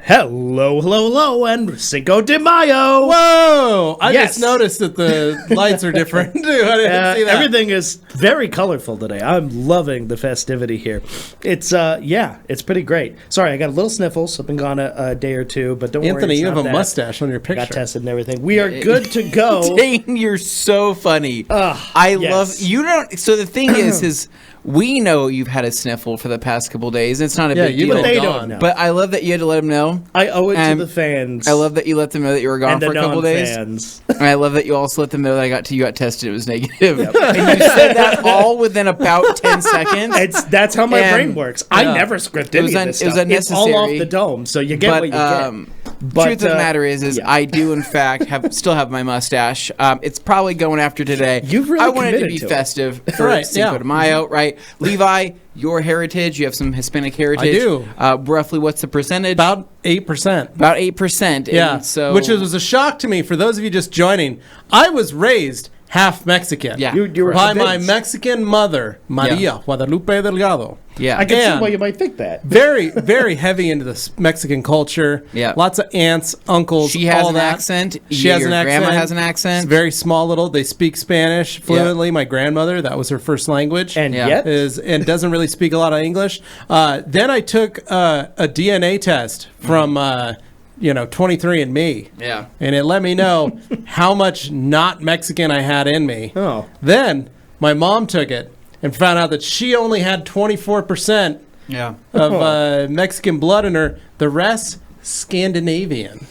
Hello, hello, hello, and Cinco de Mayo. Whoa! I just noticed that the lights are different, too. I didn't see that. Everything is very colorful today. I'm loving the festivity here. It's, it's pretty great. Sorry, I got a little sniffles. I've been gone a day or two, but don't worry. Anthony, you have a mustache on your picture. Got tested and everything. We are good to go. Dane, you're so funny. Love you. Don't. So the thing is we know you've had a sniffle for the past couple days. It's not a big deal. But they don't know. But I love that you had to let them know. I owe it to the fans. I love that you let them know that you were gone for a couple days. And I love that you also let them know that you got tested. It was negative. Yep. And you said that all within about 10 seconds. That's how my brain works. I never script any of this stuff. It was unnecessary. It's all off the dome, so you get what you get. But truth of the matter is I do in fact still have my mustache. It's probably going after today. You've really I wanted to be to festive for Cinco de Mayo, right? Levi, your heritage, you have some Hispanic heritage. I do. Roughly, what's the percentage? About 8%. About 8%. Yeah. And so, which was a shock to me. For those of you just joining, I was raised half Mexican. Yeah. You were by convinced. my Mexican mother, Maria Guadalupe Delgado. Yeah. I can see why you might think that. Very, very heavy into the Mexican culture. Yeah. Lots of aunts, uncles, she has all an that. accent. She has an accent. Grandma has an accent. It's very small little. They speak Spanish fluently. My grandmother, that was her first language. And and doesn't really speak a lot of English. Then I took a DNA test from 23andMe. Yeah. And it let me know how much not Mexican I had in me. Oh. Then my mom took it and found out that she only had 24% of Mexican blood in her. The rest, Scandinavian.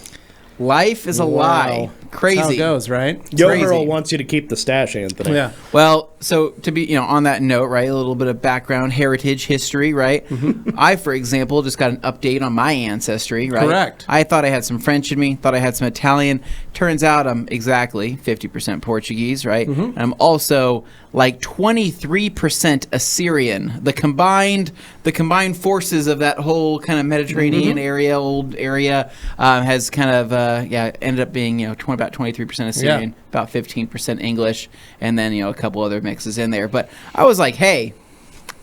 Life is a lie. Crazy. That's how it goes, right? Yo Girl wants you to keep the stash, Anthony. Yeah. Well, so to be, on that note, right, a little bit of background, heritage, history, right? Mm-hmm. I, for example, just got an update on my ancestry, right? Correct. I thought I had some French in me, thought I had some Italian. Turns out I'm exactly 50% Portuguese, right? Mm-hmm. And I'm also like 23% Assyrian. The combined forces of that whole kind of Mediterranean old area, has kind of ended up being about 23% Assyrian, about 15% English, and then a couple other mixes in there. But I was like, hey,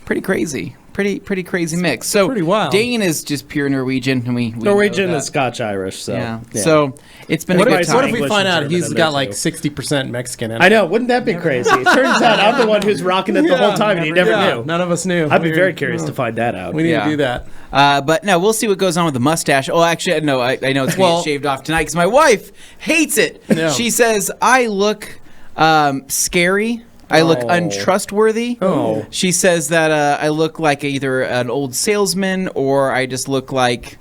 pretty crazy. Pretty crazy mix. So pretty wild. Dane is just pure Norwegian, and we Norwegian and Scotch-Irish. So So it's been a good time. What if we find out he's got like 60% Mexican in him? I know. Wouldn't that be crazy? It turns out I'm the one who's rocking it the whole time, and he never knew. None of us knew. I'd be very curious to find that out. We need to do that. But no, we'll see what goes on with the mustache. Oh, actually, no, I know it's going to get shaved off tonight because my wife hates it. No. She says I look scary. I look untrustworthy. Oh. She says that I look like either an old salesman or I just look like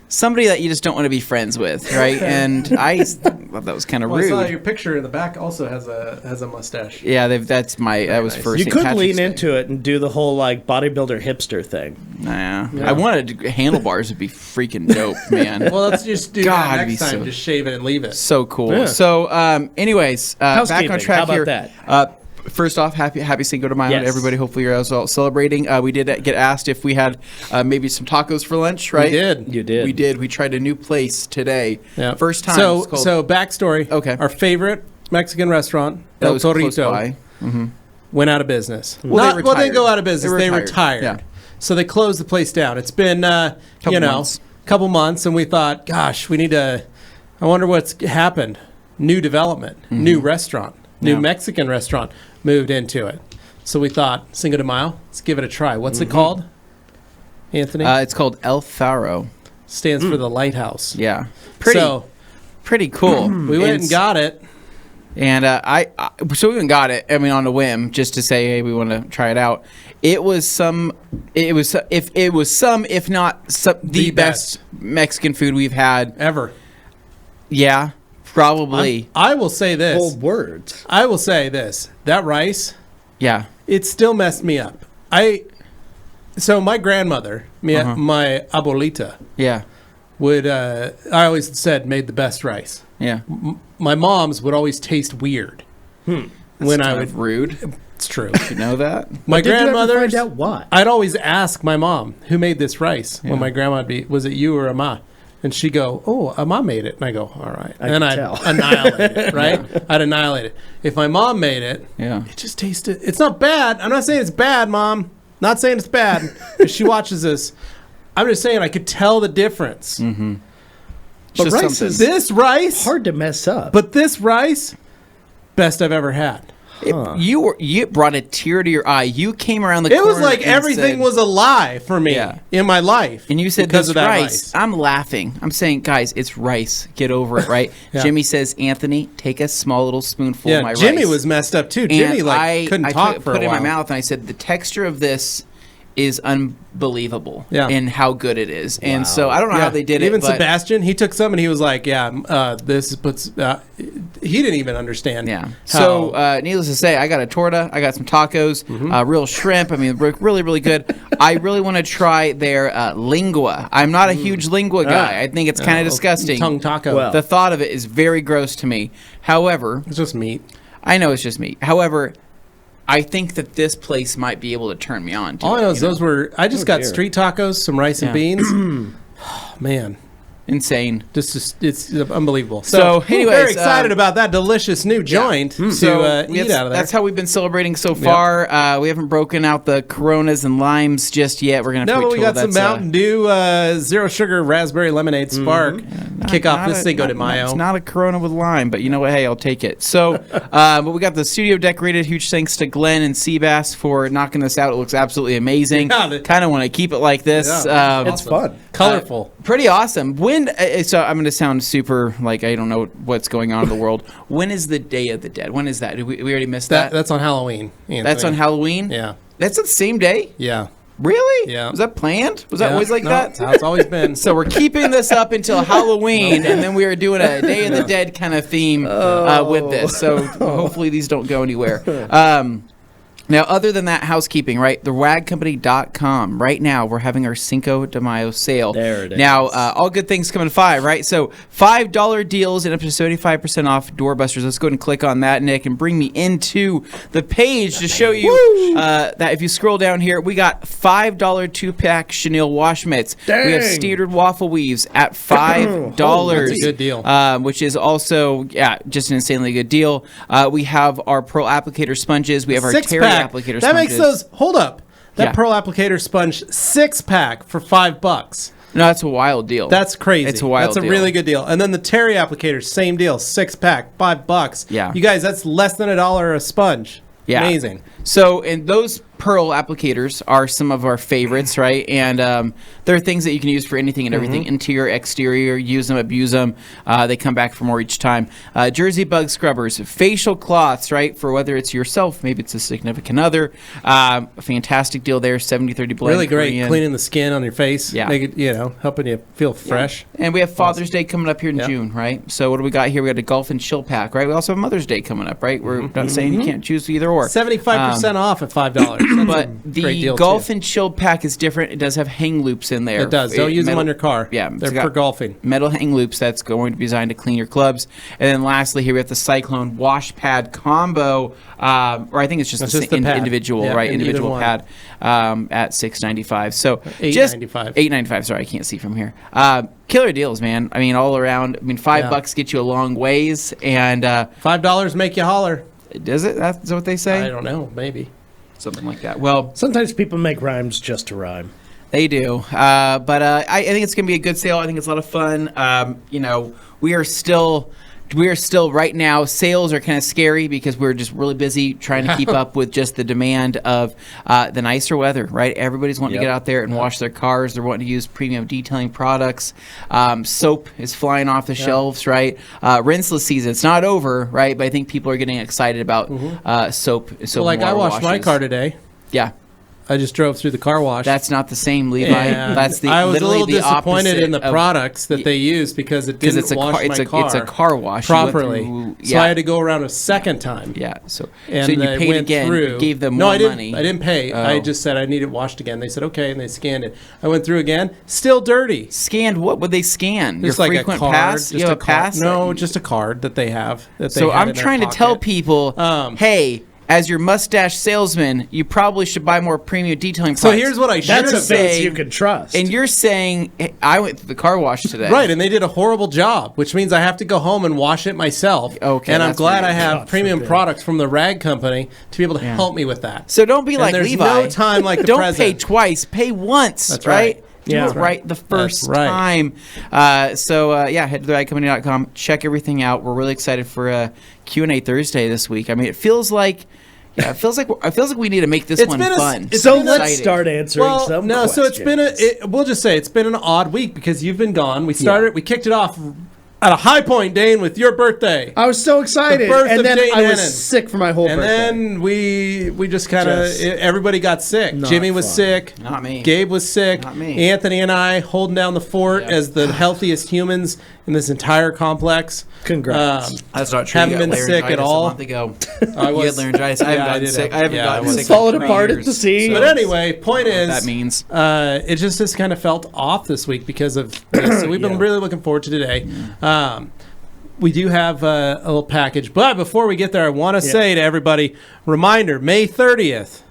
somebody that you just don't want to be friends with, right? And I thought that was kind of rude. I saw your picture in the back also has a mustache. Yeah, that was first. You could lean into it and do the whole like bodybuilder hipster thing. Nah, I wanted handlebars would be freaking dope, man. Well, let's just do that next time. Just shave it and leave it. So cool. Yeah. So, anyways, back on track How about here. that? First off, happy Cinco de Mayo to everybody. Hopefully you're also celebrating. We did get asked if we had maybe some tacos for lunch, right? We did. You did. We did. We tried a new place today. Yeah. First time. So backstory. Okay. Our favorite Mexican restaurant, that El was close Torito, by. Mm-hmm. went out of business. Well, they didn't go out of business. They retired. Yeah. So they closed the place down. It's been, couple months, and we thought, gosh, we need to, I wonder what's happened. New development, new restaurant, new Mexican restaurant moved into it. So we thought, Cinco de Mayo, let's give it a try. What's it called, Anthony? It's called El Faro. Stands for the lighthouse. Yeah. Pretty cool. We went and got it. And so we even got it. I mean, on a whim, just to say, hey, we want to try it out. It was if not the best Mexican food we've had ever. Yeah, probably. I will say this. Bold words. I will say this. That rice. Yeah. It still messed me up. So my grandmother, my abuelita. Yeah. Would I always said made the best rice. Yeah. My mom's would always taste weird. When I would rude. It's true. You know that? My grandmother. Find out why? I'd always ask my mom who made this rice when my grandma would be, was it you or Ama? And she'd go, oh, Ama made it. And I go, all right. And then I'd annihilate it, right? I'd annihilate it. If my mom made it, it just tasted, it's not bad. I'm not saying it's bad, Mom. Not saying it's bad. If she watches this, I'm just saying I could tell the difference. But Just rice something. is This rice, hard to mess up. but this rice, best I've ever had. You brought a tear to your eye. You came around the It corner was like and everything said- was alive for me Yeah. in my life. And you said because this of that rice. I'm laughing. I'm saying, guys, it's rice. Get over it, right? Yeah. Jimmy says, Anthony, take a small little spoonful of my Yeah, Jimmy rice. was messed up too. And Jimmy couldn't talk for a put it in while. my mouth, and I said, the texture of this is unbelievable Yeah. in how good it is. And so I don't know how they did Even it. But Sebastian, he took some and he was like, this puts. He didn't even understand. yeah. how- So, needless to say, I got a torta. I got some tacos, real shrimp. I mean, really, really good. I really want to try their lingua. I'm not a huge lingua guy. I think it's kind of disgusting. Tongue taco. Well. The thought of it is very gross to me. However, It's just meat. I know it's just me. However, I think that this place might be able to turn me on to All I it, know you is those were. I just Oh, got dear. street tacos, some rice and Yeah. beans. Oh, man, Insane. it's unbelievable. So, anyways, very excited about that delicious new joint to So eat out of there. that's how we've been celebrating so far. We haven't broken out the Coronas and limes just yet. We're gonna have No, to but wait we till got some that's, Mountain Dew zero sugar raspberry lemonade spark. Kick off this Cinco de Mayo. It's not a Corona with lime, but you know what? Hey, I'll take it. So, but we got the studio decorated. Huge thanks to Glenn and Seabass for knocking this out. It looks absolutely amazing. Yeah, Kind of want to keep it like this. Yeah, it's fun. Colorful. Pretty awesome. When so I'm going to sound super like I don't know what's going on in the world. When is the Day of the Dead? When is that? Did we already missed that? That's on Halloween. Anthony. That's on Halloween? Yeah. That's the same day? Yeah. Really? Yeah. Was that planned? Was that Yeah. always like No, that? That's how it's always been. So we're keeping this up until Halloween, and then we are doing a Day of the Dead kind of theme with this. So hopefully these don't go anywhere. Now, other than that, housekeeping, right? TheRagCompany.com. Right now, we're having our Cinco de Mayo sale. There it is. Now, all good things come in 5, right? So, $5 deals and up to 75% off doorbusters. Let's go ahead and click on that, Nick, and bring me into the page to show you that if you scroll down here, we got $5 2-pack chenille wash mitts. We have Dang. standard waffle weaves at $5. That's a good deal. Which is also, just an insanely good deal. We have our Pearl applicator sponges. We have our Terry Six-pack. applicator That sponges. makes those. Hold up. That Yeah. Pearl applicator sponge 6-pack for $5. No, that's a wild deal. That's crazy. It's a wild That's a deal. really good deal. And then the Terry applicator, same deal, 6-pack, $5. Yeah. You guys, that's less than $1 a sponge. Yeah. Amazing. So, and those Pearl applicators are some of our favorites, right? And there are things that you can use for anything and everything, interior, exterior, use them, abuse them. They come back for more each time. Jersey bug scrubbers, facial cloths, right? For whether it's yourself, maybe it's a significant other. A fantastic deal there, 70-30 blend. Really great. Korean. Cleaning the skin on your face. Yeah. Make it, helping you feel fresh. And we have Father's Day coming up here in Yep. June, right? So what do we got here? We got a golf and chill pack, right? We also have Mother's Day coming up, right? We're not saying you can't choose either or. 75% off at $5. That's But a great the deal, golf too. and chill pack is different. It does have hang loops in there. It does. Don't use them metal- on your car. Yeah, They're it's got for golfing. Metal hang loops that's going to be designed to clean your clubs. And then lastly, here we have the Cyclone wash pad combo, or I think it's just That's the just the pad. individual, Yeah, right? in either Individual one. pad at $6.95. So $8.95. $8.95. Sorry, I can't see from here. Killer deals, man. I mean, all around. I mean, $5 get you a long ways, and $5 make you holler. does it? That's what they say. I don't know. Maybe. Something like that. Well, Sometimes people make rhymes just to rhyme. they do. But I think it's going to be a good sale. I think it's a lot of fun. We are still right now, sales are kind of scary because we're just really busy trying to keep up with just the demand of the nicer weather, right? Everybody's wanting to Yep. get out there and wash their cars. They're wanting to use premium detailing products. Soap is flying off the shelves, right? Rinseless season. It's not over, right? But I think people are getting excited about soap. So, like, I washed my car today. Yeah. I just drove through the car wash. That's not the same, Levi. And That's the I was a literally little the disappointed opposite in the of- products that they used because it because didn't it's a wash car, my it's a car wash You went properly. through- So I had to go around a second time. Yeah, so And you I paid went again, through. gave them No, more I didn't, money. I didn't pay. I Oh. just said I need it washed again. They said okay, and they scanned it. I went through again, still dirty. Scanned what would they scan? Just Your like frequent a card. pass? Just You have a card. pass? No, just a card that they have. That they So had I'm in their trying to tell pocket. people, hey, as your mustache salesman, you probably should buy more premium detailing products. So here's what I should That's a have face say- you can trust. And you're saying, hey, I went to the car wash today. Right, and they did a horrible job, which means I have to go home and wash it myself. Okay, and I'm that's glad weird. I have God premium forbid. products from the rag company to be able to help me with that. So don't be like there's Levi. no time like the Don't present. pay twice. Pay once. That's right. right. Do it right the first time. Head to theradcompany.com. Check everything out. We're really excited for Q&A Thursday this week. I mean, it feels like we need to make this one fun. So let's start answering some questions. So we'll just say it's been an odd week because you've been gone. We kicked it off at a high point, Dane, with your birthday. I was so excited, and then I was sick for my whole birthday. And then we just kind of everybody got sick. Jimmy was sick. Not me. Gabe was sick. Not me. Anthony and I holding down the fort as the healthiest humans in this entire complex. Congrats. That's not true. Haven't been sick at all. A month ago. You had laryngitis. I haven't gotten sick. I haven't gotten sick. Falling apart at the seams. But anyway, point is, that means it just kind of felt off this week because of this. So we've been really looking forward to today. We do have a little package, but before we get there, I want to say to everybody, reminder, May 30th,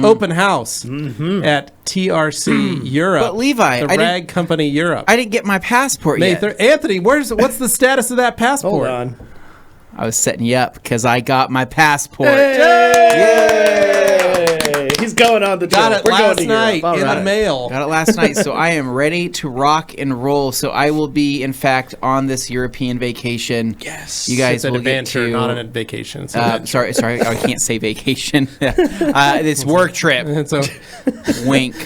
open house at TRC Europe. But Levi, the Rag Company Europe. I didn't get my passport yet. Anthony, what's the status of that passport? Hold on. I was setting you up because I got my passport. Yay! He's going on the trip. Got it last night in the mail. Got it last night, so I am ready to rock and roll. So I will be, in fact, on this European vacation. Yes. You guys it's will get adventure, to... not a vacation. Sorry, I can't say vacation. This work trip. So, wink.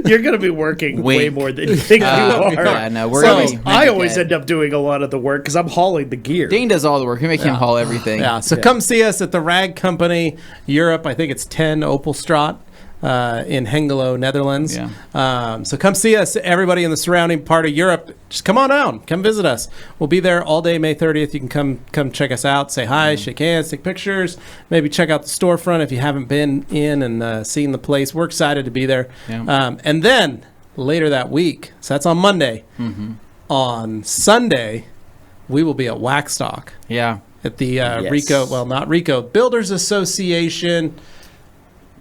You're going to be working way more than you think you are. Yeah, no, I always end up doing a lot of the work because I'm hauling the gear. Dane does all the work. We make him haul everything. Yeah, so come see us at the Rag Company Europe. I think it's 10 Opelstraat. In Hengelo, Netherlands. Yeah. So come see us, everybody in the surrounding part of Europe. Just come on down. Come visit us. We'll be there all day, May 30th. You can come check us out, say hi, shake hands, take pictures, maybe check out the storefront if you haven't been in and seen the place. We're excited to be there. Yeah. And then later that week, so that's on Monday, on Sunday, we will be at Waxstock. Yeah. At the Builders Association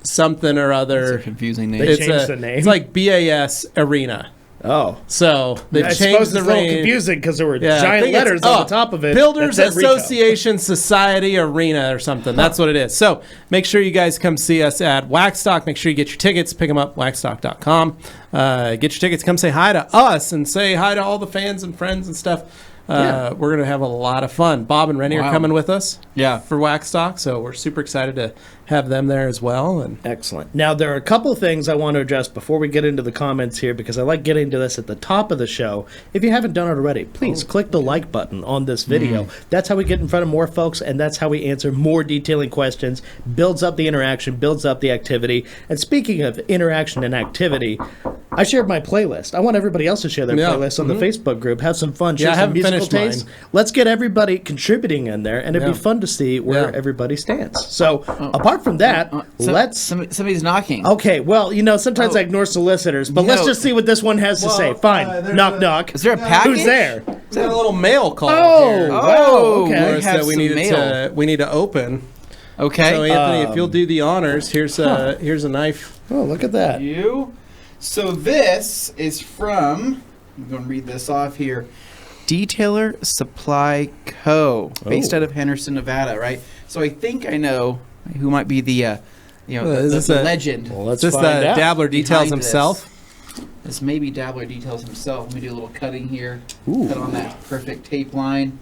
something or other. That's a confusing name. They changed the name. It's like BAS Arena. Oh. So they've changed the name. It's a little confusing because there were Yeah, giant letters on the top of it. Builders Association Society Arena or something. That's what it is. So make sure you guys come see us at Waxstock. Make sure you get your tickets. Pick them up, waxstock.com. Get your tickets. Come say hi to us and say hi to all the fans and friends and stuff. We're going to have a lot of fun. Bob and Rennie are coming with us for Waxstock, so we're super excited to have them there as well. And excellent. Now, there are a couple of things I want to address before we get into the comments here, because I like getting to this at the top of the show. If you haven't done it already, please click the like button on this video. That's how we get in front of more folks, and that's how we answer more detailing questions, builds up the interaction, builds up the activity. And speaking of interaction and activity, I shared my playlist. I want everybody else to share their playlist on the Facebook group. Have some fun, share some musical tastes. Let's get everybody contributing in there, and it'd be fun to see where everybody stands. So, apart from that, somebody's knocking. Okay, well, sometimes I ignore solicitors, but let's just see what this one has to say. Fine. Knock, knock. Is there a package? Who's there? We got a little mail call here. Okay. That we need to open. Okay. So, Anthony, if you'll do the honors, here's a knife. Oh, look at that. So this is from, I'm going to read this off here, Detailer Supply Co., based out of Henderson, Nevada, right? So I think I know who might be the legend. Well, let's is this find out. Dabbler Details himself? This may be Dabbler Details himself. Let me do a little cutting here. Ooh. Cut on that perfect tape line.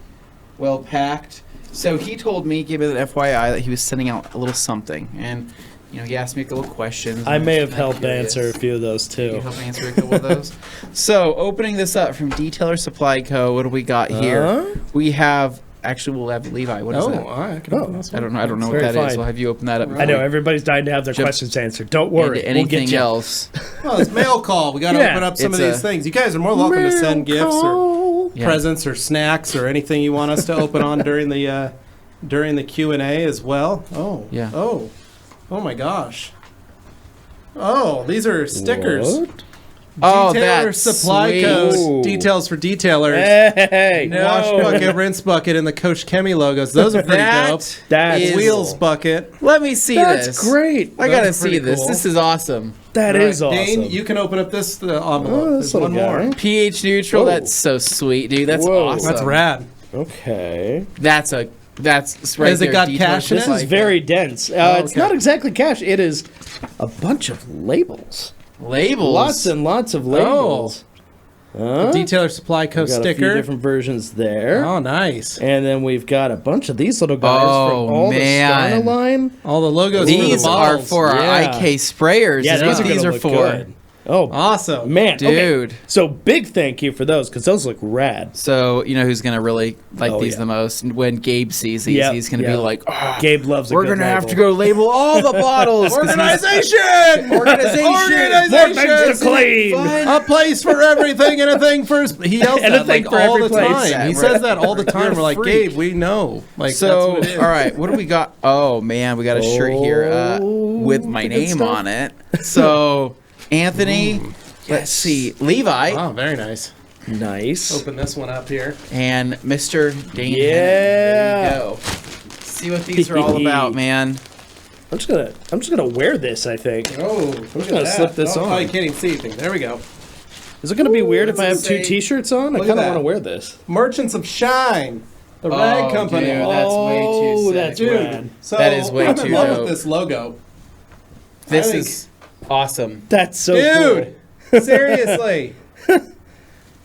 Well packed. So he told me, gave me an FYI, that he was sending out a little something. And he asked me a couple questions. I may have helped answer a few of those, too. You help answer a couple of those? So, opening this up from Detailer Supply Co., what do we got here? We have... Actually, we'll have Levi. What is that? All right. I can open this one. I don't know what that is. We'll have you open that up. I know. Everybody's dying to have their questions answered. Don't worry. Anything else? Well, it's mail call. We got to open up some of these things. You guys are more welcome to send gifts or presents or snacks or anything you want us to open on during the Q&A as well. Oh. Yeah. Oh my gosh. Oh, these are stickers. What? That's Supply sweet. Co. Details for detailers. Hey, Wash bucket, rinse bucket, and the Coach Chemi logos. Those are pretty dope. That's Wheels bucket. Let me see this. That's great. I gotta That's see pretty this. cool. This is awesome. That is awesome. Dane, you can open up this envelope. There's little one more. guy. pH neutral. Whoa. That's so sweet, dude. That's Whoa. awesome. That's rad. Okay. That's right. Has it got cash in This it? is very dense. It's not exactly cash. It is a bunch of labels. Labels. Lots and lots of labels. Detailer Supply Co. We've got a few sticker. different versions there. Oh, nice. And then we've got a bunch of these little guys Oh, from all man. the Sterna line. All the logos These for the are bottles. for our Yeah. IK sprayers. Yeah, is these what are these gonna are look for. good. Oh, Awesome. man. Okay. Dude. So big thank you for those, because those look rad. So, you know who's going to really like Oh, these yeah. the most? When Gabe sees these, Yep, he's going to be yep. like, oh, Gabe loves a we're good going to have label. to go label all the bottles. 'cause Organization! Organization! More things to clean. A place for everything and a thing for... He yells And a that thing like for all every the place. time. He Right. says that all the time. You're a We're like, freak. Gabe, we know. Like, So, that's what it is. all right, what do we got? Oh, man, we got a shirt here with Oh, my good name stuff. on it. So, Anthony, let's see, Levi, Oh, very nice. Nice. Open this one up here. and Mr. Dane. Yeah. There you go. See what these are all about, man. I'm just gonna wear this, I think. Oh, I'm just gonna slip this on. Oh, you can't even see anything. There we go. Is it gonna be weird if what's I it have two say? t-shirts on? I Look at kinda that. wanna wear this. Merchants of Shine. The rag company. dude, that's way too Oh, sick. that's Dude, rad. so That is way I'm too in love dope. with this logo. This think- is awesome. That's so Dude, cool. seriously.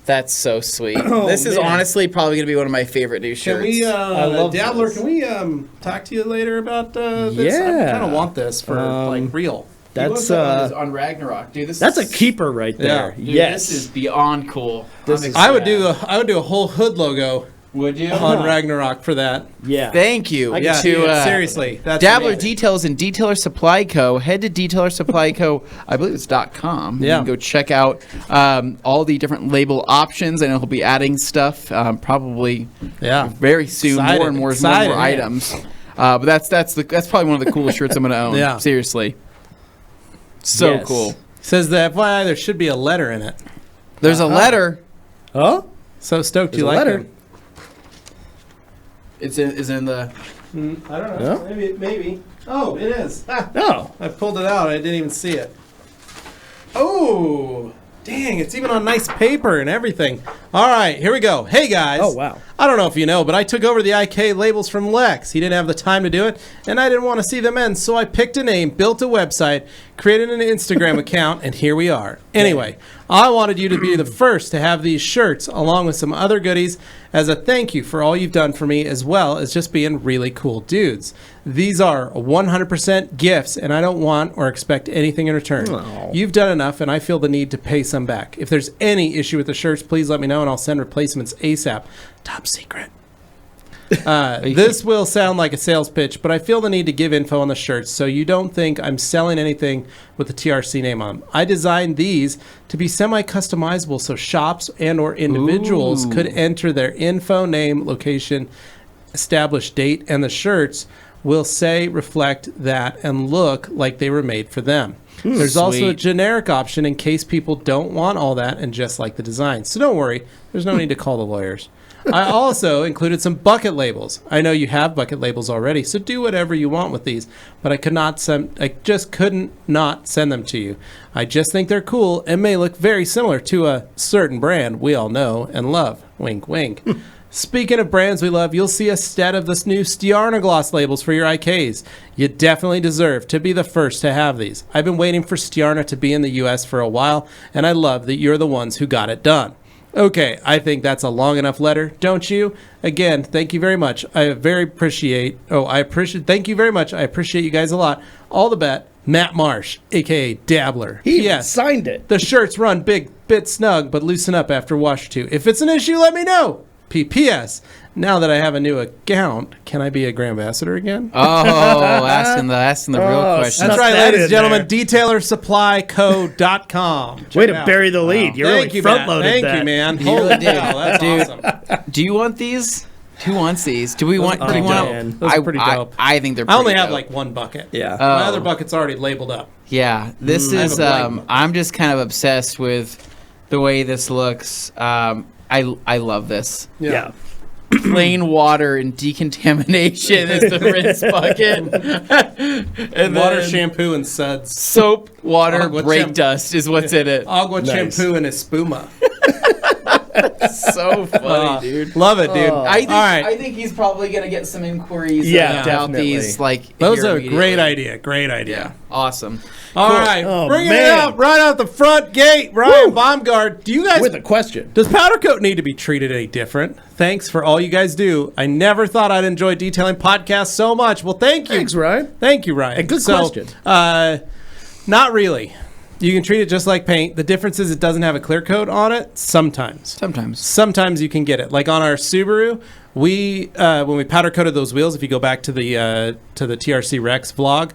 That's so sweet. Oh, this is man. honestly probably going to be one of my favorite new Can shirts. we, I love Dabbler, this. can we talk to you later about this? Yeah. I kind of want this for, like, real. That's on Ragnarok, dude. that's a keeper right there. Yeah. Dude, Yes. This is beyond cool. This I'm is- I would excited. do a whole hood logo Would you? on Ragnarok for that. yeah. Thank you. Yeah, to seriously. That's Dabbler amazing. Details and Detailer Supply Co. Head to Detailer Supply Co. I believe it's .com. Yeah. You can go check out all the different label options. I know he'll be adding stuff probably Yeah. very soon. Excited, More and more excited, man. items. But that's probably one of the coolest shirts I'm going to own. Yeah. Seriously. So Yes. cool. Says that FYI, there should be a letter in it. There's a letter. Oh? So stoked There's you a like letter. them. Is in the. I don't know. Maybe. Oh, it is. Ah, No. I pulled it out. I didn't even see it. Oh, dang. It's even on nice paper and everything. All right, here we go. Hey, guys. Oh, wow. I don't know if you know, but I took over the IK labels from Lex. He didn't have the time to do it, and I didn't want to see them end, so I picked a name, built a website, created an Instagram account, and here we are. Anyway, I wanted you to be the first to have these shirts, along with some other goodies, as a thank you for all you've done for me, as well as just being really cool dudes. These are 100% gifts, and I don't want or expect anything in return. Aw. You've done enough, and I feel the need to pay some back. If there's any issue with the shirts, please let me know, and I'll send replacements ASAP. Top secret. This will sound like a sales pitch, but I feel the need to give info on the shirts so you don't think I'm selling anything with the TRC name on them. I designed these to be semi-customizable so shops and or individuals Ooh. could enter their info, name, location, established date, and the shirts will say, reflect that, and look like they were made for them. There's also a Sweet. generic option in case people don't want all that and just like the design. So don't worry, there's no need to call the lawyers. I also included some bucket labels. I know you have bucket labels already, so do whatever you want with these. But I just couldn't not send them to you. I just think they're cool and may look very similar to a certain brand we all know and love. Wink, wink. Speaking of brands we love, you'll see a set of this new Stiarna gloss labels for your IKs. You definitely deserve to be the first to have these. I've been waiting for Stiarna to be in the US for a while, and I love that you're the ones who got it done. Okay, I think that's a long enough letter, don't you? Again, thank you very much. Thank you very much. I appreciate you guys a lot. All the best, Matt Marsh, aka Dabbler. He P.S. signed it. The shirts run bit snug, but loosen up after wash too. If it's an issue, let me know. P.P.S. Now that I have a new account, can I be a Grand Ambassador again? Oh, asking the real Oh, question. That's snuck right, that ladies in and gentlemen. there. DetailerSupplyCo.com. Way Check it to out. bury the lead. You Thank really you, front Matt. loaded Thank that. you, man. You Holy really did. cow, that's Dude. awesome. Do you want these? Who wants these? Do we want? are Do we want? dope. Those are pretty dope. I think they're. I only pretty have dope. like one bucket. Yeah. My Oh. other bucket's already labeled up. Yeah, this I have is. a blank bucket. I'm just kind of obsessed with the way this looks. I love this. Yeah. Plain water and decontamination is the rinse bucket. And Water, then shampoo, and suds. soap, water, Agua brake champ- dust is what's in it. Agua Nice. shampoo and espuma. So funny, dude. Love it, dude. I think he's probably gonna get some inquiries about definitely. these. Like Those here are a great immediately. idea. Great idea. Yeah, awesome. All right, Oh, bring it man. out right out the front gate, Ryan Baumgart. Do you guys? With a question. Does powder coat need to be treated any different? Thanks for all you guys do. I never thought I'd enjoy detailing podcasts so much. Well, thank you. Thanks, Ryan. Thank you, Ryan. A good question. Not really. You can treat it just like paint. The difference is it doesn't have a clear coat on it sometimes. Sometimes you can get it. Like on our Subaru, we when we powder coated those wheels, if you go back to the TRC Rex vlog,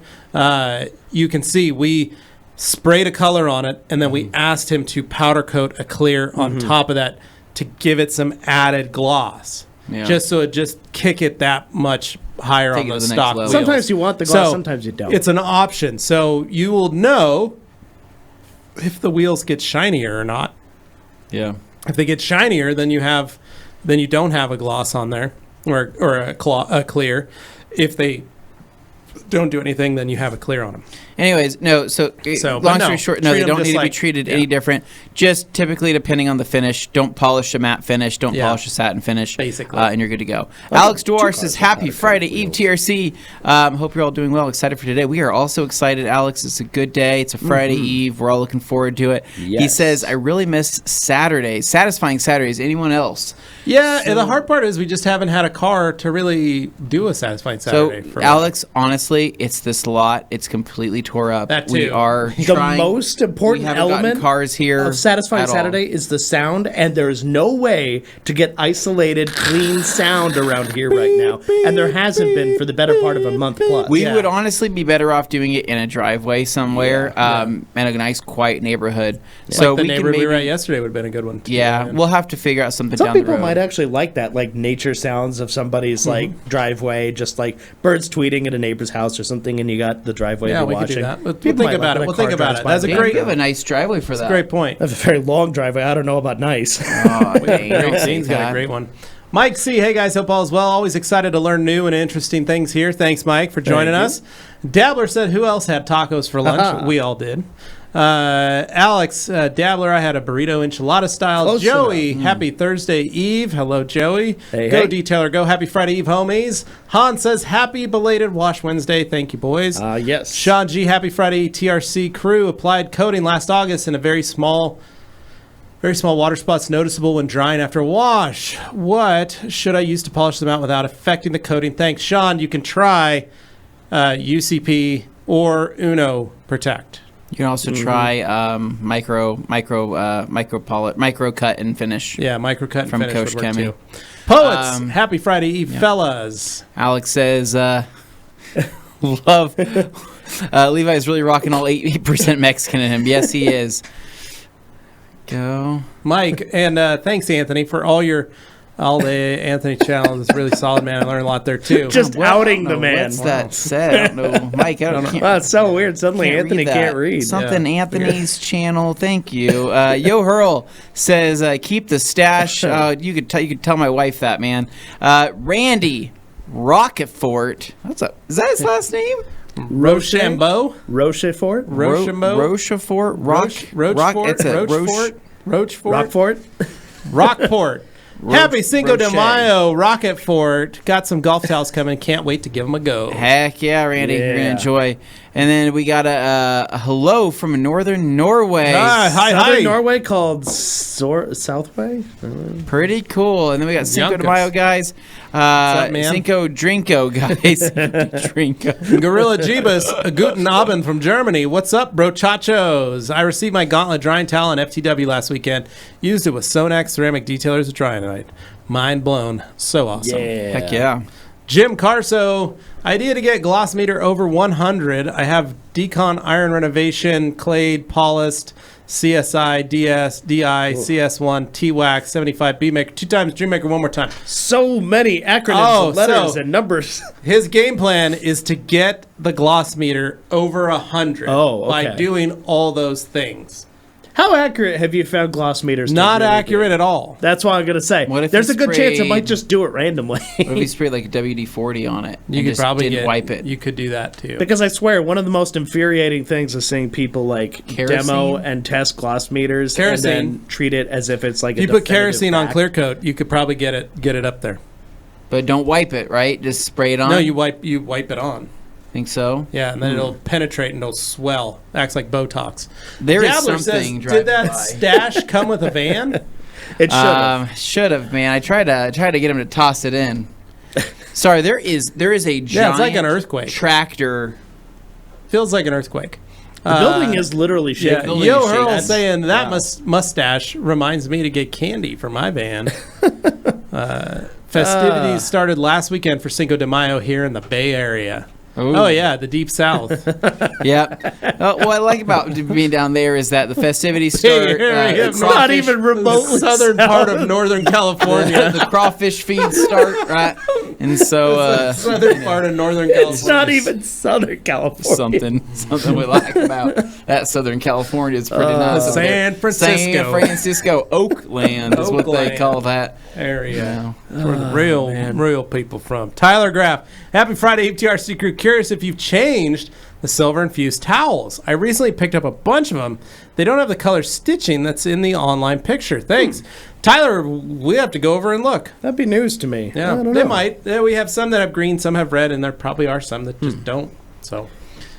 you can see we sprayed a color on it, and then we asked him to powder coat a clear on top of that to give it some added gloss. Yeah. Just so it just kick it that much higher Take on it the to the next stock level. wheels. Sometimes you want the gloss, sometimes you don't. It's an option. So you will know if the wheels get shinier or not. Yeah. If they get shinier, then you don't have a gloss on there or a clear. If they don't do anything, then you have a clear on them. Anyways, no. So long story short, no, treat they them don't need just to be like- treated yeah. any different. Just typically depending on the finish. Don't polish a matte finish. Don't Yeah. polish a satin finish. Basically. And you're good to go. Alex Dwar cars says, with "Happy powder Friday coat Eve, wheels." TRC. Hope you're all doing well. Excited for today. We are also excited, Alex. It's a good day. It's a Friday Eve. We're all looking forward to it." He Yes. says, "I really miss Saturdays. Satisfying Saturdays. Anyone else?" Yeah, and the hard part is we just haven't had a car to really do a satisfying Saturday. So, for Alex, honestly, it's this lot. It's completely tore up. That We too. are The trying. most We important haven't gotten element cars here of Satisfying at all. Saturday is the sound, and there is no way to get isolated, clean sound around here right now. And there hasn't been for the better part of a month plus. We Yeah. would honestly be better off doing it in a driveway somewhere, in a nice, quiet neighborhood. So like the we can neighborhood maybe, we were at yesterday would have been a good one. too, yeah, man. we'll have to figure out something Some down the people road. might actually like that, like nature sounds of somebody's like driveway, just like birds tweeting at a neighbor's house or something, and you got the driveway Yeah, you're we could watching. do that. We'll People think might about like it. when We'll a car think about drives it. by That's a the Dan, great- you have a nice driveway for that. Great point. I have a very long driveway. I don't know about nice. Oh, dang, don't say Dane's got a that. great one. Mike C. Hey guys, hope all is well. Always excited to learn new and interesting things here. Thanks, Mike, for joining Thank you. us. Dabbler said, "Who else had tacos for lunch?" We all did. Alex, Dabbler, I had a burrito enchilada style. Close Joey, happy Thursday Eve. Hello, Joey. Hey, go hey. Detailer, go. Happy Friday Eve, homies. Han says, happy belated Wash Wednesday. Thank you, boys. Yes. Sean G, happy Friday. TRC crew applied coating last August in a very small water spots noticeable when drying after a wash. What should I use to polish them out without affecting the coating? Thanks, Sean. You can try UCP or Uno Protect. You can also try micro cut and finish. Yeah, microcut and From finish Coach would work Kemi. too. Poets, Um, happy Friday Eve, fellas. Alex says, "Love." Levi's really rocking all 8% Mexican in him. Yes, he is. Go. Mike, and thanks, Anthony, for all the Anthony channel. It's really solid, man. I learned a lot there too. Just Well, I outing don't the know man. What's that said? I don't know. Mike, I don't know. Wow, it's so weird. Suddenly Anthony that. can't read. Something Anthony's channel. Thank you. Yo Hurl says, "Keep the stash." You could tell my wife that, man. Randy Rocketfort. Is that his last name? Rochambeau, Rochefort? Rochambeau, Rochefort. Rochefort, It's a Rochefort, Rockfort? Rockport. Happy Cinco de Roche. Mayo, Rocketfort. Got some golf towels coming. Can't wait to give them a go. Heck yeah, Randy. You're Yeah. gonna enjoy. And then we got a hello from northern Norway. Hi. Southern Norway called Southway? Pretty cool. And then we got Cinco de Yonkers. Mayo guys. up, man? Cinco Drinko guys. Drinko. Gorilla Jeebus, Guten Abend from Germany. What's up, bro chachos? I received my gauntlet drying towel on FTW last weekend. Used it with Sonax Ceramic Detailers with Drying Night. Mind blown. So awesome. Heck yeah. Jim Carso, idea to get gloss meter over 100. I have Decon Iron Renovation, Clade, Polished, CSI, DS, DI, CS1, T-Wax, 75, B-Maker, 2 times Dreammaker, one more time. So many acronyms, and letters, so- and numbers. His game plan is to get the gloss meter over 100 Oh, by okay. doing all those things. How accurate have you found gloss meters? to Not really accurate be? at all. That's what I'm gonna say. What if There's you a good chance it might sprayed- just do it randomly. What if he sprayed like a WD-40 on it? You and could just probably didn't wipe it. You could do that too. Because I swear, one of the most infuriating things is seeing people like Kerosene? demo and test gloss meters Kerosene. and then treat it as if it's like If you a put definitive kerosene on fact. clear coat, you could probably get it up there. But don't wipe it, right? Just spray it on. No, you wipe it on. think so. Yeah, and then it'll penetrate and it'll swell. Acts like Botox. There is Dabbler something. says, did that driving by. stash come with a van? It should have. Should have, man. I tried to get him to toss it in. Sorry, there is a giant Yeah, it's like an earthquake. tractor. Feels like an earthquake. The building is literally Yeah, shaking. building Yo is shaking. Hurl That's- saying that wow. mustache reminds me to get candy for my van. Festivities started last weekend for Cinco de Mayo here in the Bay Area. Ooh. Oh yeah, the deep south. Yep. What I like about being down there is that the festivities start. Area, It's not even remotely southern part of south. Northern California. the crawfish feeds start, right? And so southern part of Northern California. It's not even Southern California. something we like about that Southern California is pretty nice. up there. San Francisco. San Francisco, Oakland is what they Oakland. call that. area. That's where the real people from. Tyler Graff, happy Friday, EPTRC crew. Curious if you've changed the silver infused towels. I recently picked up a bunch of them. They don't have the color stitching that's in the online picture. Thanks. Tyler, we have to go over and look. That'd be news to me. Yeah, I don't they know. might. Yeah, we have some that have green, some have red, and there probably are some that just don't. So,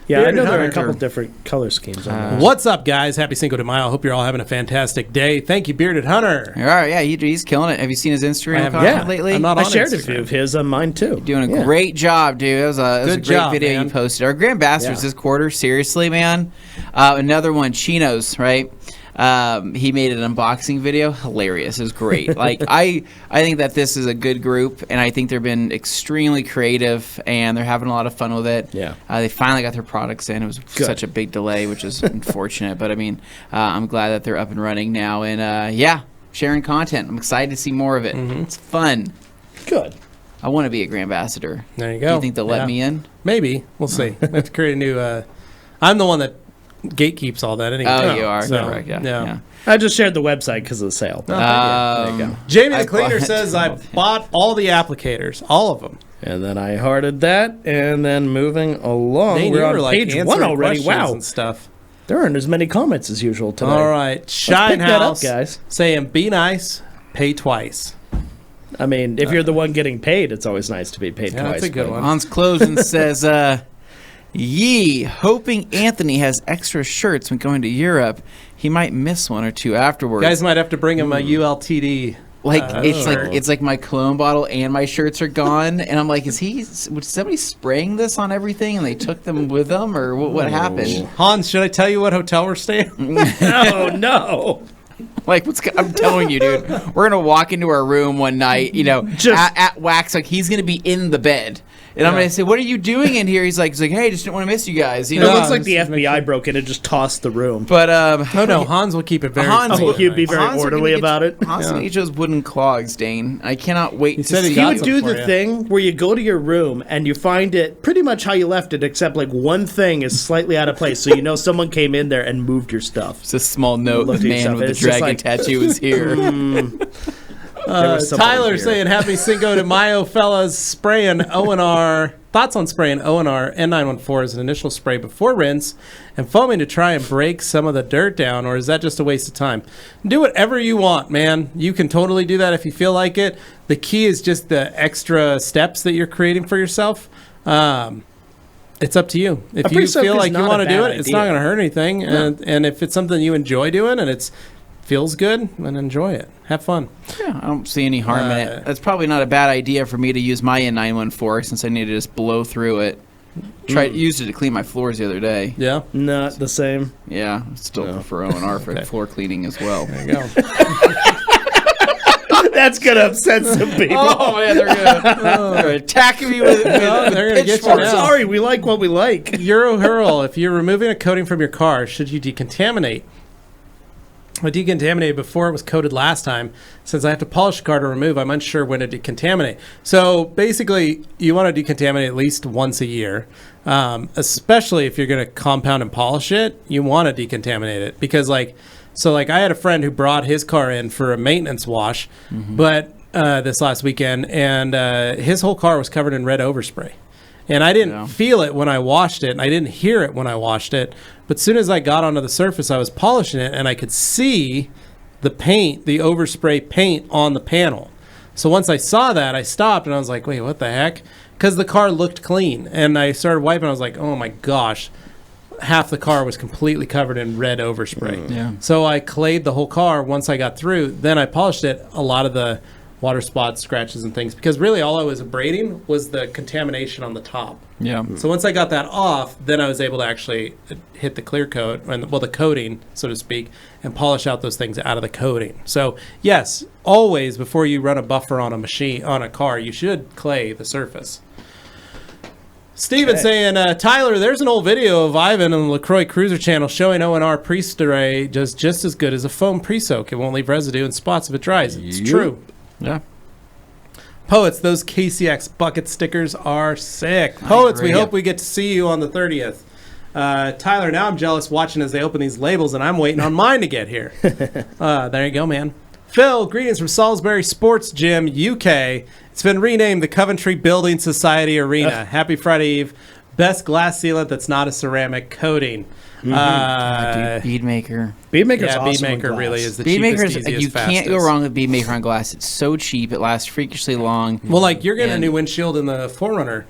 Yeah, I Bearded know there are a Hunter. couple different color schemes on those. what's up, guys? Happy Cinco de Mayo. Hope you're all having a fantastic day. Thank you, Bearded Hunter. All right, yeah, he's killing it. Have you seen his I Instagram have content not. lately? I'm not I on shared a Instagram. few of his on mine too. Doing a Yeah. great job, dude. That was a Good great job, video man. you posted. Our Grand Bastards Yeah. this quarter, seriously, man. Another one, Chinos, right? He made an unboxing video. Hilarious. It was great. Like I think that this is a good group, and I think they've been extremely creative, and they're having a lot of fun with it. Yeah. They finally got their products in. It was such a big delay, which is unfortunate, but I mean, I'm glad that they're up and running now, and yeah, sharing content. I'm excited to see more of it. It's fun. Good. I want to be a Grand Ambassador. There you Do go. you think they'll let me in? Maybe. We'll see. We have to create a new. I'm the one that gatekeeps all that anyway. Oh, you are. So, Correct. Yeah. I just shared the website because of the sale. Oh, There you go. Jamie I the Cleaner bought- says, I bought all the applicators, all of them. And then I hearted that, and then moving along, Dane, we're you on were like page one answering already. questions Wow, and stuff. there aren't as many comments as usual today. All right. Shine pick that up, House guys. saying, be nice, pay twice. I mean, if you're the one getting paid, it's always nice to be paid Yeah, twice. that's a good but- one. Hans Closen says, hoping Anthony has extra shirts when going to Europe. He might miss one or two afterwards. Guys might have to bring him a ULTD. It's like my cologne bottle and my shirts are gone, and I'm like, was somebody spraying this on everything and they took them with them, or what happened? Hans, should I tell you what hotel we're staying? Oh no! Like, I'm telling you, dude, we're gonna walk into our room one night, at Wax, like he's gonna be in the bed. And I'm going to say, what are you doing in here? He's like, hey, just didn't want to miss you guys. It looks like the just make FBI broke in and just tossed the room. But, Oh, no. Hans will keep it very Hans clean. will- You'd be very Hans will orderly get- about it. Hans will eat those wooden clogs, Dane. I cannot wait to said he see He got would some do for the you. thing where you go to your room and you find it pretty much how you left it, except like one thing is slightly out of place, so you know someone came in there and moved your stuff. It's a small note. Look The at man yourself. with the It's just dragon like- tattoo is here. There was someone Tyler here. saying, happy Cinco de Mayo, fellas. Spraying O&R. Thoughts on spraying O&R N914 as an initial spray before rinse and foaming to try and break some of the dirt down, or is that just a waste of time? Do whatever you want, man. You can totally do that if you feel like it. The key is just the extra steps that you're creating for yourself. It's up to you. If A you pre-soak feel is like you not want a to do bad it, it's not idea. going to hurt anything. And if it's something you enjoy doing and it feels good, then enjoy it. Have fun. Yeah, I don't see any harm in it. That's probably not a bad idea for me to use my N914 since I need to just blow through it. Used it to clean my floors the other day. Yeah. Not the same. Yeah, still prefer O&R for floor cleaning as well. There you go. That's gonna upset some people. Oh man, they're attacking me with they're gonna get you pitchforks. now. Sorry, we like what we like. Euro Hurl, if you're removing a coating from your car, should you decontaminate? I decontaminated before it was coated last time. Since I have to polish the car to remove, I'm unsure when to decontaminate. So basically, you want to decontaminate at least once a year, especially if you're going to compound and polish it. You want to decontaminate it because, like, So like I had a friend who brought his car in for a maintenance wash, but this last weekend, and his whole car was covered in red overspray. And I didn't feel it when I washed it, and I didn't hear it when I washed it. But as soon as I got onto the surface, I was polishing it, and I could see the paint, the overspray paint on the panel. So once I saw that, I stopped, and I was like, wait, what the heck? Because the car looked clean. And I started wiping, I was like, oh my gosh. Half the car was completely covered in red overspray. Yeah. So I clayed the whole car once I got through. Then I polished it. A lot of the water spots, scratches, and things, because really all I was abrading was the contamination on the top. Yeah. So once I got that off, then I was able to actually hit the clear coat, and the coating, so to speak, and polish out those things out of the coating. So yes, always before you run a buffer on a car, you should clay the surface. Steven saying, Tyler, there's an old video of Ivan on the LaCroix Cruiser channel showing O&R pre-spray does just as good as a foam pre-soak. It won't leave residue in spots if it dries. It's true. Yeah. Poets, those KCX bucket stickers are sick. Poets, we hope we get to see you on the 30th. Tyler, now I'm jealous watching as they open these labels, and I'm waiting on mine to get here. There you go, man. Phil, greetings from Salisbury Sports Gym, UK. It's been renamed the Coventry Building Society Arena. Happy Friday Eve. Best glass sealant that's not a ceramic coating. Bead maker. Bead maker's Yeah, awesome. Bead maker really is the Bead cheapest, maker's easiest, you fastest. can't go wrong with bead maker on glass. It's so cheap. It lasts freakishly long. Well, like you're getting a And- new windshield in the 4Runner.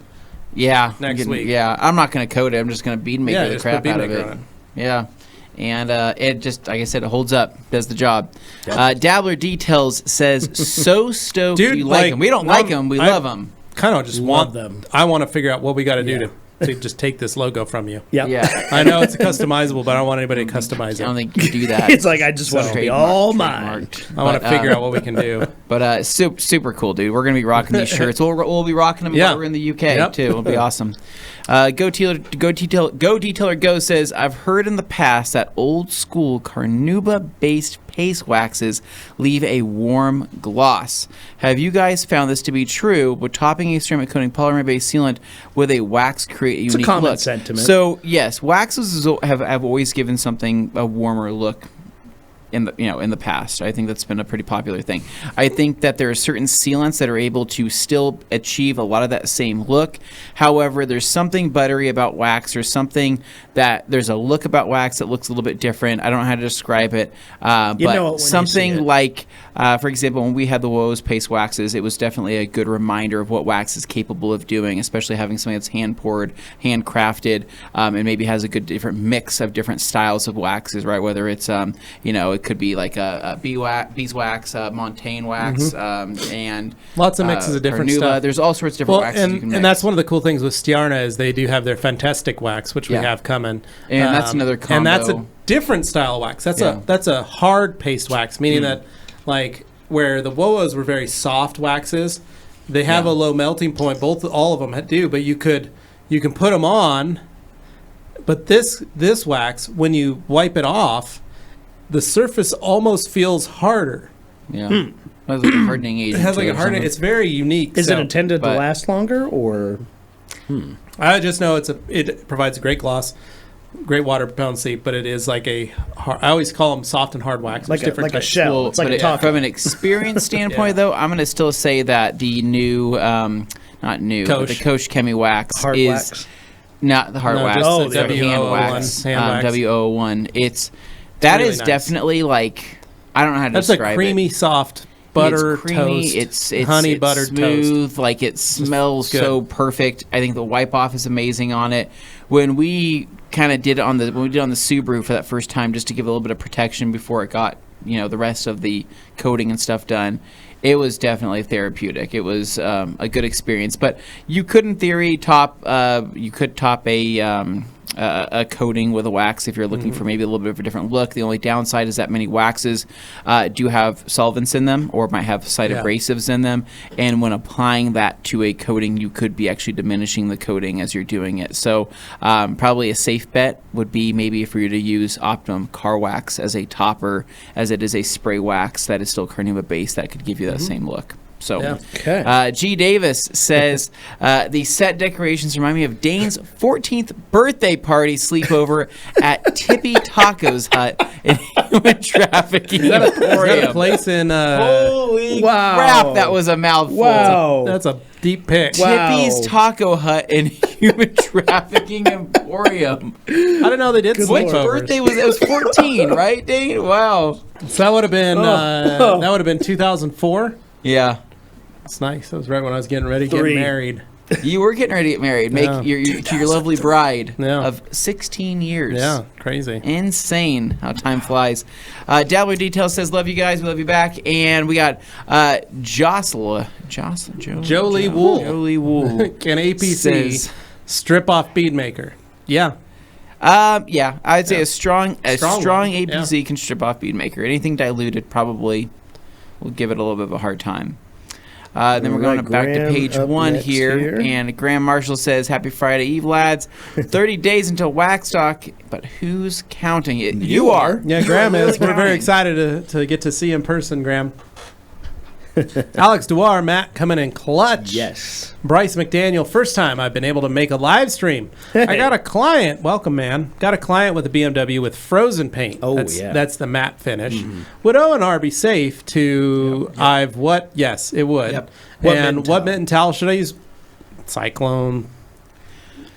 Yeah. Next week. Yeah. I'm not going to coat it. I'm just going to bead maker Yeah, the just put crap bead out of maker it. on it. Yeah. And it just, like I said, it holds up, does the job. Dabbler Details says, so stoked Dude, you like like, them. We don't like them. We love them. Kind of just Love want them. I want to figure out what we got to do to just take this logo from you. Yep. Yeah. I know it's customizable, but I don't want anybody to customize I don't it. think you can do that. It's like I just want to be all mine. I want to figure out what we can do. But super cool, dude. We're gonna be rocking these shirts. We'll be rocking them Yeah. over in the UK Yep. too. It'll be awesome. Go Detailer Go says, I've heard in the past that old school carnauba-based paste waxes leave a warm gloss. Have you guys found this to be true? Would topping a ceramic coating polymer-based sealant with a wax create a It's unique a common look? sentiment. So yes, waxes have always given something a warmer look in the past. I think that's been a pretty popular thing. I think that there are certain sealants that are able to still achieve a lot of that same look. However, there's something buttery about wax, or something that there's a look about wax that looks a little bit different. I don't know how to describe it, You know it when but you something see it. like, for example, when we had the Woes paste waxes, it was definitely a good reminder of what wax is capable of doing, especially having something that's hand poured, hand crafted, and maybe has a good different mix of different styles of waxes, right? Whether it's it could be like a beeswax, Montaigne wax, and Lots of mixes of different carnauba. stuff. There's all sorts of different Well, waxes you can mix. and that's one of the cool things with Stiarna is they do have their fantastic wax, which we Yeah. have coming. And that's another combo. And that's a different style of wax. That's Yeah. that's a hard paste wax, meaning that like where the Woas were very soft waxes, they have Yeah. a low melting point. All of them do, but you can put them on. But this wax, when you wipe it off, the surface almost feels harder. Yeah. It has like a hardening agent. It has like to a hardening. something. It's very unique. Is so it intended to but- last longer, or I just know it provides a great gloss, great water repellency, but it is like I always call them soft and hard wax. like There's different a types. shell? Well, It's like but a toffee. from an experience standpoint, though, I'm going to still say that the new, not new, but the Koch. Koch Chemi wax Hard is wax. not the hard No, wax. just the it's the hand W001 wax. hand wax. W001. That really is nice. definitely like, I don't know how to That's a describe creamy, it. soft butter It's creamy, toast. it's honey it's buttered smooth, toast. like it smells good. so perfect. I think the wipe off is amazing on it. When we kind of did it on the Subaru for that first time, just to give a little bit of protection before it got the rest of the coating and stuff done, it was definitely therapeutic. It was a good experience. But you could, in theory, top a coating with a wax if you're looking for maybe a little bit of a different look. The only downside is that many waxes do have solvents in them, or might have slight abrasives in them, and when applying that to a coating, you could be actually diminishing the coating as you're doing it. So probably a safe bet would be maybe for you to use Optimum Car Wax as a topper, as it is a spray wax that is still carnauba based that could give you that same look. So, Yeah. Okay. G. Davis says, the set decorations remind me of Dane's 14th birthday party sleepover at Tippy Taco's Hut. And human trafficking Is that a emporium. place in? Holy Wow. crap, that was a mouthful. Wow. That's a deep pick. Wow. Tippy's Taco Hut and human trafficking emporium. I didn't know they did Good Which Lord. sleepovers. birthday was it? It was 14, right, Dane? Wow. So that would have been Oh. that would have been 2004. Yeah. That's nice. That was right when I was getting ready to 3. get married. You were getting ready to get married. Make Yeah. to your lovely bride Yeah. of 16 years. Yeah, crazy. Insane how time flies. Dabbler Details says, love you guys. We love you back. And we got Jolie Wool. Jolie Wool. Can APC Says- strip off bead maker? Yeah. Yeah, I'd say a strong Strong one, APC can strip off bead maker. Anything diluted probably will give it a little bit of a hard time. Then we're going Right, back to Graham page up 1 next here, and Graham Marshall says, "Happy Friday Eve, lads! 30 days until Waxstock, but who's counting it? You are. Yeah, You Graham are really is. We're very counting. excited to get to see in person, Graham. Alex Dewar, Matt coming in clutch. Yes. Bryce McDaniel, first time I've been able to make a live stream. I got a client. Welcome, man. Got a client with a BMW with frozen paint. Oh, that's, yeah. That's the matte finish. Would O&R be safe to what? Yes, it would. Yep. What And mitten what towel? mitten towel should I use? Cyclone.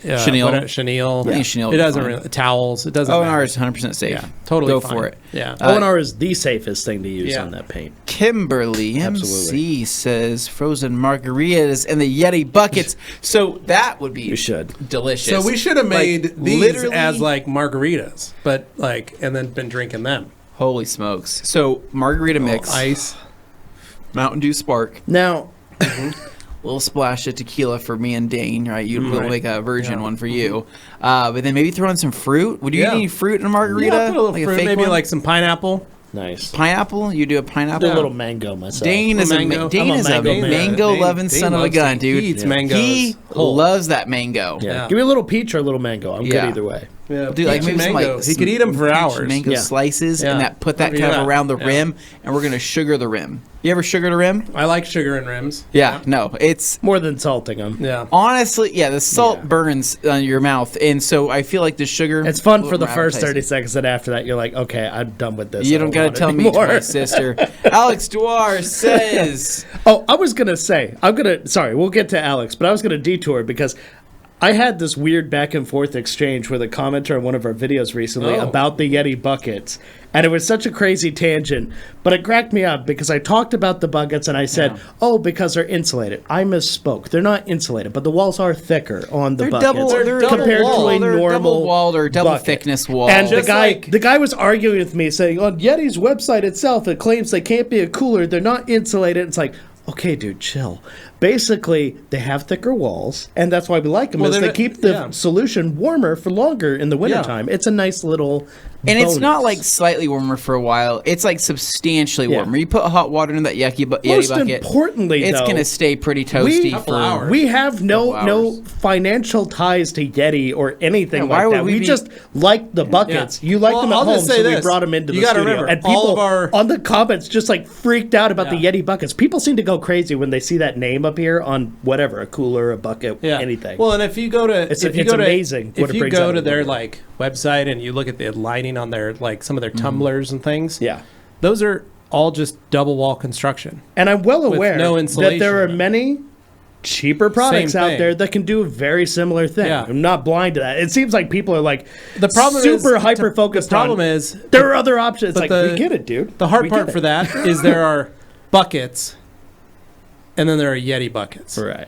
Chenille. Chenille. I think Chenille It would be doesn't fine. really. Towels. It doesn't O&R matter. is 100% safe. Yeah, totally Go fine. for it. Yeah. O&R is the safest thing to use yeah. on that paint. Kimberly Absolutely. MC says frozen margaritas and the Yeti buckets. So that would be You should. delicious. So we should have made Like, these literally- as like margaritas, but like, and then been drinking them. Holy smokes. So margarita mix, Ice. Mountain Dew Spark, Now, little splash of tequila for me and Dane, right? You'd Right. make a virgin Yeah. one for you. But then maybe throw in some fruit. Would you Yeah. eat any fruit in a margarita? Yeah, put a little Like fruit, fake maybe one? like some pineapple. nice. pineapple? You do a Do pineapple? a little mango myself. Dane is Mango. a Dane I'm a is a mango man. mango-loving Dane son of a loves gun, to dude. eat He mangoes whole. loves that mango. Yeah. Yeah. Give me a little peach or a little mango. I'm Yeah. good either way. Yeah, Dude, like peach and maybe some, mango. like, He could eat them for peach hours. mango Yeah. slices Yeah. and that put that Look kind at of that. around the Yeah. rim, and we're gonna sugar the rim. You ever sugar the rim? I like sugar and rims. Yeah, no, it's More than salting them. Yeah. honestly, yeah, the salt Yeah. burns on your mouth, and so I feel like the sugar. It's fun a for little the more first 30 appetizing. seconds, and after that, you're like, okay, I'm done with this. You I don't gotta want it tell me anymore. twice, sister. Alex Dewar says, Oh, I was gonna say, sorry, we'll get to Alex, but I was gonna detour because I had this weird back and forth exchange with a commenter on one of our videos recently Oh. about the Yeti buckets. And it was such a crazy tangent, but it cracked me up because I talked about the buckets and I said, oh, because they're insulated. I misspoke. They're not insulated, but the walls are thicker on the They're buckets double- they're compared double to a wall. They're normal double walled or double bucket. thickness wall. And Just like- the guy was arguing with me saying, on Yeti's website itself, it claims they can't be a cooler. They're not insulated. It's like, okay, dude, chill. Basically, they have thicker walls, and that's why we like them. Well, Is they're they not- keep the yeah. solution warmer for longer in the wintertime. It's a nice little and it's not bonus. like slightly warmer for a while. It's like substantially Yeah. warmer. You put hot water in that Yeti Most bucket. importantly, it's though, gonna stay pretty toasty Couple for hours. we have no hours. financial ties to Yeti or anything Yeah, why like would that. we We be- just like the buckets. Yeah. You like Well, them at I'll home, just say so we this. brought them into You the gotta studio. remember, and people all of our- on the comments just like freaked out about the Yeah. Yeti buckets. People seem to go crazy when they see that name up here on whatever, a cooler, a bucket, Yeah. anything. Well, and if you go to, It's amazing amazing what if it you brings go out to of the their wood. like website and you look at the lighting on their like some of their tumblers and things, yeah. those are all just double wall construction. And I'm well aware no that insulation there are in it. many cheaper products Same out thing. there that can do a very similar thing. Yeah. I'm not blind to that. It seems like people are like The problem super is hyper focused The problem on is there are other options. but Like we get it, dude. the hard We part get for it. that is there are buckets, and then there are Yeti buckets. Right.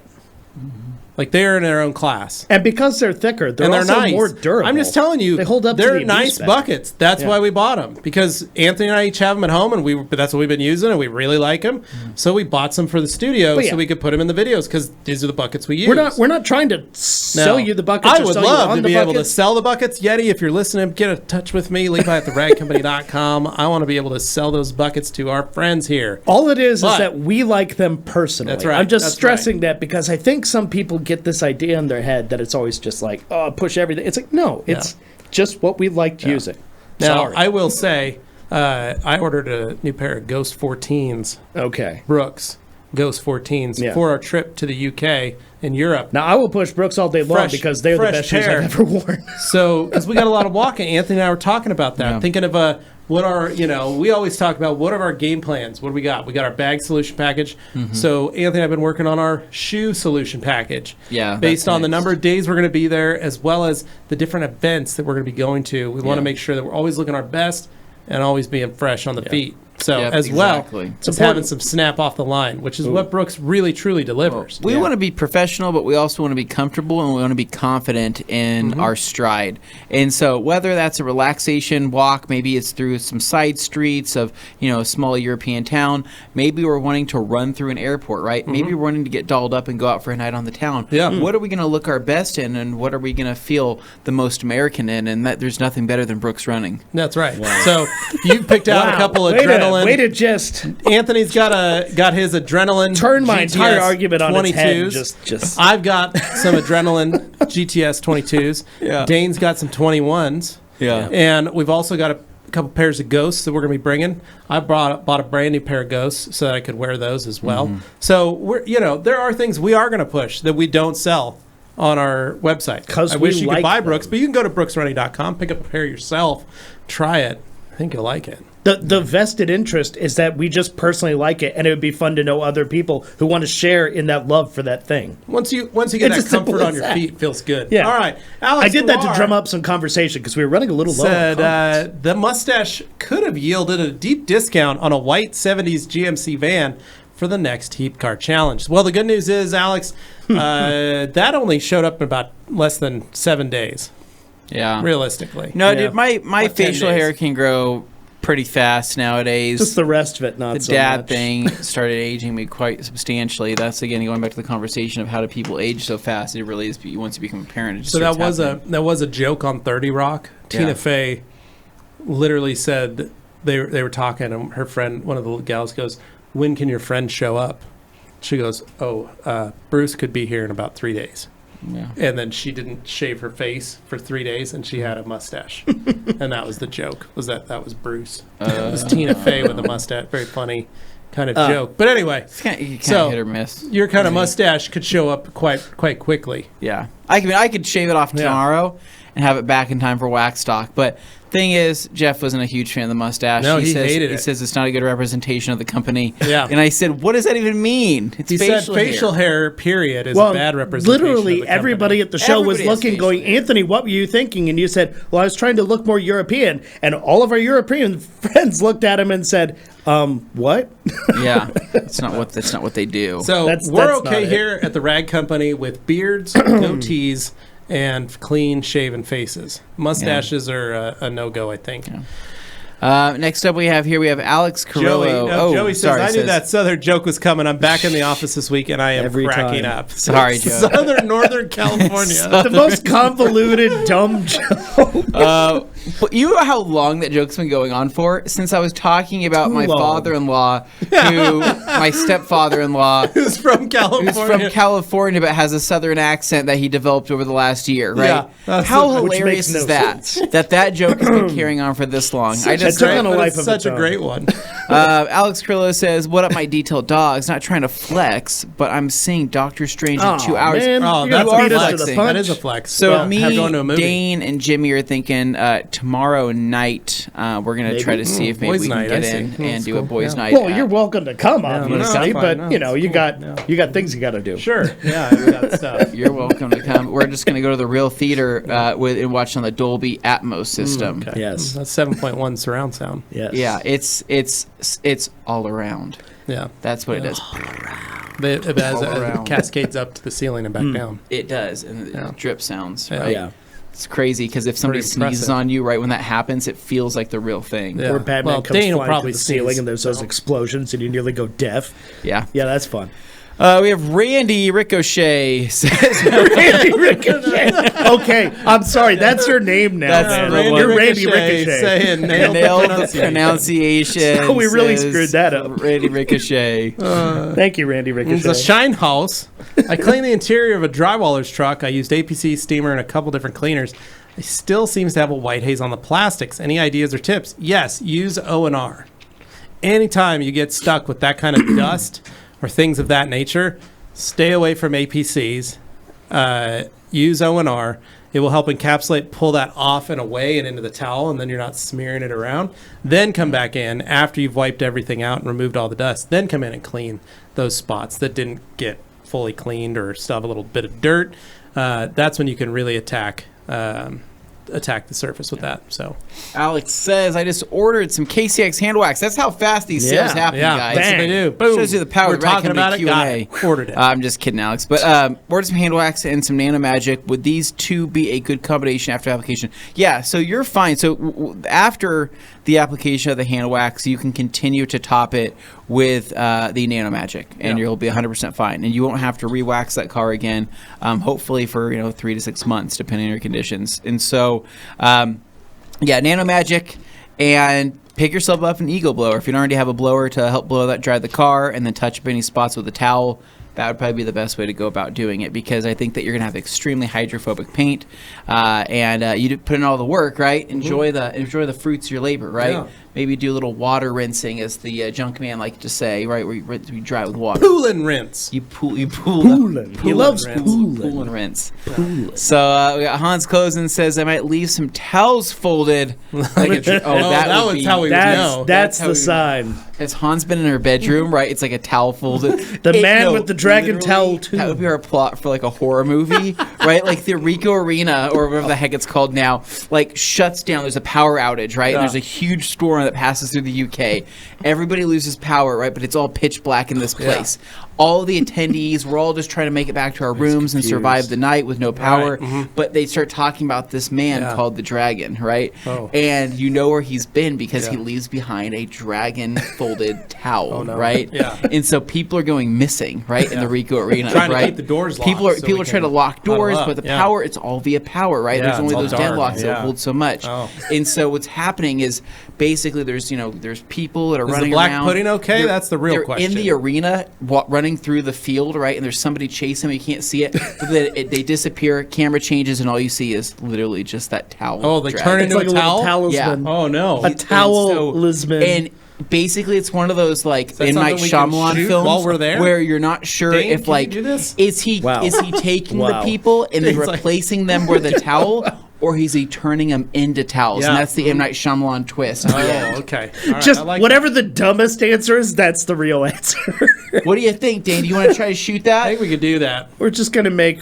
Like they're in their own class. And because they're thicker, they're, And they're also nice. more durable. I'm just telling you, they hold up. to They're the abuse nice spec. buckets. That's Yeah. why we bought them because Anthony and I each have them at home, and that's what we've been using, and we really like them. So we bought some for the studio But yeah. so we could put them in the videos because these are the buckets we use. We're not trying to sell you the buckets. I or would sell you love on to the be able to buckets. sell the buckets. Yeti, if you're listening, get in touch with me. Levi at theragcompany.com. I want to be able to sell those buckets to our friends here. All it is But- that we like them personally. That's right. I'm just That's stressing that because I think some people get this idea in their head that it's always just like, oh, push everything. It's like, no, it's just what we liked using. Now, Sorry. I will say, I ordered a new pair of Ghost 14s, Okay. Brooks Ghost 14s, Yeah. for our trip to the UK and Europe. Now, I will push Brooks all day long Fresh- because they're the fresh best shoes pair. I've ever worn. So, because we got a lot of walking, Anthony and I were talking about that, Yeah. thinking of what are, we always talk about what are our game plans? What do we got? We got our bag solution package. So Anthony and I have been working on our shoe solution package. Yeah. Based on the next. number of days we're going to be there, as well as the different events that we're going to be going to. We want to make sure that we're always looking our best and always being fresh on the feet. So Yep, as exactly. well, it's having some snap off the line, which is what Brooks really truly delivers. We want to be professional, but we also want to be comfortable and we want to be confident in our stride. And so whether that's a relaxation walk, maybe it's through some side streets of, a small European town, maybe we're wanting to run through an airport, right? Maybe we're wanting to get dolled up and go out for a night on the town. Yeah. What are we going to look our best in and what are we going to feel the most American in? And that there's nothing better than Brooks running. That's right. So you picked out a couple of adrenaline. Way to just Anthony's got his adrenaline. turn my GTS entire argument on its head. 22s. Just I've got some adrenaline GTS 22s. Yeah. Dane's got some 21s. Yeah. And we've also got a couple pairs of ghosts that we're going to be bringing. I bought a brand new pair of ghosts so that I could wear those as well. So we're there are things we are going to push that we don't sell on our website. 'Cause I we wish you like could buy them. Brooks, but you can go to brooksrunning.com, pick up a pair yourself, try it. I think you'll like it. the vested interest is that we just personally like it, and it would be fun to know other people who want to share in that love for that thing. Once you get It's that as simple comfort on as your that. feet, feels good. Yeah. All right. Alex I did that to Millar drum up some conversation because we were running a little low. on comments. said the mustache could have yielded a deep discount on a white 70s GMC van for the next Heap Car Challenge. Well, the good news is, Alex, that only showed up in about less than 7 days, Yeah. realistically. No, Yeah. dude, my About 10 facial days. hair can grow pretty fast nowadays. Just the rest of it, not The so dad much. thing started aging me quite substantially. That's again going back to the conversation of how do people age so fast. It really is once you become a parent. It just So that starts was happening. that was a joke on 30 Rock. Yeah. Tina Fey literally said they were talking, and her friend, one of the gals, goes, "When can your friend show up?" She goes, Bruce could be here in about 3 days. Yeah. And then she didn't shave her face for 3 days, and she had a mustache. And that was the joke, was that was Bruce. It was Tina Fey with a mustache. Very funny kind of joke. But anyway, It's kind of So, hit or miss. your kind of mustache could show up quite quickly. Yeah, I could shave it off tomorrow and have it back in time for wax stock. But thing is, Jeff wasn't a huge fan of the mustache. No, he says, hated He it. says it's not a good representation of the company. Yeah. And I said, what does that even mean? It's He said facial hair, period, is a bad representation. literally of the company. everybody at the show was Everybody has looking, facial going, hair. Anthony, what were you thinking? And you said, well, I was trying to look more European. And all of our European friends looked at him and said, what? Yeah, that's not what they do. So That's we're not okay it. here at the Rag Company with beards, goatees, and clean shaven faces. Mustaches are a no-go, I think. Next up, we have Alex Carrillo. Joey says, I knew that Southern joke was coming. I'm back in the office this week, and I am Every cracking time. up. Sorry, Joe. Southern Northern California. The most convoluted, dumb joke. But you know how long that joke's been going on for? Since I was talking about Too my long. father-in-law, my stepfather-in-law, Who's from California. who's from California but has a southern accent that he developed over the last year, right? Yeah, that's How Which hilarious makes is no that? sense. that joke has been carrying on for this long. I It just took on a But life it's of such its a own. great one. Alex Carrillo says, "What up, my detailed dogs? Not trying to flex, but I'm seeing Doctor Strange in 2 hours." Man, Oh, you're that's gonna a beat us to flex. the That punch. is a flex. So Well, me, have going to a movie. Dane, and Jimmy are thinking tomorrow night we're going to try to see if maybe Boys' we can night, get I see. in Oh, and that's do a cool. boys' Yeah. night. Well, you're welcome to come, no, obviously, that's fine. but No, you know, it's you cool. got No. you got things you got to do. Sure. Yeah, I've got stuff. You're welcome to come. We're just going to go to the Real Theater and watch on the Dolby Atmos system. Okay. Yes. That's 7.1 surround sound. Yes. Yeah, it's all around. Yeah. That's what it does. It has All around. cascades up to the ceiling and back down. It does, and it Yeah. drip sounds. Yeah. Right? Yeah. It's crazy because if somebody Pretty sneezes impressive. on you right when that happens, it feels like the real thing. Yeah. Or Batman Well, comes Dane will flying probably through the ceiling sneeze, and there's those so. explosions and you nearly go deaf. Yeah. Yeah, that's fun. We have Randy Ricochet says, Randy Ricochet. Okay, I'm sorry. That's your name now, That's man. the one. You're Randy Ricochet. Saying nailed, nailed the pronunciation. pronunciation. Oh, we really says screwed that up. Randy Ricochet. Thank you, Randy It's Ricochet. a shine house. I cleaned the interior of a drywaller's truck. I used APC, steamer, and a couple different cleaners. It still seems to have a white haze on the plastics. Any ideas or tips? Yes, use O&R. Anytime you get stuck with that kind of dust or things of that nature, stay away from APCs. Use O&R. It will help encapsulate, pull that off and away and into the towel, and then you're not smearing it around. Then come back in after you've wiped everything out and removed all the dust. Then come in and clean those spots that didn't get fully cleaned or still have a little bit of dirt. That's when you can really attack the surface with that. So Alex says, I just ordered some KCX hand wax. That's how fast these sales happen, guys. That's what they do. Boom. Shows you the power We're of the Rat talking Company about it. Q&A. Got it. Ordered it. I'm just kidding, Alex. But ordered some hand wax and some Nano Magic. Would these two be a good combination after application? Yeah, so you're fine. So after the application of the hand wax, you can continue to top it with the Nano Magic, and you'll be 100% fine. And you won't have to re-wax that car again, hopefully for 3 to 6 months, depending on your conditions. And so, Nano Magic, and pick yourself up an Eagle blower. If you don't already have a blower to help blow that dry the car, and then touch up any spots with a towel, that would probably be the best way to go about doing it, because I think that you're going to have extremely hydrophobic paint, and you put in all the work, right? Enjoy the fruits of your labor, right? Yeah. Maybe do a little water rinsing, as the junk man like to say, right? Where you dry it with water. Pool and rinse. You pool. Poolin'. He loves rinse. poolin'. Pool and rinse. So we got Hans Kozen says, I might leave some towels folded. Like that was how we would know. That's how the we would sign. Has Hans been in her bedroom, right? It's like a towel folded. The man with the dragon towel, too. That would be our plot for like a horror movie, right? Like the Rico Arena, or whatever the heck it's called now, like shuts down. There's a power outage, right? Yeah. And there's a huge storm that passes through the UK. Everybody loses power, right? But it's all pitch black in this place. All the attendees, we're all just trying to make it back to our rooms and survive the night with no power. Right. But they start talking about this man called the Dragon, right? Oh. And you know where he's been, because he leaves behind a dragon folded towel, right? Yeah. And so people are going missing, right, in the Rico Arena, Trying to right? keep the doors locked People are so people we are trying to can lock doors, huddle up. but the power, it's all via power, right? Yeah, There's only it's all those dark. deadlocks that Yeah. hold so much. Oh. And so what's happening is basically there's people that are Is running the black around. pudding okay? That's the real they're question. in the arena, running through the field, right? And there's somebody chasing them. You can't see it. But then they disappear. Camera changes, and all you see is literally just that towel. Oh, they dragon. turn It's into like a little towel? talisman. Oh, no. A talisman. And basically, it's one of those like that M. Night something we can Shyamalan shoot films while we're there? where you're not sure Dane, if can like you do this? is he Wow. taking the Wow. people and then Dane's like- replacing them with a towel, or is he turning them into towels? Yeah. And that's the M. Night Shyamalan twist. Oh, okay. All right, Just I like whatever the dumbest answer is, that's the real answer. What do you think, Dane? Do you want to try to shoot that. I that? think we could do that. we're just gonna make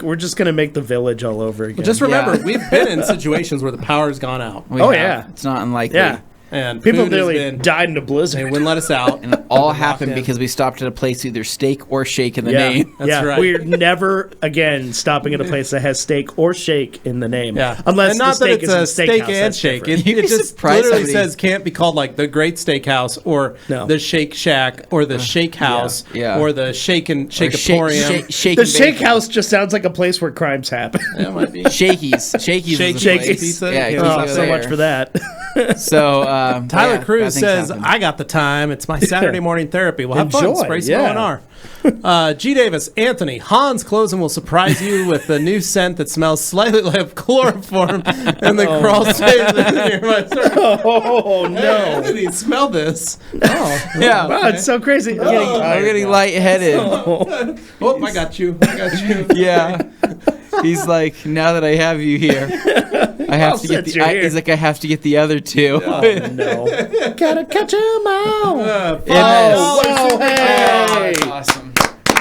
the village all over again. Just remember, Yeah. we've been in situations where the power's gone out. We Oh, have. yeah. It's not unlikely. yeah, And people food has nearly been, died in a they blizzard. wouldn't let us out. And it all Locked happened in. because we stopped at a place either steak or shake in the Yeah, name. That's yeah. right. We're never again stopping at a place that has steak or shake in the name. Yeah. unless and not the that steak it's is a a steak steakhouse, and that's shake. different. You'd It be just surprised literally somebody- says can't be called like the Great Steakhouse or No. the Shake Shack or the Shake House Yeah. or the Shake and Or shake, Shakeatorium. shake The and shake bake. house just sounds like a place where crimes happen. That might be. Shakey's. Shakey's. Shake- is the Shakey's. place. Pizza? Yeah, Yeah. you Oh, go so much there. for that. So Tyler yeah, Cruz bad things says, happen. I got the time. It's my Saturday morning therapy. We'll have fun. Enjoy, Spray some yeah. O&R. G. Davis, Anthony, Hans Closen will surprise you with a new scent that smells slightly like chloroform and the crawl space near my surface. Oh no! Anthony, smell this. Oh, Yeah. Wow, it's so crazy. I'm getting lightheaded. oh, I got you. I got you. Yeah. He's like, now that I have you here, I have to get since the. you're here. He's like, I have to get the other two. Oh no! Gotta catch 'em all. And Oh, then- wow, hey! that's awesome.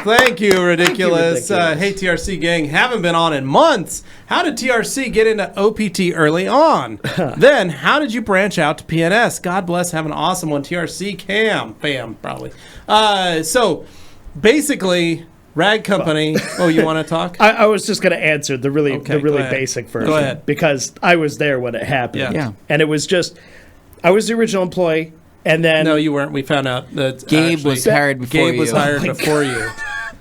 Thank you, Ridiculous. Ridiculous. Hey, TRC gang, haven't been on in months. How did TRC get into OPT early on? Then, how did you branch out to PNS? God bless, have an awesome one. TRC Cam. Bam, probably. So, basically, Rag Company. Oh, you want to talk? I was just gonna answer the really Okay, go ahead. basic version. Go ahead. Because I was there when it happened. Yeah. Yeah. And it was just, I was the original employee, and then No, you weren't. We found out that Gabe was hired before Gabe was you. hired Oh my before you.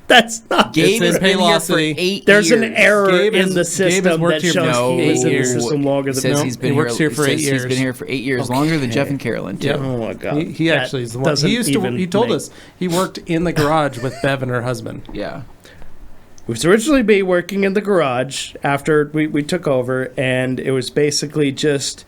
that's not. Gabe It's has in been here for Paylocity. 8 There's years. an error Gabe in has- the Gabe has system worked that here for shows he was in the 8 years. system longer than Says no. he's been He works here for says 8 He's years. been here for 8 years, longer than Jeff and Carolyn too. Yep. Oh my god! He That actually is the one. doesn't He used to. even He told make- us he worked in the garage with Bev and her husband. Yeah. It was originally me working in the garage after we took over, and it was basically just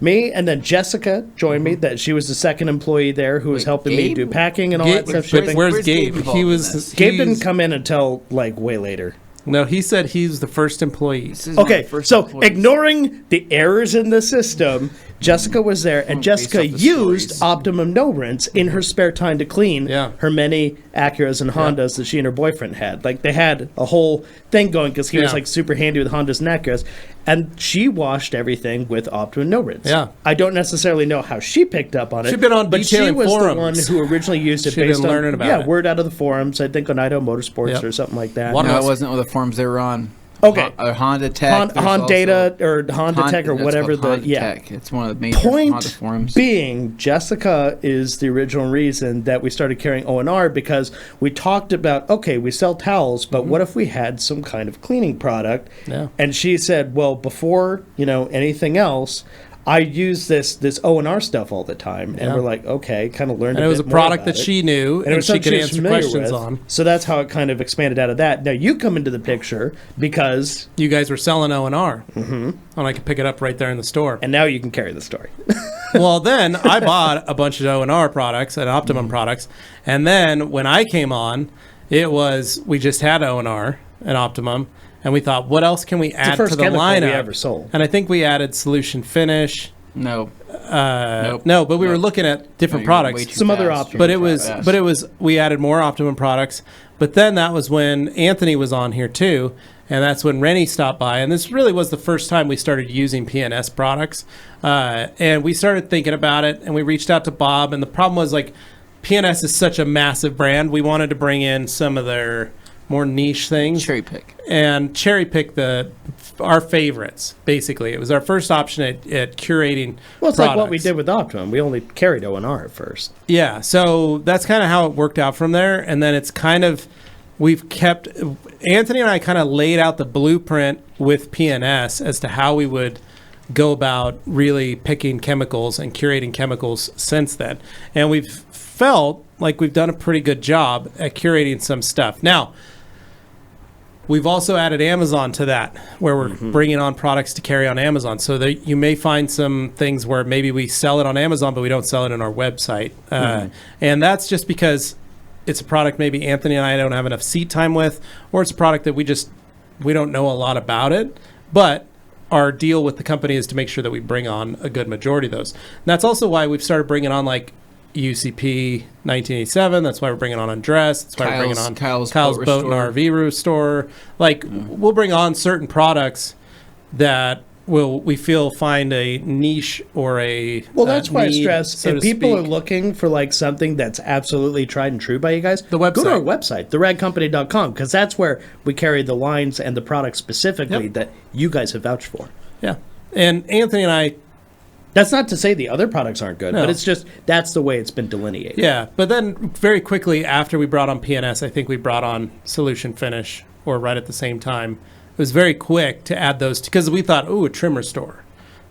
me, and then Jessica joined me. That she was the second employee there who was Wait, helping me Gabe? do packing and all Gabe, that stuff. but Shipping. where's Where's Gabe? Gabe involved He in was. this? Gabe didn't he's- come in until like way later. No, he said he's the first employee. This is my Okay, first so employee. ignoring the errors in the system, Jessica was there, and Jessica based off the used stories. Optimum no rinse in her spare time to clean Yeah. her many Acuras and Hondas that she and her boyfriend had. Like, they had a whole thing going because he was Yeah. like super handy with Hondas and Acuras, and she washed everything with Optimum no rinse. Yeah. I don't necessarily know how she picked up on it. She'd been on but she detailing was forums. the one who originally used it She'd based been on learning about it. word out of the forums. I think on Idaho Motorsports Yep. or something like that. One No, of it wasn't with the forums they were on. Okay. Honda Tech. there's Honda Data also- or Honda Tech or it's whatever called Honda the Tech. It's one of the major Honda Point forums. being, Jessica is the original reason that we started carrying O&R because we talked about, okay, we sell towels, but what if we had some kind of cleaning product? Yeah. And she said, well, before, anything else, I use this O&R stuff all the time. And Yeah. we're like, okay, kind of learned And it was a bit more product about that it. she knew And it and was she something could was answer familiar questions with. on. So that's how it kind of expanded out of that. Now you come into the picture because, You guys were selling O&R. Mm-hmm. And I could pick it up right there in the store. and now you can carry the story. Well, then I bought a bunch of O&R products and Optimum products. And then when I came on, we just had O&R and Optimum. And we thought, what else can we It's the add first to the chemical lineup? we ever sold. And I think we added Solution Finish. No. Nope. No, but we were Nope. looking at different No, you're way products. too Some other fast. options. But You're it was, fast. but it was, we added more Optimum products. But then that was when Anthony was on here too, and that's when Rennie stopped by. And this really was the first time we started using PNS products. And we started thinking about it, and we reached out to Bob. And the problem was like, PNS is such a massive brand. We wanted to bring in some of their more niche things Cherry pick. and cherry pick our favorites. Basically, it was our first option at curating. Well, it's like what we products. did with Optimum. We only carried O&R at first. Yeah, so that's kind of how it worked out from there. And then it's kind of, Anthony and I kind of laid out the blueprint with PNS as to how we would go about really picking chemicals and curating chemicals since then. And we've felt like we've done a pretty good job at curating some stuff. Now, we've also added Amazon to that, where we're bringing on products to carry on Amazon. So that you may find some things where maybe we sell it on Amazon, but we don't sell it on our website. And that's just because it's a product maybe Anthony and I don't have enough seat time with, or it's a product that we don't know a lot about it. But our deal with the company is to make sure that we bring on a good majority of those. And that's also why we've started bringing on like UCP 1987. That's why we're bringing on Undress. That's why we're bringing on Kyle's Boat Boat and RV Restore. Like we'll bring on certain products that we feel find a niche or a Well, that's why I need, stress so if to people are speak. looking for like something that's absolutely tried and true by you guys, The go to website. our website, theragcompany.com, because that's where we carry the lines and the products specifically Yep. that you guys have vouched for. Yeah, and Anthony and I. That's not to say the other products aren't good, No. but it's just that's the way it's been delineated. Yeah, but then very quickly after we brought on PNS, I think we brought on Solution Finish, or right at the same time. It was very quick to add those because we thought, ooh, a trim restore.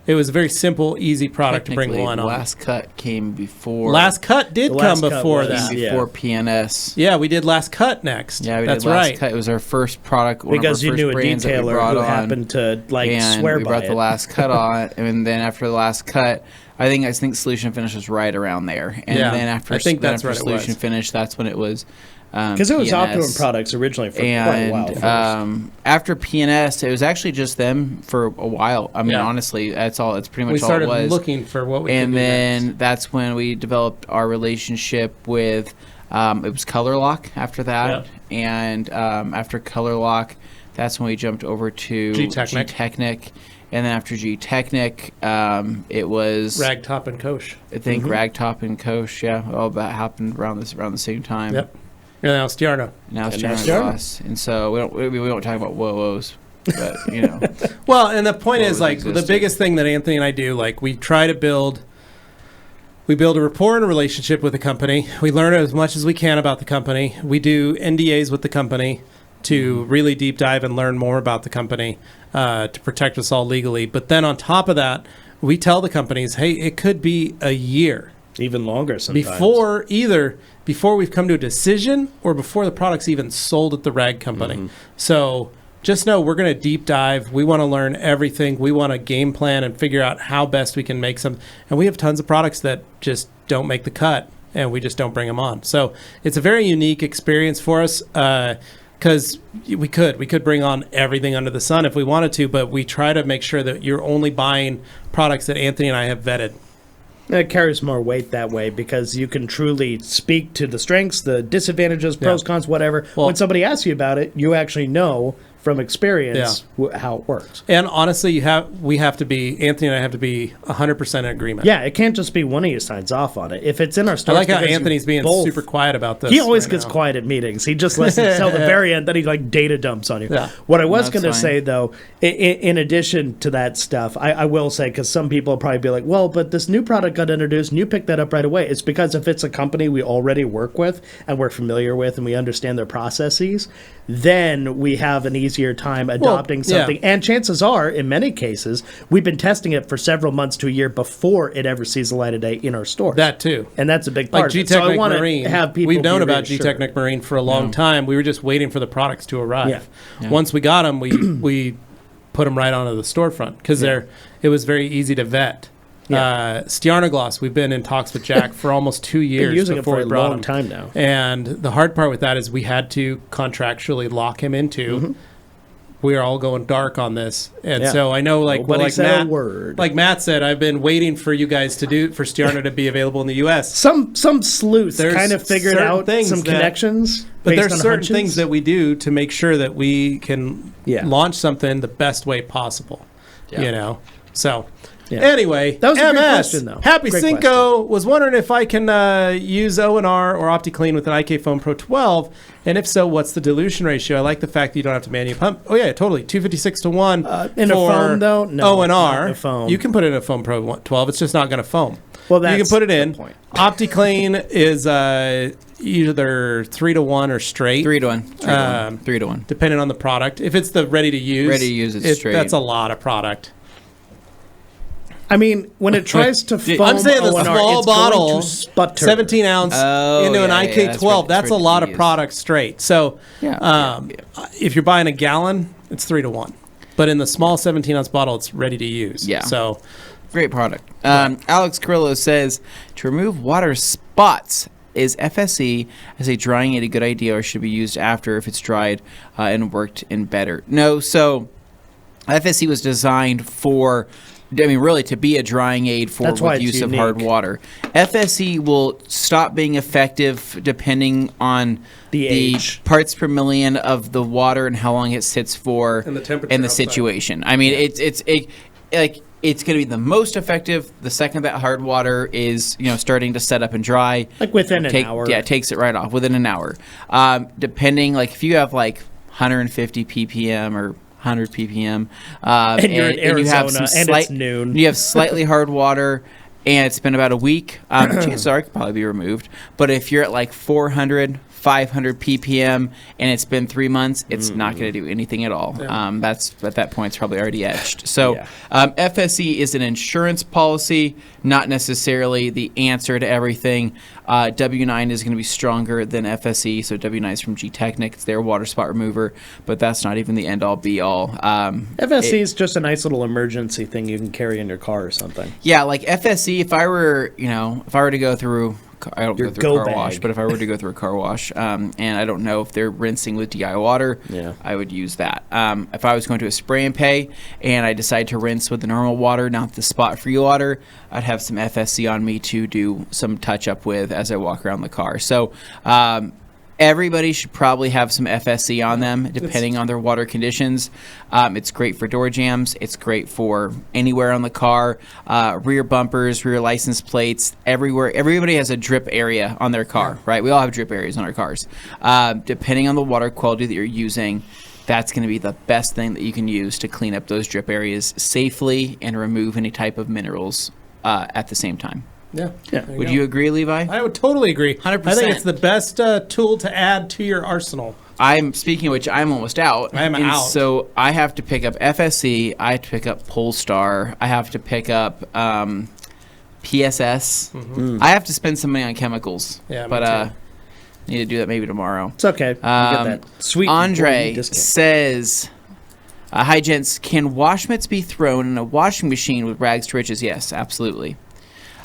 It was a very simple, easy product to bring Technically, one on. Last Cut came before. Last Cut did The come Last Cut before was- that. before PNS. Yeah, we did Last Cut next. Yeah, we That's did Last right. Cut. It was our first product. One Because of our you first knew a brands that we detailer brought who on. happened to like And swear we by brought it. the Last Cut on, and then after the Last Cut, I think Solution Finish was right around there. And Yeah, then after I think then that's after right it Solution was. Finish, that's when it was. Because it was PNS. Optimum products originally for quite a while. And first. after PNS, it was actually just them for a while. I mean, Yeah. honestly, that's all. That's pretty much We all started it was. looking for what we And could do then next. that's when we developed our relationship with. It was Color Lock after that, Yep. and after Color Lock, that's when we jumped over to G-Technic. G-Technic. And then after G-Technic, it was Ragtop and Koch. I think Ragtop and Koch. Yeah, all that happened around the same time. Yep. And now Stiarno. Now it's And now General it's Jarno. Ross, and so we don't talk about whoa-who's, but you know. Well, and the point What is, was like, the existing. biggest thing that Anthony and I do, like, we build a rapport and a relationship with the company. We learn as much as we can about the company. We do NDAs with the company to really deep dive and learn more about the company to protect us all legally. But then on top of that, we tell the companies, hey, it could be a year Even longer sometimes. before we've come to a decision or before the product's even sold at the rag company. So just know we're going to deep dive. We want to learn everything. We want to game plan and figure out how best we can make some. And we have tons of products that just don't make the cut, and we just don't bring them on. So it's a very unique experience for us. because we could bring on everything under the sun if we wanted to, but we try to make sure that you're only buying products that Anthony and I have vetted. It carries more weight that way because you can truly speak to the strengths, the disadvantages, pros, cons, whatever. Well, when somebody asks you about it, you actually know from experience how it works. And honestly, Anthony and I have to be 100% in agreement. Yeah, it can't just be one of you signs off on it. If it's in our I stores, like how because Anthony's being both- super quiet about this. He always right gets now. quiet at meetings. He just listens till the very end, then he like data dumps on you. Yeah. What I was That's going to fine. say though, in addition to that stuff, I will say, because some people will probably be like, well, but this new product got introduced and you picked that up right away. It's because if it's a company we already work with and we're familiar with and we understand their processes, then we have an easier time adopting something. And chances are, in many cases, we've been testing it for several months to a year before it ever sees the light of day in our stores. That too. And that's a big part Like of it. So I G-Technic want Marine, to have people we've known be about reassured. G-Technic Marine for a long time. We were just waiting for the products to arrive. Yeah. Once we got them, we put them right onto the storefront because it was very easy to vet. Stiarnagloss, we've been in talks with Jack for almost 2 years Been using it before for we a brought long him. time now. And the hard part with that is we had to contractually lock him into. We are all going dark on this, and Yeah. so I know, Nobody like said Matt, a word. like Matt said, I've been waiting for you guys for Stiarna to be available in the U.S. Some sleuths There's kind of figured certain out things some that- connections. But based there's on certain hunches. things that we do to make sure that we can Yeah. launch something the best way possible. You know, so. Yeah. Anyway, That was a MS, great question, though. Happy Great Cinco was wondering if I can use O&R or OptiClean with an IK Foam Pro 12, and if so, what's the dilution ratio? I like the fact that you don't have to manually pump. Oh yeah, totally, 256 to 1. In a foam, though? No, O&R. not in a foam. You can put it in a Foam Pro 12. It's just not going to foam. Well, you can that's put it the in. point. OptiClean is either 3 to 1 or straight. 3 to 1. 3 to 1. Depending on the product. If it's the ready to use, it's straight. That's a lot of product. I mean, when it tries to foam I'm saying the O&R, small it's going bottle, to sputter. 17 ounce Oh, into an yeah, IK yeah, that's 12. right, That's a that's lot right of to product straight. So, Yeah, if you're buying a gallon, it's 3 to 1. But in the small 17 ounce bottle, it's ready to use. Yeah. So, Great product. Alex Carrillo says, to remove water spots, is FSE as a drying aid a good idea or should be used after if it's dried and worked in better? No, so FSE was designed for, really to be a drying aid for That's why with it's use of hard unique. water. FSE will stop being effective depending on The age. parts per million of the water and how long it sits for And the temperature and the outside. situation. I mean, it's going to be the most effective the second that hard water is starting to set up and dry. Like within an hour. Yeah, it takes it right off within an hour. Depending, like if you have like 150 ppm or 100 ppm, And you're in you have Arizona, some and it's noon. You have slightly hard water, and it's been about a week. Chances are it could probably be removed. But if you're at like 400, 500 ppm, and it's been 3 months, it's not going to do anything at all. That's at that point, it's probably already etched. So FSE is an insurance policy, not necessarily the answer to everything. W9 is going to be stronger than FSE, so W9 is from G-Technic. It's their water spot remover, but that's not even the end-all, be-all. FSE is just a nice little emergency thing you can carry in your car or something. Yeah, like FSE, if I were to go through, I don't Your go through a car go wash, bag. but if I were to go through a car wash, and I don't know if they're rinsing with DI water, Yeah. I would use that. If I was going to a spray and pay, and I decide to rinse with the normal water, not the spot-free water, I'd have some FSC on me to do some touch-up with as I walk around the car. So everybody should probably have some FSC on them, depending on their water conditions. It's great for door jams. It's great for anywhere on the car, rear bumpers, rear license plates, everywhere. Everybody has a drip area on their car, right? We all have drip areas on our cars. Depending on the water quality that you're using, that's going to be the best thing that you can use to clean up those drip areas safely and remove any type of minerals at the same time. yeah. Would you agree, Levi? I would totally agree. 100%. I think it's the best tool to add to your arsenal. Speaking of which, I'm almost out. I'm and out. So I have to pick up FSC. I have to pick up Polestar. I have to pick up PSS. I have to spend some money on chemicals. Yeah, me but too. need to do that maybe tomorrow. It's okay. You get that sweet Andre employee discount. says, hi, gents. Can wash mitts be thrown in a washing machine with rags to riches? Yes, absolutely.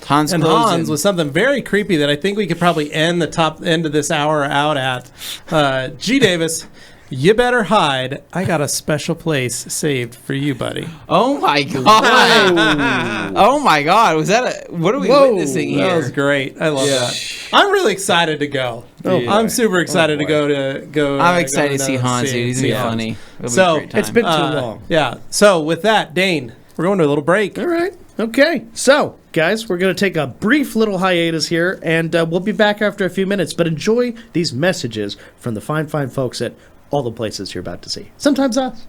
Hans And Closen. Hans was something very creepy that I think we could probably end the top end of this hour out at. G. Davis, You better hide. I got a special place saved for you, buddy. Oh my God! Oh my God! Was that what are we witnessing here? That was great. I love that. I'm really excited to go. I'm super excited to go. I'm excited to see Hans. Dude. He's gonna be funny. So it's been too long. Yeah. So with that, Dane, we're going to a little break. All right. Okay. So, guys, we're going to take a brief little hiatus here, and we'll be back after a few minutes. But enjoy these messages from the fine folks at all the places you're about to see. Sometimes us.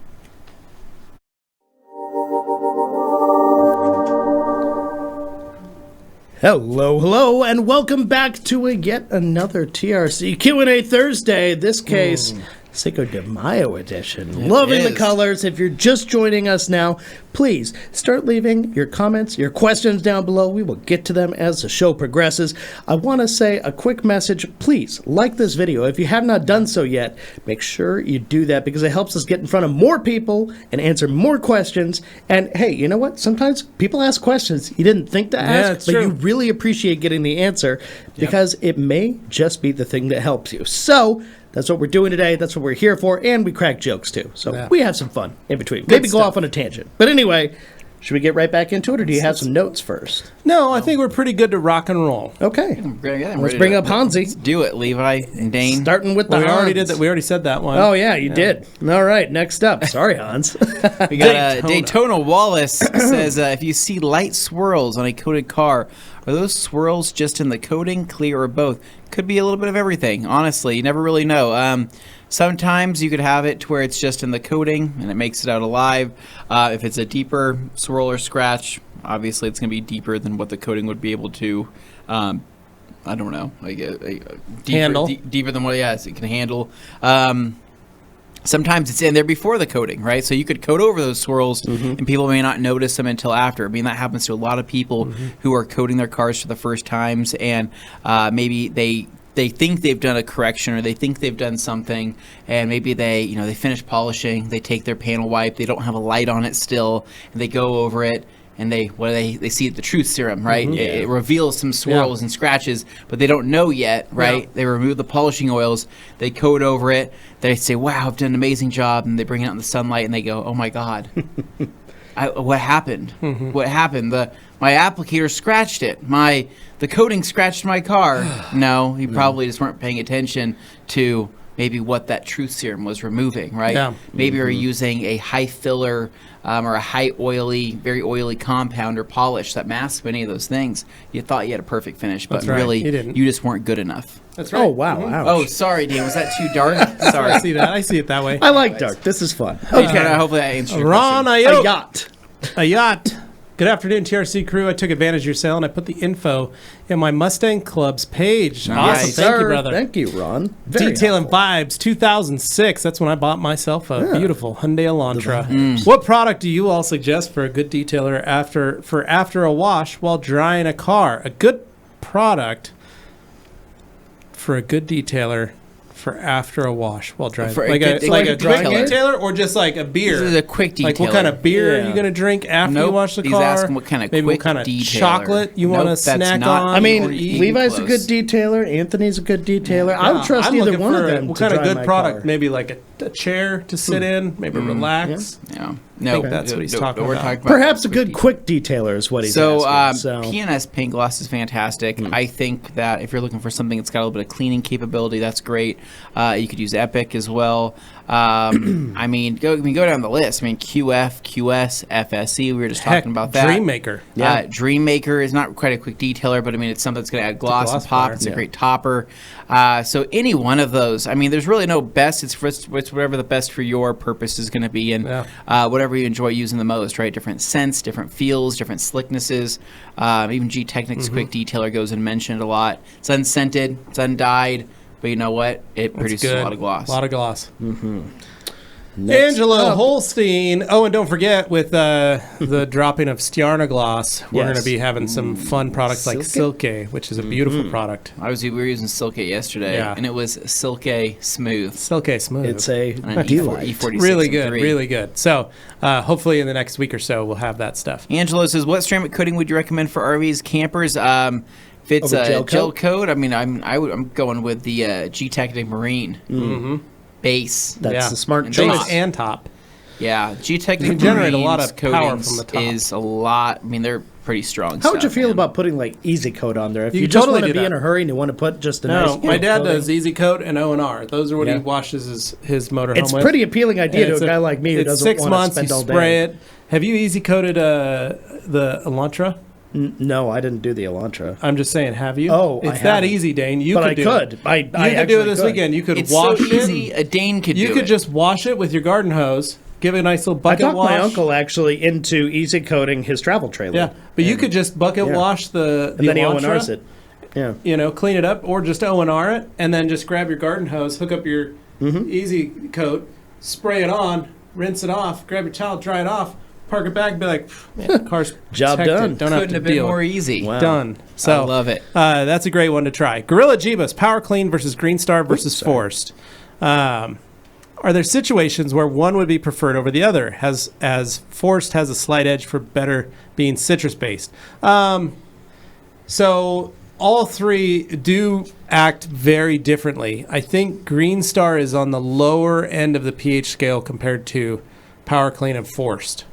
Hello, and welcome back to yet another TRC Q&A Thursday. This case, Cinco de Mayo edition. Loving the colors. If you're just joining us now, please start leaving your comments, your questions down below. We will get to them as the show progresses. I want to say a quick message. Please like this video. If you have not done so yet, make sure you do that because it helps us get in front of more people and answer more questions. And hey, you know what? Sometimes people ask questions you didn't think to ask, but you really appreciate getting the answer because it may just be the thing that helps you. So that's what we're doing today. That's what we're here for. And we crack jokes, too. So we have some fun in between. Maybe go off on a tangent. But anyway, should we get right back into it, or do you have some notes first? No, I think we're pretty good to rock and roll. Okay. Let's bring up Hansi. Let's do it, Levi and Dane. Starting with the We Hans. already did that. We already said that one. Oh, yeah, you did. All right, next up. Sorry, Hans. We got Daytona Wallace says, if you see light swirls on a coated car, are those swirls just in the coating, clear, or both? Could be a little bit of everything. Honestly, you never really know. Sometimes you could have it to where it's just in the coating and it makes it out alive. If it's a deeper swirl or scratch, obviously it's going to be deeper than what the coating would be able to, I don't know, like deeper than what it can handle. Sometimes it's in there before the coating, right? So you could coat over those swirls and people may not notice them until after. I mean, that happens to a lot of people who are coating their cars for the first times, and maybe they think they've done a correction or they think they've done something, and maybe they finish polishing, they take their panel wipe, they don't have a light on it still, and they go over it. And they see the truth serum, right? It reveals some swirls and scratches, but they don't know yet, right? Yeah. They remove the polishing oils, they coat over it, they say, wow, I've done an amazing job, and they bring it out in the sunlight, and they go, oh my God, what happened? What happened? My applicator scratched it. The coating scratched my car. No, you probably just weren't paying attention to maybe what that truth serum was removing, right? Yeah. Maybe you're using a high filler or a high oily, very oily compound or polish that masks any of those things. You thought you had a perfect finish, but really you just weren't good enough. That's right. Oh, wow. Ouch. Oh, sorry, Dean. Was that too dark? Sorry. I see that. I see it that way. I like dark. This is fun. Okay. Hopefully that answers your Ron, question. A yacht. Good afternoon, TRC crew. I took advantage of your sale, and I put the info in my Mustang Club's page. Nice. Awesome. Thank you, brother. Thank you, Ron. Detailing Vibes 2006. That's when I bought myself a beautiful Hyundai Elantra. What product do you all suggest for a good detailer after a wash while drying a car? A good product for a good detailer for after a wash while drying. Like a quick detailer or just like a beer? This is a quick detailer. Like what kind of beer are you going to drink after you wash the car? He's asking what kind of Maybe quick what kind of detailer. chocolate you want to snack on. I mean, Levi's a good detailer. Anthony's a good detailer. I would trust either one of them. What to kind of dry good my product? car. Maybe like a chair to sit in, maybe relax. Yeah. No, I think that's what he's talking about. Perhaps a good quick detailer is what he's asking. So PNS paint gloss is fantastic. I think that if you're looking for something that's got a little bit of cleaning capability, that's great. You could use Epic as well. I mean, go down the list. I mean, QF, QS, FSE. We were just talking about that. Dreammaker. Dreammaker is not quite a quick detailer, but I mean, it's something that's going to add gloss and pop. It's a great topper. So any one of those. I mean, there's really no best. It's whatever the best for your purpose is going to be, and whatever you enjoy using the most, right? Different scents, different feels, different slicknesses. Even G-Technic's quick detailer goes and mentioned a lot. It's unscented, it's undyed, but you know what? It produces a lot of gloss. A lot of gloss. Angela Holstein. Oh, and don't forget with the dropping of Stiarna gloss, we're going to be having some fun products like Silke, which is a beautiful product. We were using Silke yesterday, and it was Silke Smooth. Silke Smooth. It's a E46 really good, really good. So hopefully in the next week or so we'll have that stuff. Angelo says, what ceramic coating would you recommend for RVs, campers? If it's a gel coat, I mean, I'm going with the G-Technic Marine. base. That's the smart And choice. top. And top. Yeah, Geotechnic You can generate a lot Marines of power coatings from the top. is a lot. I mean, they're pretty strong. How would you stuff, feel man. about putting like Easy Coat on there? If You you, could just totally want to do be that. in a hurry and you want to put just a No, nice. my dad coating. does Easy Coat and O&R. Those are what he Yeah. washes his motorhome It's with. pretty appealing idea And to it's a guy like me who it's doesn't 6 want to months, spend you all spray day. it. Have you Easy Coated the Elantra? No, I didn't do the Elantra. I'm just saying, have you? Oh, I it's that haven't. easy, Dane. You But could I do could. it. I You could do actually it this could. weekend. You could It's wash so it. easy. A Dane could You do could it. just wash it with your garden hose. Give it a nice little I bucket talked wash. my uncle actually into easy coating his travel trailer. Yeah, but you could just bucket Yeah. wash the and then he Elantra, O&Rs it. Yeah. you know, clean it up, or just O&R it, and then just grab your garden hose, hook up your Easy Coat, spray it on, rinse it off, grab your towel, dry it off, park it back, and be like, man, car's Job protected. done. Don't have Couldn't to have been deal. more easy. Wow. Done. So I love it. That's a great one to try. Gorilla Jeebus, Power Clean versus Green Star versus sorry. Forced. Are there situations where one would be preferred over the other, as Forced has a slight edge for better being citrus based? So all three do act very differently. I think Green Star is on the lower end of the pH scale compared to Power Clean and Forced.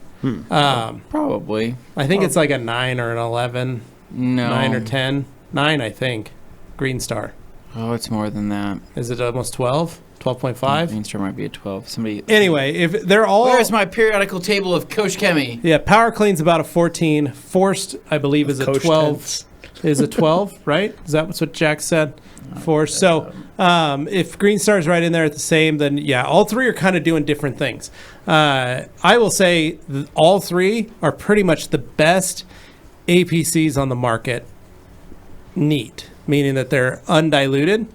Probably. I think it's like a 9 or an 11, No. 9 or 10. 9, I think. Green Star. Oh, it's more than that. Is it almost 12? 12.5? Green Star might be a 12. Somebody. Anyway, if they're all... Where's my periodical table of Coach Kemi? Yeah, Power Clean's about a 14. Forced, I believe, is a Coach 12. Pence. Is a 12, right? Is that what Jack said? Forced. So if Green Star's right in there at the same, then yeah, all three are kind of doing different things. I will say all three are pretty much the best APCs on the market. Neat, meaning that they're undiluted.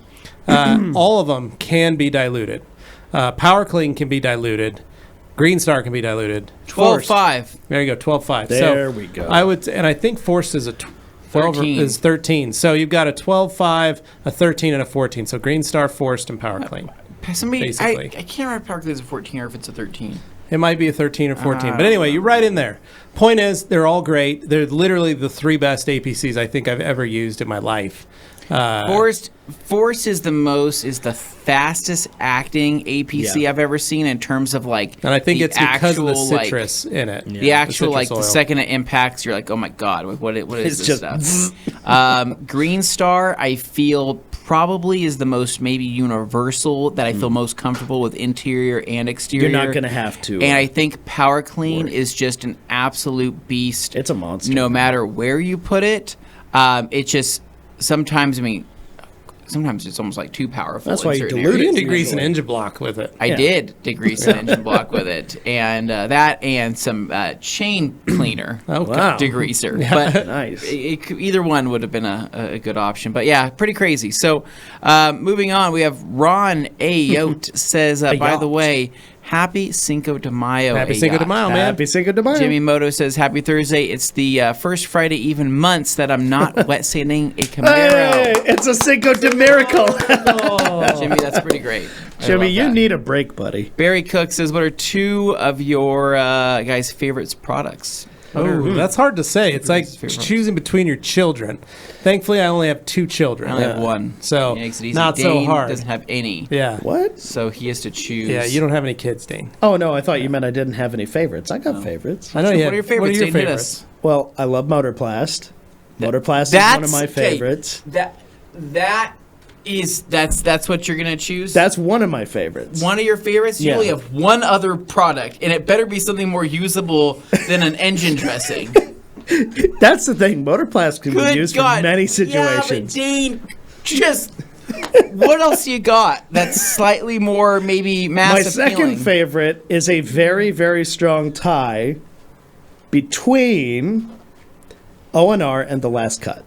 All of them can be diluted. Power Clean can be diluted. Green Star can be diluted. Forced- 12.5. There you go, 12.5. There we go. I would, and I think Forced is a 12 13. is 13. So you've got a 12.5, a 13, and a 14. So Green Star, Forced, and Power Clean. Somebody, I Basically. can't remember if Power Clean is a 14 or if it's a 13. It might be a 13 or 14. But anyway, you're right in there. Point is, they're all great. They're literally the three best APCs I think I've ever used in my life. Force is the fastest acting APC Yeah. I've ever seen in terms of like. And I think the it's because of the actual, like, citrus in it. The actual citrus like the oil. second it impacts, you're like, oh my god, what is It's this just stuff? Green Star, I feel probably is the most maybe universal that I feel most comfortable with interior and exterior. You're not going to have to. And I think Power Clean is just an absolute beast. It's a monster. No matter where you put it. It just sometimes it's almost like too powerful. That's in why you certain dilute You areas. can degrease an usually. engine block with it. I did degrease an engine block with it, and that and some chain cleaner Okay. Wow. degreaser. But Nice. either one would have been a good option. But yeah, pretty crazy. So moving on, we have Ron A. Yote says, by Yacht. the way, happy Cinco de Mayo. Happy A. Cinco de Yacht. Mayo, man. Happy Cinco de Mayo. Jimmy Moto says, happy Thursday. It's the first Friday even months that I'm not wet sanding a Camaro. Hey, it's a Cinco de Miracle. Jimmy, that's pretty great. I Jimmy, love you that. need a break, buddy. Barry Cook says, what are two of your guys' favorites products? Oh, that's hard to say. It's like favorite choosing between your children. Thankfully, I only have two I children. only have one. So, He makes it easy. not so Dane hard. doesn't have any. Yeah. What? So he has to choose. Yeah, you don't have any kids, Dane. Oh, no, I thought you meant I didn't have any favorites. I got favorites. I know So you what have. are your favorites? What are your Dane, hit favorites? us. Well, I love Motorplast. Motorplast is one of my okay, favorites. That's what you're gonna choose. That's one of my favorites. one of your favorites. You Yeah. only have one other product, and it better be something more usable than an engine dressing. That's the thing. Motorplast can Good be used God. for many Yeah, but situations. Dane, just what else you got that's slightly more maybe mass My appealing? second favorite is a very, very strong tie between O&R and The Last Cut.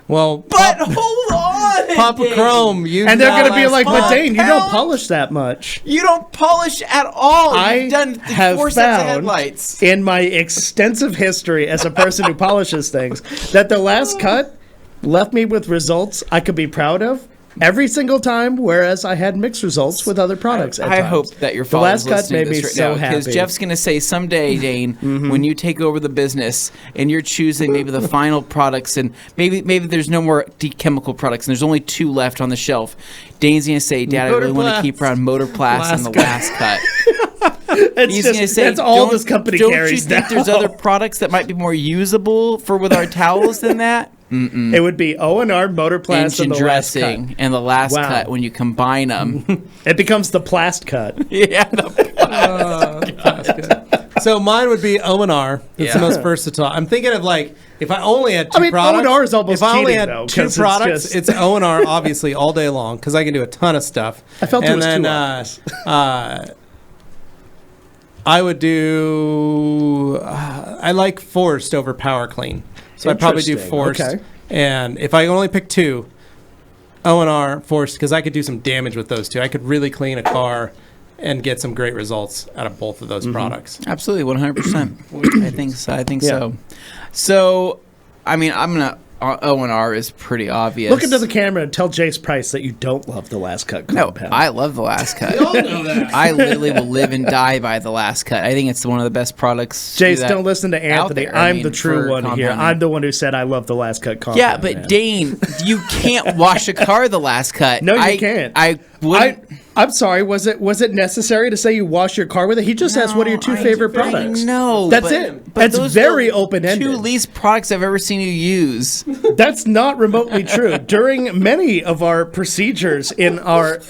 Well, But hold on, Papa Dane. Chrome, you And they're got going to be last like, month. but Dane, you don't Hell. polish that much. You don't polish at all. I You've done have 4 sets of found headlights. in my extensive history as a person who polishes things that The Last Cut left me with results I could be proud of every single time, whereas I had mixed results with other products. At I times. hope that your The father's last cut listening made to me this right so now, because happy. Jeff's going to say someday, Dane, when you take over the business and you're choosing maybe the final products, and maybe there's no more chemical products and there's only 2 left on the shelf. Dane's going to say, "Dad, I really want to keep around Motorplast and the last cut." He's going to say, that's all "Don't- this company don't carries you think now." there's other products that might be more usable with our towels than that?" It would be O&R, Motorplast, Engine and the last cut. dressing and the last Wow. cut when you combine them. It becomes the plast cut. Yeah. So mine would be O&R. It's Yeah. the most versatile. I'm thinking of like if I only had 2 I mean, products. O&R is almost if I only cheating, had though, 2 'cause it's products, just- it's O&R obviously all day long because I can do a ton of stuff. I felt it and was then, too obvious. I would do. I like Forced over Power Clean, so I'd probably do Interesting. Forced. Okay. And if I only pick 2, O&R, Forced, because I could do some damage with those 2. I could really clean a car and get some great results out of both of those products. Absolutely, 100%. I think so. I think Yeah. so. So, I mean, I'm gonna. O&R is pretty obvious. Look into the camera and tell Jace Price that you don't love the last cut No, compound. I love the last cut. We all know that. I literally will live and die by the last cut. I think it's one of the best products. Jace, that- don't listen to out Anthony. there. I I'm mean, the true for one here. compounding. I'm the one who said I love the last cut compound. Yeah, but man. Dane, you can't wash a car the last cut. No, you can't. I wouldn't. I'm sorry. Was it necessary to say you wash your car with it? He just asked what are your 2 favorite products. No, That's it. But That's those very are the open-ended. 2 least products I've ever seen you use. That's not remotely true. During many of our procedures in our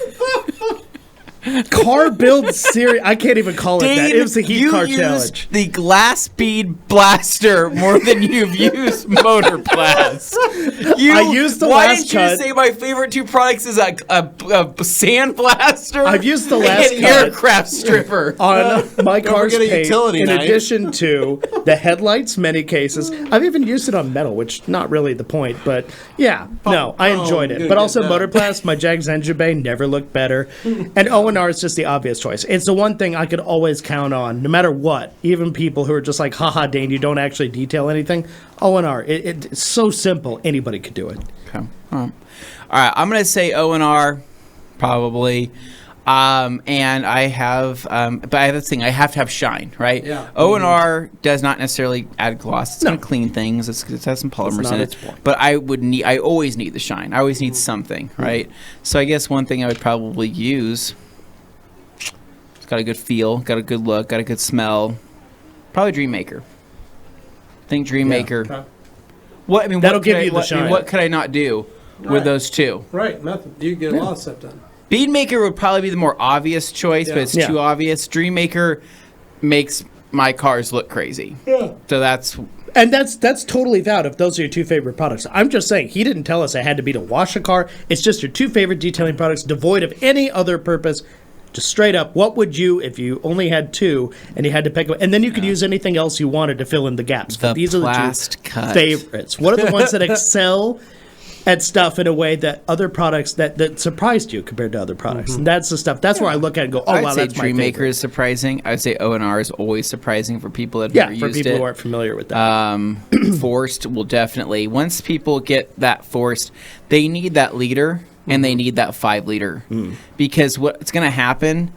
car build series, I can't even call it that. Dane, It was the heat you car used challenge. the glass bead blaster more than you've used Motorplast. I used the why last didn't you cut. say my favorite 2 products is a sand blaster? I've used the last and cut. aircraft stripper. On my car's forget a paint, utility in knife. addition to the headlights, many cases. I've even used it on metal, which not really the point, but yeah, no, I enjoyed it. good, But also good. Motorplast, my Jags engine bay never looked better, and O&R is just the obvious choice. It's the one thing I could always count on, no matter what. Even people who are just like, haha, Dane, you don't actually detail anything. O&R, it's so simple, anybody could do it. Okay. All right, I'm gonna say O&R, probably. And I have, but I have this thing. I have to have shine, right? Yeah. O&R does not necessarily add gloss. It's No. gonna clean things. It has some polymers not in its it. point. But I always need the shine. I always need something, right? So I guess one thing I would probably use. It's got a good feel, got a good look, got a good smell. Probably Dream Maker. I think Dream Maker. Okay. What I mean, That'll what give could I- you the what- shine. What could I not do with Right. those 2? Right, nothing. You get a lot of stuff done. Bead Maker would probably be the more obvious choice, but it's Yeah. too obvious. Dream Maker makes my cars look crazy. Yeah. So that's And that's totally valid if those are your 2 favorite products. I'm just saying, he didn't tell us it had to be to wash a car. It's just your 2 favorite detailing products, devoid of any other purpose. Just straight up, what would you, if you only had 2 and you had to pick one, and then you could use anything else you wanted to fill in the gaps. The But these are the 2 plast cut. favorites. What are the ones that excel at stuff in a way that other products that surprised you compared to other products? And that's the stuff. That's where I look at it and go, oh, I'd wow, say that's my Dream Maker favorite. is surprising. I'd say O&R is always surprising for people that have Yeah, never for used people it. who aren't familiar with that. Forced will definitely, once people get that Forced, they need that liter and they need that 5 liter. Because what's going to happen,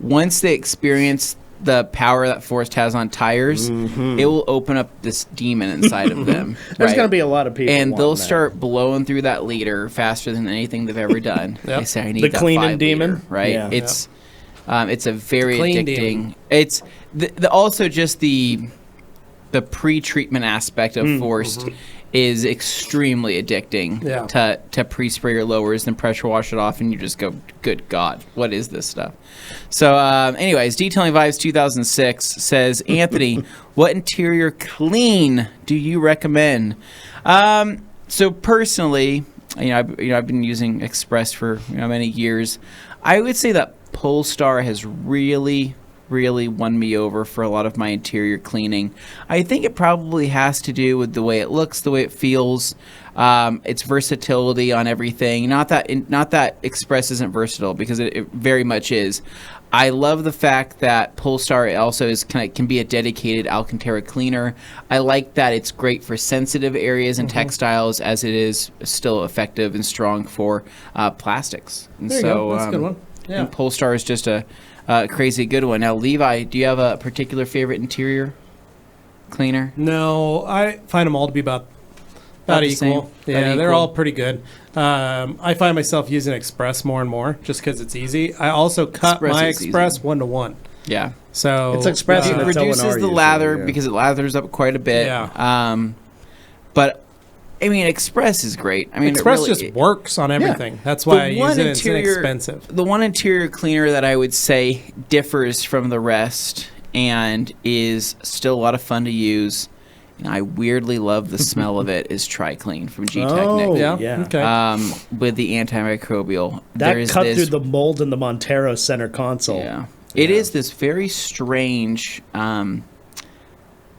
once they experience the power that Forced has on tires, it will open up this demon inside of them. There's right? going to be a lot of people And they'll wanting that. start blowing through that liter faster than anything they've ever done. They say, I need The that cleaning 5 demon? liter, right? Yeah. It's a very Clean addicting. demon. It's also just the pre-treatment aspect of Forced is extremely addicting. Yeah. To pre-spray your lowers and pressure wash it off, and you just go, good God, what is this stuff? So, anyways, Detailing Vibes 2006 says, Anthony, what interior clean do you recommend? So personally, I've been using Express for many years. I would say that Polestar has really, really won me over for a lot of my interior cleaning. I think it probably has to do with the way it looks, the way it feels, its versatility on everything. Not that Express isn't versatile, because it very much is. I love the fact that Polestar also can be a dedicated Alcantara cleaner. I like that it's great for sensitive areas and textiles, as it is still effective and strong for plastics. And There you go. That's a good one. Yeah. And Polestar is just a crazy good one. Now, Levi, do you have a particular favorite interior cleaner? No, I find them all to be about the equal. same. Yeah, About they're equal. all pretty good. I find myself using Express more and more just because it's easy. I also cut Express my is easy. Express 1-to-1. Yeah. So It's Express It and it's reduces O&R the usually, lather yeah. because it lathers up quite a bit. Yeah. But I mean, Express is great. I mean, Express it really, just works on everything. That's why I use it. It's inexpensive. The one interior cleaner that I would say differs from the rest and is still a lot of fun to use, and I weirdly love the smell of it, is TriClean from G-Technic. Oh, Yeah. yeah. Okay. With the antimicrobial. That There's cut this, through the mold in the Montero center console. Yeah. It is this very strange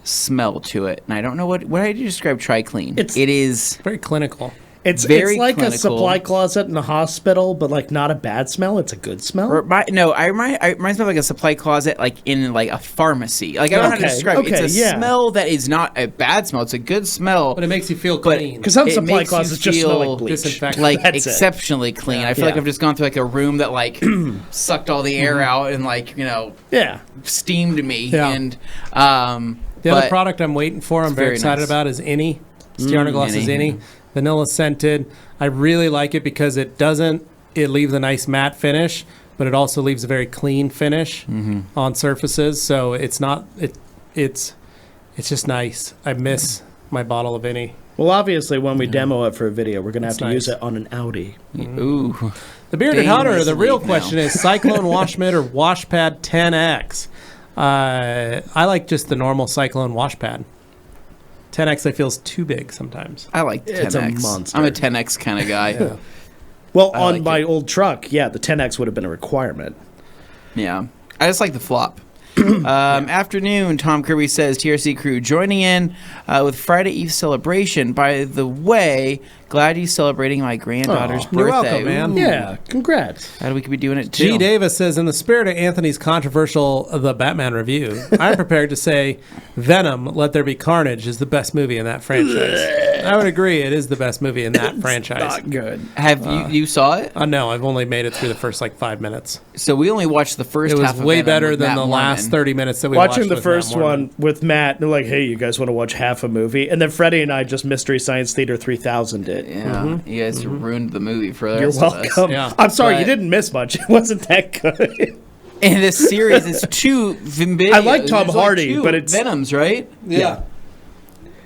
smell to it, and I don't know what do you describe TriClean? It is Very clinical. It's Very like clinical. a supply closet in a hospital, but like not a bad smell. It's a good smell. it reminds me of like a supply closet, like in like a pharmacy. Like I don't know how to Okay, describe it. okay, It's a yeah. smell that is not a bad smell. It's a good smell, But it makes you feel But- clean. Because some it supply makes you closets just smell feel like bleach. disinfectant. like That's it. exceptionally clean. I feel like Yeah. I've just gone through like a room that like sucked all the air out and like Yeah. steamed me. Yeah. And The other but- product I'm waiting for, I'm very very excited nice. about, is Innie. Stiana Gloss's Innie. Innie. Vanilla scented. I really like it because it leaves a nice matte finish, but it also leaves a very clean finish on surfaces. So it's just nice. I miss my bottle of Innie. Well, obviously, when we demo it for a video, we're going to have That's to use nice. it on an Audi. Ooh. The Bearded Dane Hunter, needs the to real leave question now. is Cyclone Wash Mitt or Wash Pad 10X. I like just the normal Cyclone Wash Pad. 10X I feel is too big sometimes. I like the 10X. It's a monster. I'm a 10X kind of guy. Yeah. Well, I on like my it. old truck, yeah, the 10X would have been a requirement. Yeah. I just like the flop. Afternoon, Tom Kirby says, TRC crew joining in with Friday Eve celebration. By the way, glad he's celebrating my granddaughter's birthday. You're welcome, man. Ooh. Yeah, congrats. Glad we could be doing it too. G. Davis says, in the spirit of Anthony's controversial The Batman review, I'm prepared to say Venom, Let There Be Carnage is the best movie in that franchise. I would agree. It is the best movie in that franchise. Not good. Have you saw it? No, I've only made it through the first 5 minutes. So we only watched the first It was half of way Venom better with than Matt the Mormon. last 30 minutes that we Watching watched the with first Matt Mormon. one with Matt, they're like, hey, you guys want to watch half a movie? And then Freddie and I just Mystery Science Theater 3000 it. Yeah, you guys ruined the movie for the You're rest of us. welcome. Yeah. I'm sorry, you But- didn't miss much. It wasn't that good. And this series is two Vimbidios. I like Tom There's Hardy, two but it's- Venoms, right? Yeah.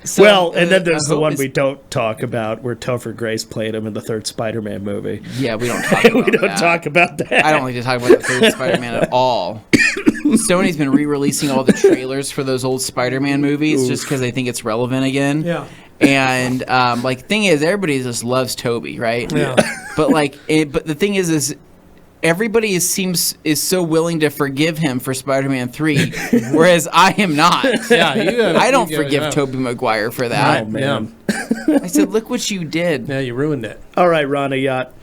So, well, and then I there's the hope one it's- we don't talk about where Topher Grace played him in the third Spider-Man movie. Yeah, we don't talk about We don't that. talk about that. I don't like to talk about the third Spider-Man at all. Sony's been re-releasing all the trailers for those old Spider-Man movies just because they think it's relevant again. Yeah. And thing is, everybody just loves Toby, right? Yeah. But but the thing is everybody is so willing to forgive him for Spider-Man 3, whereas I am not. Yeah, I don't you forgive yeah. Tobey Maguire for that. Oh, man. I said, look what you did. Yeah, you ruined it. All right, Ronnie Yacht.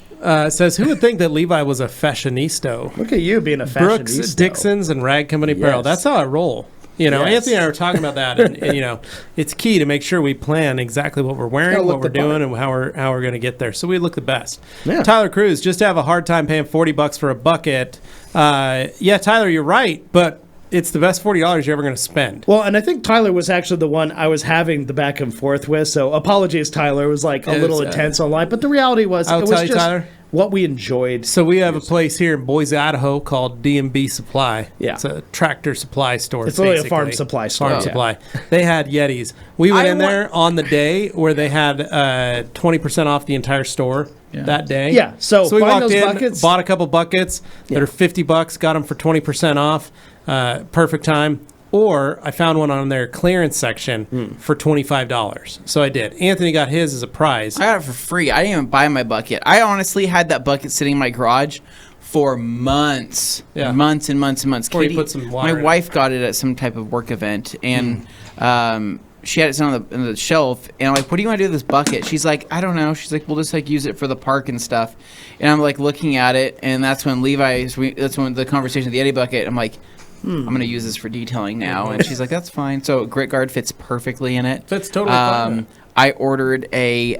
Says, who would think that Levi was a fashionista? Look at you being a fashionista. Brooks, Dixon's, and Rag Company Apparel. Yes. That's how I roll. Yes. Anthony and I were talking about that, and it's key to make sure we plan exactly what we're wearing, Gotta what look we're the part. doing, and how we're going to get there. So we look the best. Yeah. Tyler Cruz, just to have a hard time paying $40 for a bucket. Yeah, Tyler, you're right, but it's the best $40 you're ever going to spend. Well, and I think Tyler was actually the one I was having the back and forth with. So apologies, Tyler. It was a little intense online, but the reality was I'll it was tell you, just Tyler. what we enjoyed. So we have a place here in Boise, Idaho called D&B Supply. Yeah. It's a tractor supply store. It's really a basically. farm supply store. Farm Yeah. supply. They had Yetis. We went I in there on the day where they had 20% off the entire store that day. Yeah, so we buying walked those in, buckets- bought a couple buckets that Yeah. are $50, got them for 20% off. Perfect time. or I found one on their clearance section for $25. So I did. Anthony got his as a prize. I got it for free. I didn't even buy my bucket. I honestly had that bucket sitting in my garage for months. Yeah. Months and months and months. Before you Katie, put some water my in it. wife got it at some type of work event, and she had it sitting on the shelf, and I'm like, what do you want to do with this bucket? She's like, I don't know. She's like, we'll just like use it for the park and stuff. And I'm like looking at it, and that's when that's when the conversation of the Yeti bucket, I'm like, I'm going to use this for detailing now. And she's like, that's fine. So grit guard fits perfectly in it. Fits totally fine. I ordered a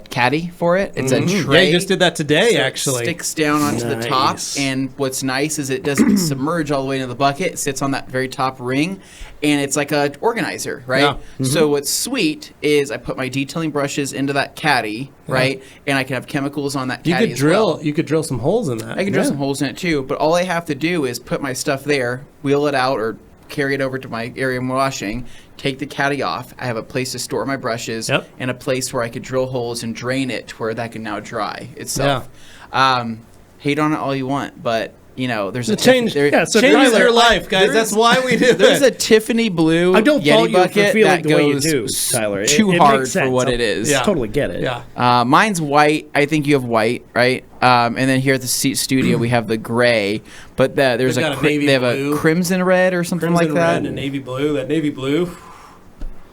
caddy for it. It's a tray. Yeah, you just did that today, So it actually. sticks down onto the top, and what's nice is it doesn't submerge all the way into the bucket. It sits on that very top ring, and it's like a organizer, right? Yeah. So what's sweet is I put my detailing brushes into that caddy, right? And I can have chemicals on that caddy You could drill some holes in that. I can drill some holes in it too, but all I have to do is put my stuff there, wheel it out, or carry it over to my area I'm washing, take the caddy off. I have a place to store my brushes and a place where I could drill holes and drain it to where that can now dry itself. Hate on it all you want, but you know, there's changes your life, guys. That's why we do There's this. a Tiffany blue I don't fault Yeti you for bucket feeling that the way you goes do, Tyler. too It hard makes for sense. what it is. I totally get it. Yeah. Mine's white. I think you have white, right? And then here at the studio we have the gray, but there's They've a got a navy they have blue. a crimson red or something Crimson like that. red and navy blue. That navy blue.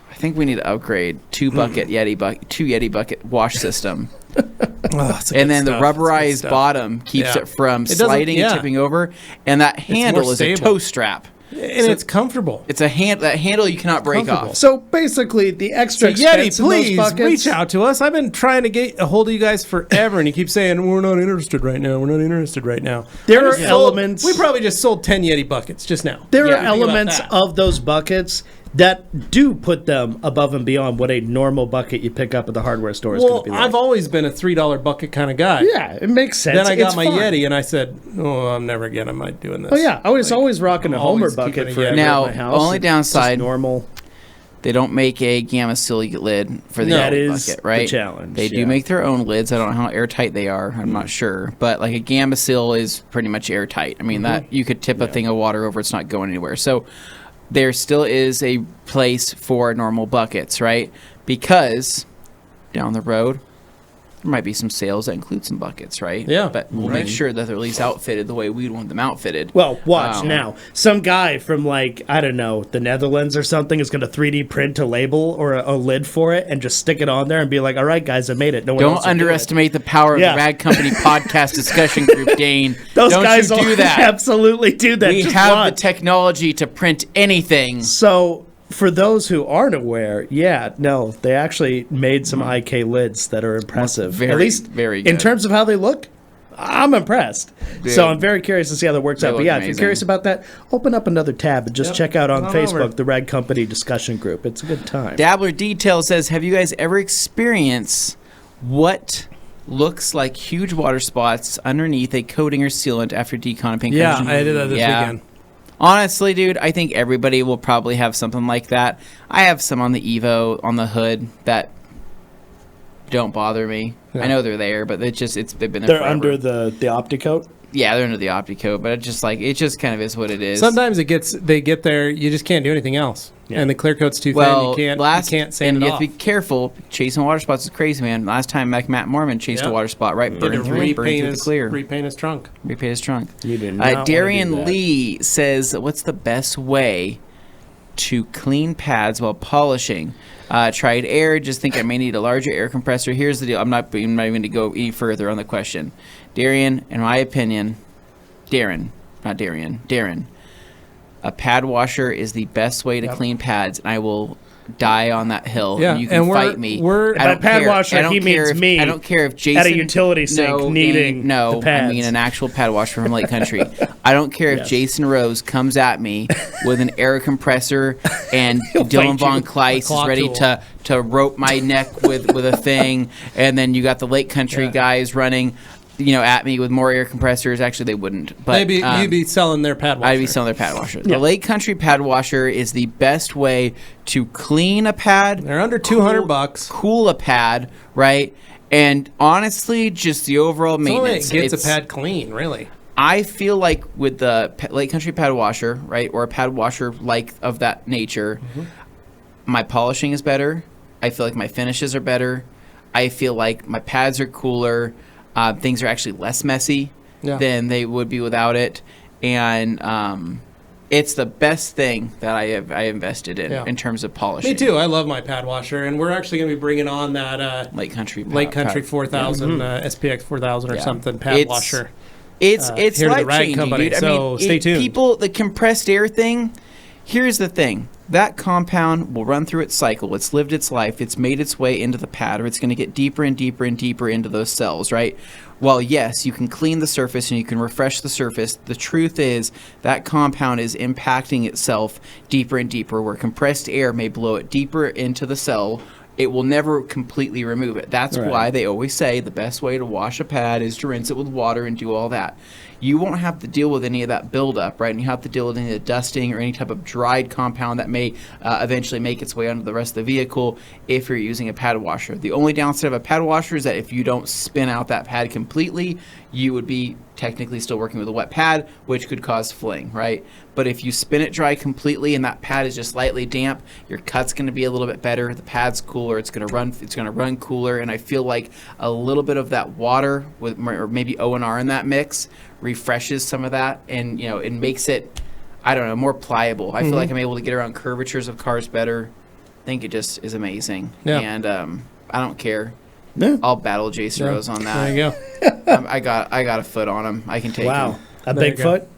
I think we need to upgrade two Yeti bucket wash system. And then the rubberized bottom keeps it from sliding and tipping over, and that handle is a toe strap. And it's comfortable. It's that handle you cannot break off. So basically, the extra Yeti, expense in those please buckets, reach out to us. I've been trying to get a hold of you guys forever, and you keep saying we're not interested right now. We're not interested right now. There are elements. We probably just sold 10 Yeti buckets just now. There are think about elements that. of those buckets that do put them above and beyond what a normal bucket you pick up at the hardware store is going Well, to be like. I've always been a $3 bucket kind of guy. Yeah, it makes sense. Then I got It's my fun. Yeti, and I said, "Oh, I'm never again. Am I doing this?" Oh yeah, I was always rocking a Homer always bucket keeping a for Yeti. Now, my house. only It's downside- just normal. They don't make a gamma seal lid for the That Yeti is bucket, the right? challenge, They do yeah. make their own lids. I don't know how airtight they are. I'm not sure, but like a gamma seal is pretty much airtight. I mean that you could tip a thing of water over, it's not going anywhere. So there still is a place for normal buckets, right? Because down the road there might be some sales that include some buckets, right? Yeah. But we'll make sure that they're at least outfitted the way we'd want them outfitted. Well, watch now. Some guy from like I don't know the Netherlands or something is going to 3D print a label or a lid for it and just stick it on there and be like, "All right, guys, I made it." No one else Don't will do it." underestimate the power of Yeah. the Rag Company podcast discussion group, Dane. Those Don't guys you do will that. absolutely do that. We Just have watch. the technology to print anything. So, for those who aren't aware, they actually made some IK lids that are impressive. Very, At least very in good. terms of how they look, I'm impressed. Dude. So I'm very curious to see how that works They out. But look yeah, if you're amazing. curious about that, open up another tab and just check out on Come Facebook over. the Rag Company discussion group. It's a good time. Dabbler Detail says, have you guys ever experienced what looks like huge water spots underneath a coating or sealant after decon and paint Yeah, coverage? I did that this weekend. Honestly, dude, I think everybody will probably have something like that. I have some on the Evo on the hood that don't bother me. Yeah. I know they're there, but they've been there They're forever. under the Opticoat. Yeah, they're under the OptiCoat, but it just kind of is what it is. Sometimes they get there, you just can't do anything else, Yeah. and the clear coat's too well, thin. You can't sand and it you off. have to be careful. Chasing water spots is crazy, man. Last time, Matt Mormon chased Yeah. a water spot, right? He had Burned to through the clear. repaint his trunk. Repaint his trunk. You do not wanna do Darian that. Lee says, "What's the best way to clean pads while polishing? Tried air. Just think I may need a larger air compressor. Here's the deal. I'm not even going to go any further on the question. Darian, in my opinion, Darren, a pad washer is the best way to clean pads, and I will die on that hill. Yeah, and you can and fight me. we're- I don't By pad care. washer, I don't he care means if, me I don't care if Jason at a utility sink needing no, the pads. I mean an actual pad washer from Lake Country. I don't care if Yes. Jason Rose comes at me with an air compressor and Dylan fight Von you. Kleist is claw ready tool. to rope my neck with a thing, and then you got the Lake Country guys running, at me with more air compressors. Actually, they wouldn't. But You'd be selling their pad washer. I'd be selling their pad washer. The Lake Country pad washer is the best way to clean a pad. They're under $200. Cool a pad, right? And honestly, just the overall It's only maintenance. it gets a pad clean, really. I feel like with the Lake Country pad washer, right, or a pad washer like of that nature, my polishing is better. I feel like my finishes are better. I feel like my pads are cooler. Things are actually less messy than they would be without it. And it's the best thing that I invested in terms of polishing. Me too. I love my pad washer, and we're actually going to be bringing on that Lake Country 4000 SPX 4000 or something pad washer. It's here to the Rag life-changing, Company, dude. so stay tuned. People, the compressed air thing, here's the thing. That compound will run through its cycle. It's lived its life. It's made its way into the pad, or it's going to get deeper and deeper and deeper into those cells, right? Well, yes, you can clean the surface and you can refresh the surface. The truth is that compound is impacting itself deeper and deeper, where compressed air may blow it deeper into the cell. It will never completely remove it. That's why they always say the best way to wash a pad is to rinse it with water and do all that. You won't have to deal with any of that buildup, right? And you have to deal with any of the dusting or any type of dried compound that may eventually make its way onto the rest of the vehicle if you're using a pad washer. The only downside of a pad washer is that if you don't spin out that pad completely, you would be technically still working with a wet pad, which could cause fling, right? But if you spin it dry completely and that pad is just slightly damp, your cut's going to be a little bit better. The pad's cooler. It's going to run cooler. And I feel like a little bit of that water with, or maybe O&R in that mix, refreshes some of that, and it makes it, I don't know, more pliable. I feel like I'm able to get around curvatures of cars better. I think it just is amazing. And I don't care. I'll battle Jason Rose on that. There you go. I got a foot on him. I can take him. A big foot?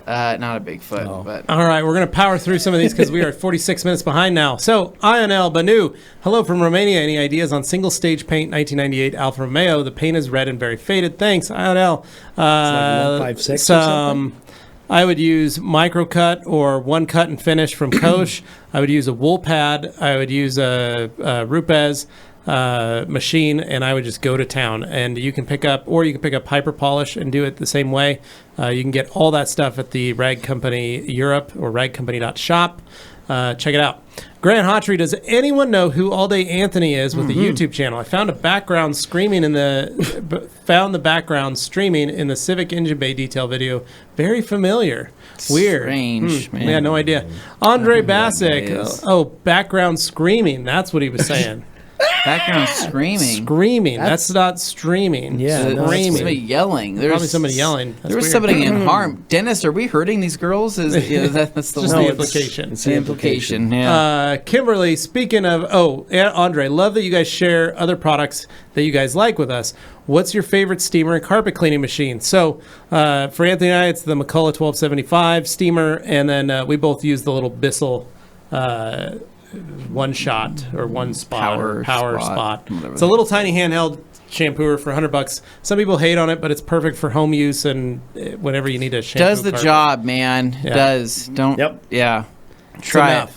Not a big foot, but all right, we're going to power through some of these because we are 46 minutes behind now. So, Ionel Banu, hello from Romania. Any ideas on single-stage paint 1998 Alfa Romeo? The paint is red and very faded. Thanks, Ionel. It's like 156 or something? I would use microcut or one cut and finish from Koch. I would use a wool pad. I would use a Rupes machine, and I would just go to town. And you can pick up Hyper Polish and do it the same way. You can get all that stuff at the Rag Company Europe or ragcompany.shop. Check it out. Grant Hawtrey, does anyone know who All Day Anthony is with the YouTube channel? I found the background streaming in the Civic Engine Bay detail video. Very familiar. Weird. Strange, man. Yeah, no idea. Andre Bassick. Background screaming. That's what he was saying. Background screaming. Screaming. That's not streaming. Yeah, screaming. Somebody yelling. Probably somebody yelling. There was somebody in harm. Dennis, are we hurting these girls? That's the just the implication. It's the implication. Yeah. Kimberly, speaking of, Andre, love that you guys share other products that you guys like with us. What's your favorite steamer and carpet cleaning machine? So for Anthony and I, it's the McCullough 1275 steamer, and then we both use the little Bissell one shot or one spot power spot. It's a little tiny handheld shampooer for $100. Some people hate on it, but it's perfect for home use and whenever you need a shampoo. Does the job, man. Yeah. Does. Don't. Yep. Yeah. Try it.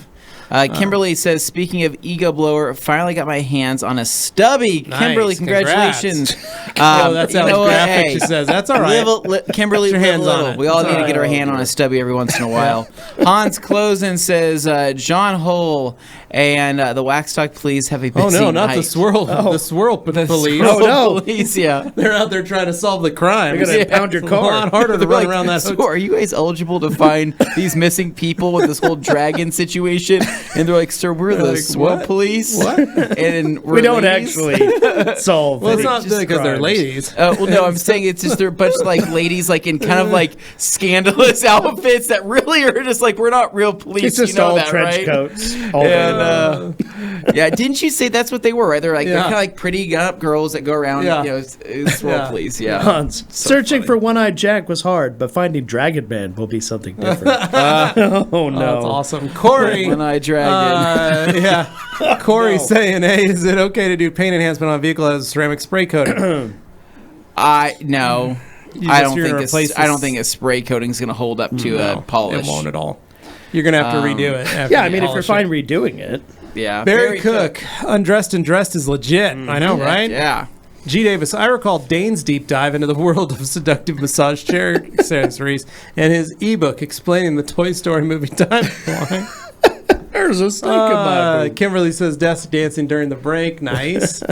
Kimberly says, speaking of ego blower, finally got my hands on a stubby. Nice. Kimberly, congratulations. That sounds graphic, she says. That's all right. Kimberly, Get your hands on it. We all It's need all to get right. our hand on a stubby every once in a while. Hans Closen says, John Hull and the Wax Talk Police have a busy Oh, no, not night. the swirl. The swirl police. Swirl no. Police, yeah. They're out there trying to solve the crime. They're going to impound your It's a lot car. harder to They're run like, around that so hotel. are you guys eligible to find these missing people with this whole dragon situation? And they're like, sir, we're the like, swirl what? police. What? And We don't ladies. actually solve Well, it's any not just because they're crimes. ladies. Well, no, I'm saying it's just they're a bunch of like ladies like in kind of like scandalous outfits that really are just like, we're not real police. It's just you know all that, trench right? coats. And yeah, didn't you say that's what they were? Right? They're like they're kind of like pretty gun-up girls that go around. Yeah. Swirl police. Yeah. Hans, searching for One-Eyed Jack was hard, but finding Dragon Man will be something different. Oh, no. That's awesome. Corey. One-Eyed Dragon. Corey's saying, hey, is it okay to do paint enhancement on a vehicle that has ceramic spray coating? No. I don't think a spray coating is going to hold up to a polish. It won't at all. You're going to have to redo it. After Yeah, I you mean, if you're polish fine it. redoing it. Yeah. Barry Cook, undressed and dressed is legit. I know, right? Yeah. G. Davis, I recall Dane's deep dive into the world of seductive massage chair accessories and his ebook explaining the Toy Story movie timeline. There's a snake in my boot. Kimberly says desk dancing during the break. Nice.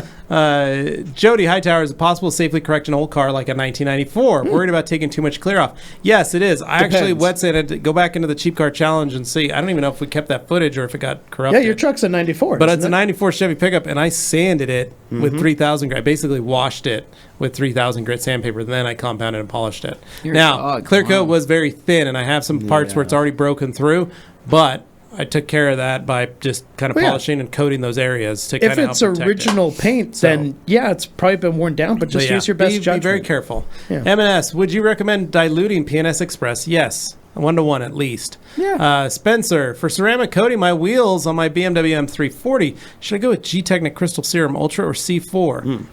Jody Hightower, is it possible to safely correct an old car like a 1994? Worried about taking too much clear off. Yes, it is. I actually wet sanded to go back into the cheap car challenge and see. I don't even know if we kept that footage or if it got corrupted. Yeah, your truck's a 94. But it's a 94 Chevy pickup, and I sanded it with 3,000 grit. I basically washed it with 3,000 grit sandpaper. Then I compounded and polished it. Clear coat was very thin, and I have some parts where it's already broken through, but I took care of that by just kind of polishing and coating those areas to kind of help protect it. If it's original paint, then it's probably been worn down, but just use your best judgment. Be very careful. Yeah. M&S, would you recommend diluting PNS Express? Yes. 1-to-1 at least. Yeah. Spencer, for ceramic coating my wheels on my BMW M340, should I go with G-Technic Crystal Serum Ultra or C4?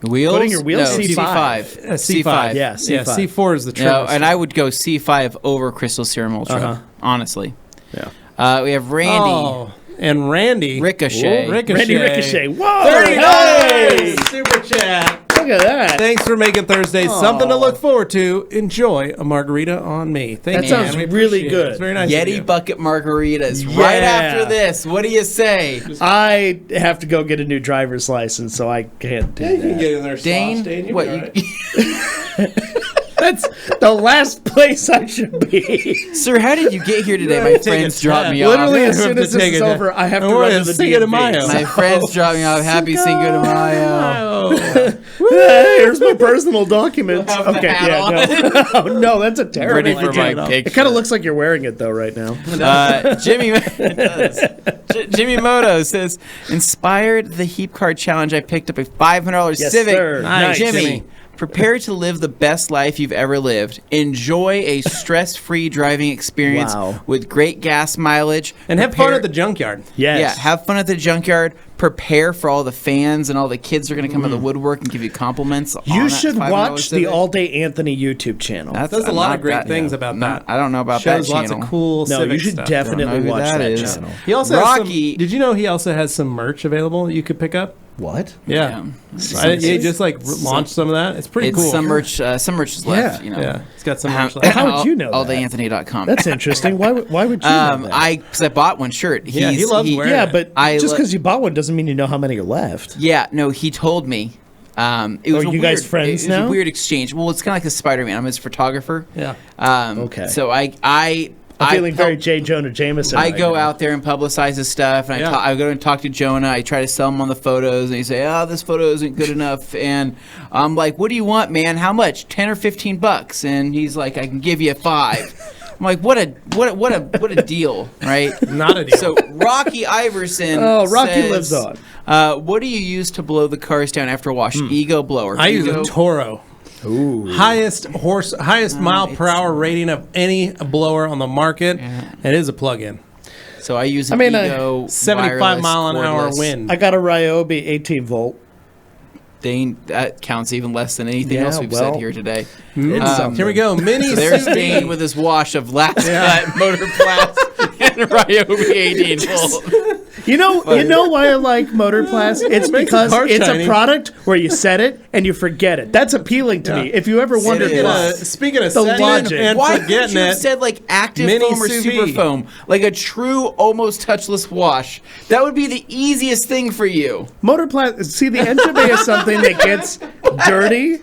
Wheels? Coating your wheels? No, C5. C5. Yeah, C5. Yeah, C4 is the trick. No, and I would go C5 over Crystal Serum Ultra, honestly. Yeah. We have Randy. Oh, and Randy. Ricochet. Ricochet. Randy Ricochet. Whoa! $30. Hey! Super chat. Look at that. Thanks for making Thursday something to look forward to. Enjoy a margarita on me. Thank you. That sounds man. really good. It's very nice of Yeti you. bucket margaritas. Yeah. Right after this, what do you say? I have to go get a new driver's license, so I can't do You can that. get in there, Dane, Dane. what That's the last place I should be. Sir, how did you get here today? My Take friends a dropped me Literally, off. as soon as this is over, I have to run to the Cinco de DMV. Mayo. My friends dropped me off. Happy Cinco de Mayo. Hey, here's my personal documents. Have the Okay, hat yeah, no. Oh, no, that's a terrible Ready for idea. my It picture. kind of looks like you're wearing it, though, right now. Jimmy Jimmy Moto says, inspired the Heap Card Challenge. I picked up a $500 Yes, Civic. sir. Nice, Jimmy, Jimmy. prepare to live the best life you've ever lived. Enjoy a stress-free driving experience Wow. with great gas mileage. And have fun at the junkyard. Yes. Yeah, have fun at the junkyard. Prepare for all the fans and all the kids are going to come out of the woodwork and give you compliments. on You that should $500 watch the Civic. All Day Anthony YouTube channel. That's Does a lot not of great that- things yeah. about No, that. I don't know about Shows that lots channel. of cool No, civic you should stuff. Don't know definitely who watch that that is. channel. He also has Rocky. some, did you know he also has some merch available you could pick up? What? Yeah. He just launched some of that. It's pretty It's cool. some merch is left. Yeah. You know. Yeah, he's got some merch left. How would you know that? AllDayAnthony.com. That's interesting. Why would you know that? Because I bought one shirt. Yeah, he loves wearing Yeah, it. but I just le- because you bought one doesn't mean you know how many are left. Yeah, no, he told me. It was Are a you guys weird- friends it was now? a weird exchange. Well, it's kind of like the Spider-Man. I'm his photographer. Yeah. Okay. So I'm feeling pub- very J. Jonah Jameson. I right go now. out there and publicize his stuff, and Yeah. I go and talk to Jonah. I try to sell him on the photos, and he say, "Oh, this photo isn't good enough." And I'm like, "What do you want, man? How much? $10 or $15?" And he's like, "I can give you 5." I'm like, "What a deal, right?" Not a deal. So Rocky Iverson. Oh, Rocky says, lives on. What do you use to blow the cars down after a wash? Ego blower. I use Ego- a Toro. Ooh. Highest mile per hour rating of any blower on the market. It is a plug-in. So I use an I mean, Ego 75 wireless, mile an hour cordless. wind. I got a Ryobi 18 volt. That counts even less than anything Yeah, else we've well, said here today. Here we go. Mini There's Subi. Dane with his wash of last cut motor blast and Ryobi 18 volt. You know why I like Motorplast? It's makes because the car it's shiny. a product where you set it and you forget it. That's appealing to me. If you ever wondered is. why. Speaking of The setting logic. and Why couldn't forgetting you have it, said like active Mini foam or sous super vide. foam? Like a true, almost touchless wash. That would be the easiest thing for you. Motorplast, see, the engine bay is something that gets dirty.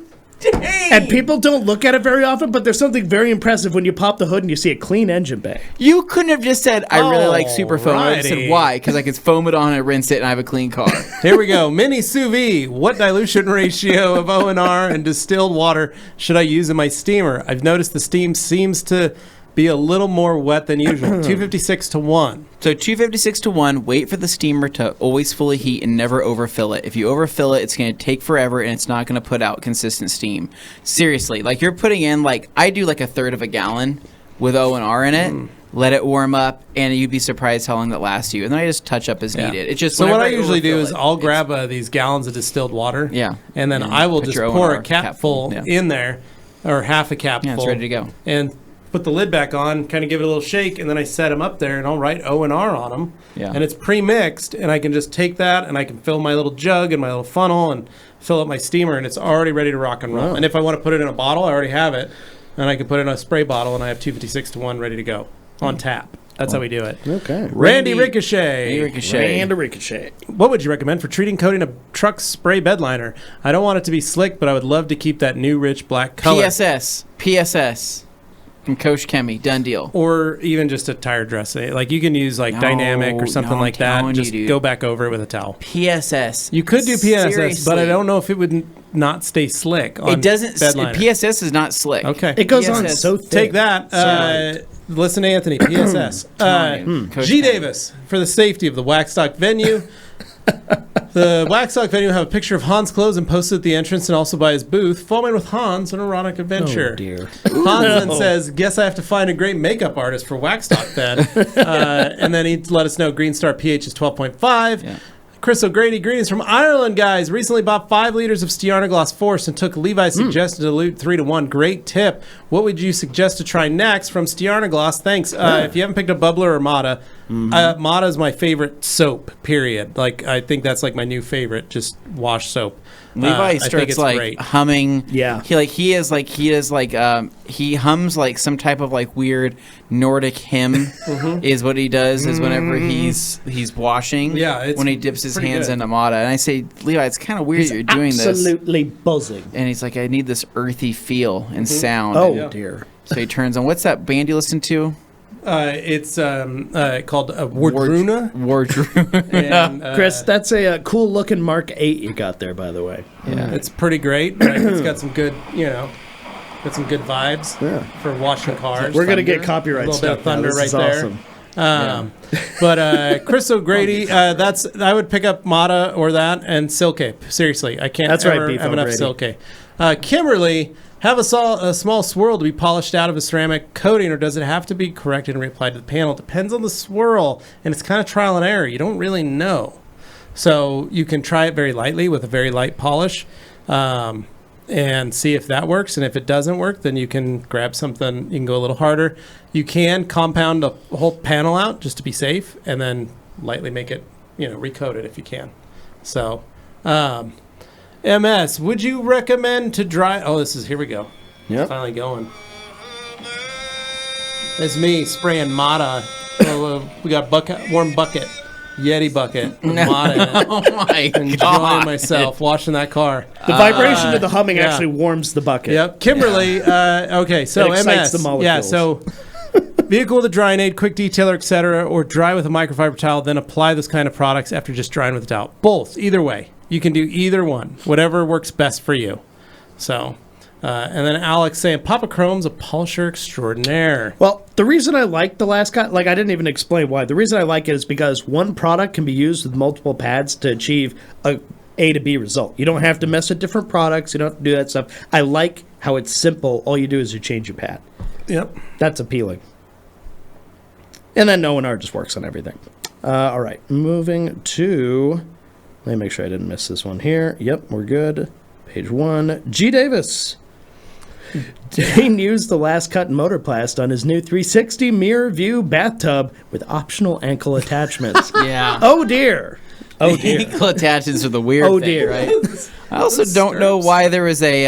And people don't look at it very often, but there's something very impressive when you pop the hood and you see a clean engine bay. You couldn't have just said, I really like super foam. I just Alrighty. said, why? Because I could foam it on and rinse it and I have a clean car. Here we go. Mini sous vide. What dilution ratio of O&R and distilled water should I use in my steamer? I've noticed the steam seems to be a little more wet than usual. 256 to 1. So 256 to 1, wait for the steamer to always fully heat and never overfill it. If you overfill it, it's going to take forever and it's not going to put out consistent steam. Seriously, like you're putting in, like I do like a third of a gallon with O&R in it. Let it warm up, and you'd be surprised how long that lasts you. And then I just touch up as needed. It's just So what whenever I usually do overfill is it, I'll it's- grab these gallons of distilled water. Yeah. And then And I will put just your pour O&R a capful capful, in there, or half a capful. Yeah, it's ready to go. And put the lid back on, kind of give it a little shake, and then I set them up there, and I'll write O&R on them. Yeah. And it's pre-mixed, and I can just take that, and I can fill my little jug and my little funnel and fill up my steamer, and it's already ready to rock and roll. Wow. And if I want to put it in a bottle, I already have it, and I can put it in a spray bottle, and I have 256 to 1 ready to go on tap. That's how we do it. Okay. Randy Ricochet. Ricochet. What would you recommend for treating coating a truck spray bed liner? I don't want it to be slick, but I would love to keep that new rich black color. PSS. From Coach Kemi. Done deal. Or even just a tire dressing. Like you can use like dynamic or something like that. Just go back over it with a towel. PSS. You could do PSS, Seriously. but I don't know if it would not stay slick on It doesn't. bed liner. PSS is not slick. Okay. It goes on PSS. so thick. Take that. Listen to Anthony, PSS. Coach G. Kemi. Davis, for the safety of the Waxstock venue. The Waxstock venue have a picture of Hans' clothes and posted at the entrance and also by his booth. Foaming with Hans, an erotic adventure. Oh, dear. Hans then says, guess I have to find a great makeup artist for Waxstock then. And then he let us know Green Star pH is 12.5. Yeah. Chris O'Grady, greetings from Ireland, guys. Recently bought 5 liters of Stearnagloss Force and took Levi's suggested dilute 3-to-1. Great tip. What would you suggest to try next from Stearnagloss? Thanks. If you haven't picked up Bubbler or Mata, Mata is my favorite soap, period. Like, I think that's like my new favorite, just wash soap. Levi I think starts it's like great. humming. Yeah. He hums like some type of like weird Nordic hymn is what he does is whenever he's washing. Yeah, it's when he dips his pretty hands good. into Mata. And I say, Levi, it's kind of weird you're doing this. Absolutely buzzing. And he's like, I need this earthy feel and sound. Oh, And dear. so he turns on. What's that band you listen to? It's called Wardruna. Wardruna. And, Chris, that's a cool looking Mark 8 you got there, by the way. Yeah. It's pretty great. Right? It's got some good, got some good vibes for washing cars. We're going to get A copyright little bit stuff of thunder now. This right is there. awesome. But Chris O'Grady, I would pick up Mata or that and Silcape. Seriously, I can't That's right, ever Beef have enough O'Grady. Silcape. Kimberly, have a small swirl to be polished out of a ceramic coating, or does it have to be corrected and reapplied to the panel? Depends on the swirl, and it's kind of trial and error. You don't really know. So you can try it very lightly with a very light polish and see if that works. And if it doesn't work, then you can grab something. You can go a little harder. You can compound a whole panel out just to be safe, and then lightly make it, recoat it if you can. So, MS, would you recommend to dry? Oh, here we go. Yep. Finally going. It's me spraying Mata. We got warm bucket, Yeti bucket, with Mata in it. Oh my Enjoying god! myself washing that car. The vibration of the humming yeah. actually warms the bucket. Yep. Kimberly, okay, so It excites MS. the molecules. Yeah, so vehicle with a drying aid, quick detailer, etc., or dry with a microfiber towel, then apply those kind of products after just drying with a towel. Both, either way. You can do either one, whatever works best for you. So, and then Alex saying, Papa Chrome's a polisher extraordinaire. Well, the reason I like the last guy, I didn't even explain why. The reason I like it is because one product can be used with multiple pads to achieve A to B result. You don't have to mess with different products. You don't have to do that stuff. I like how it's simple. All you do is you change your pad. Yep. That's appealing. And then No and R just works on everything. All right, moving to... Let me make sure I didn't miss this one here. Yep, we're good. Page 1. G. Davis. Dane used the last cut Motorplast on his new 360 mirror view bathtub with optional ankle attachments. Yeah. Oh, dear. Oh, dear. Ankle attachments are the weird Oh, thing, dear. right? I also don't know why there was there's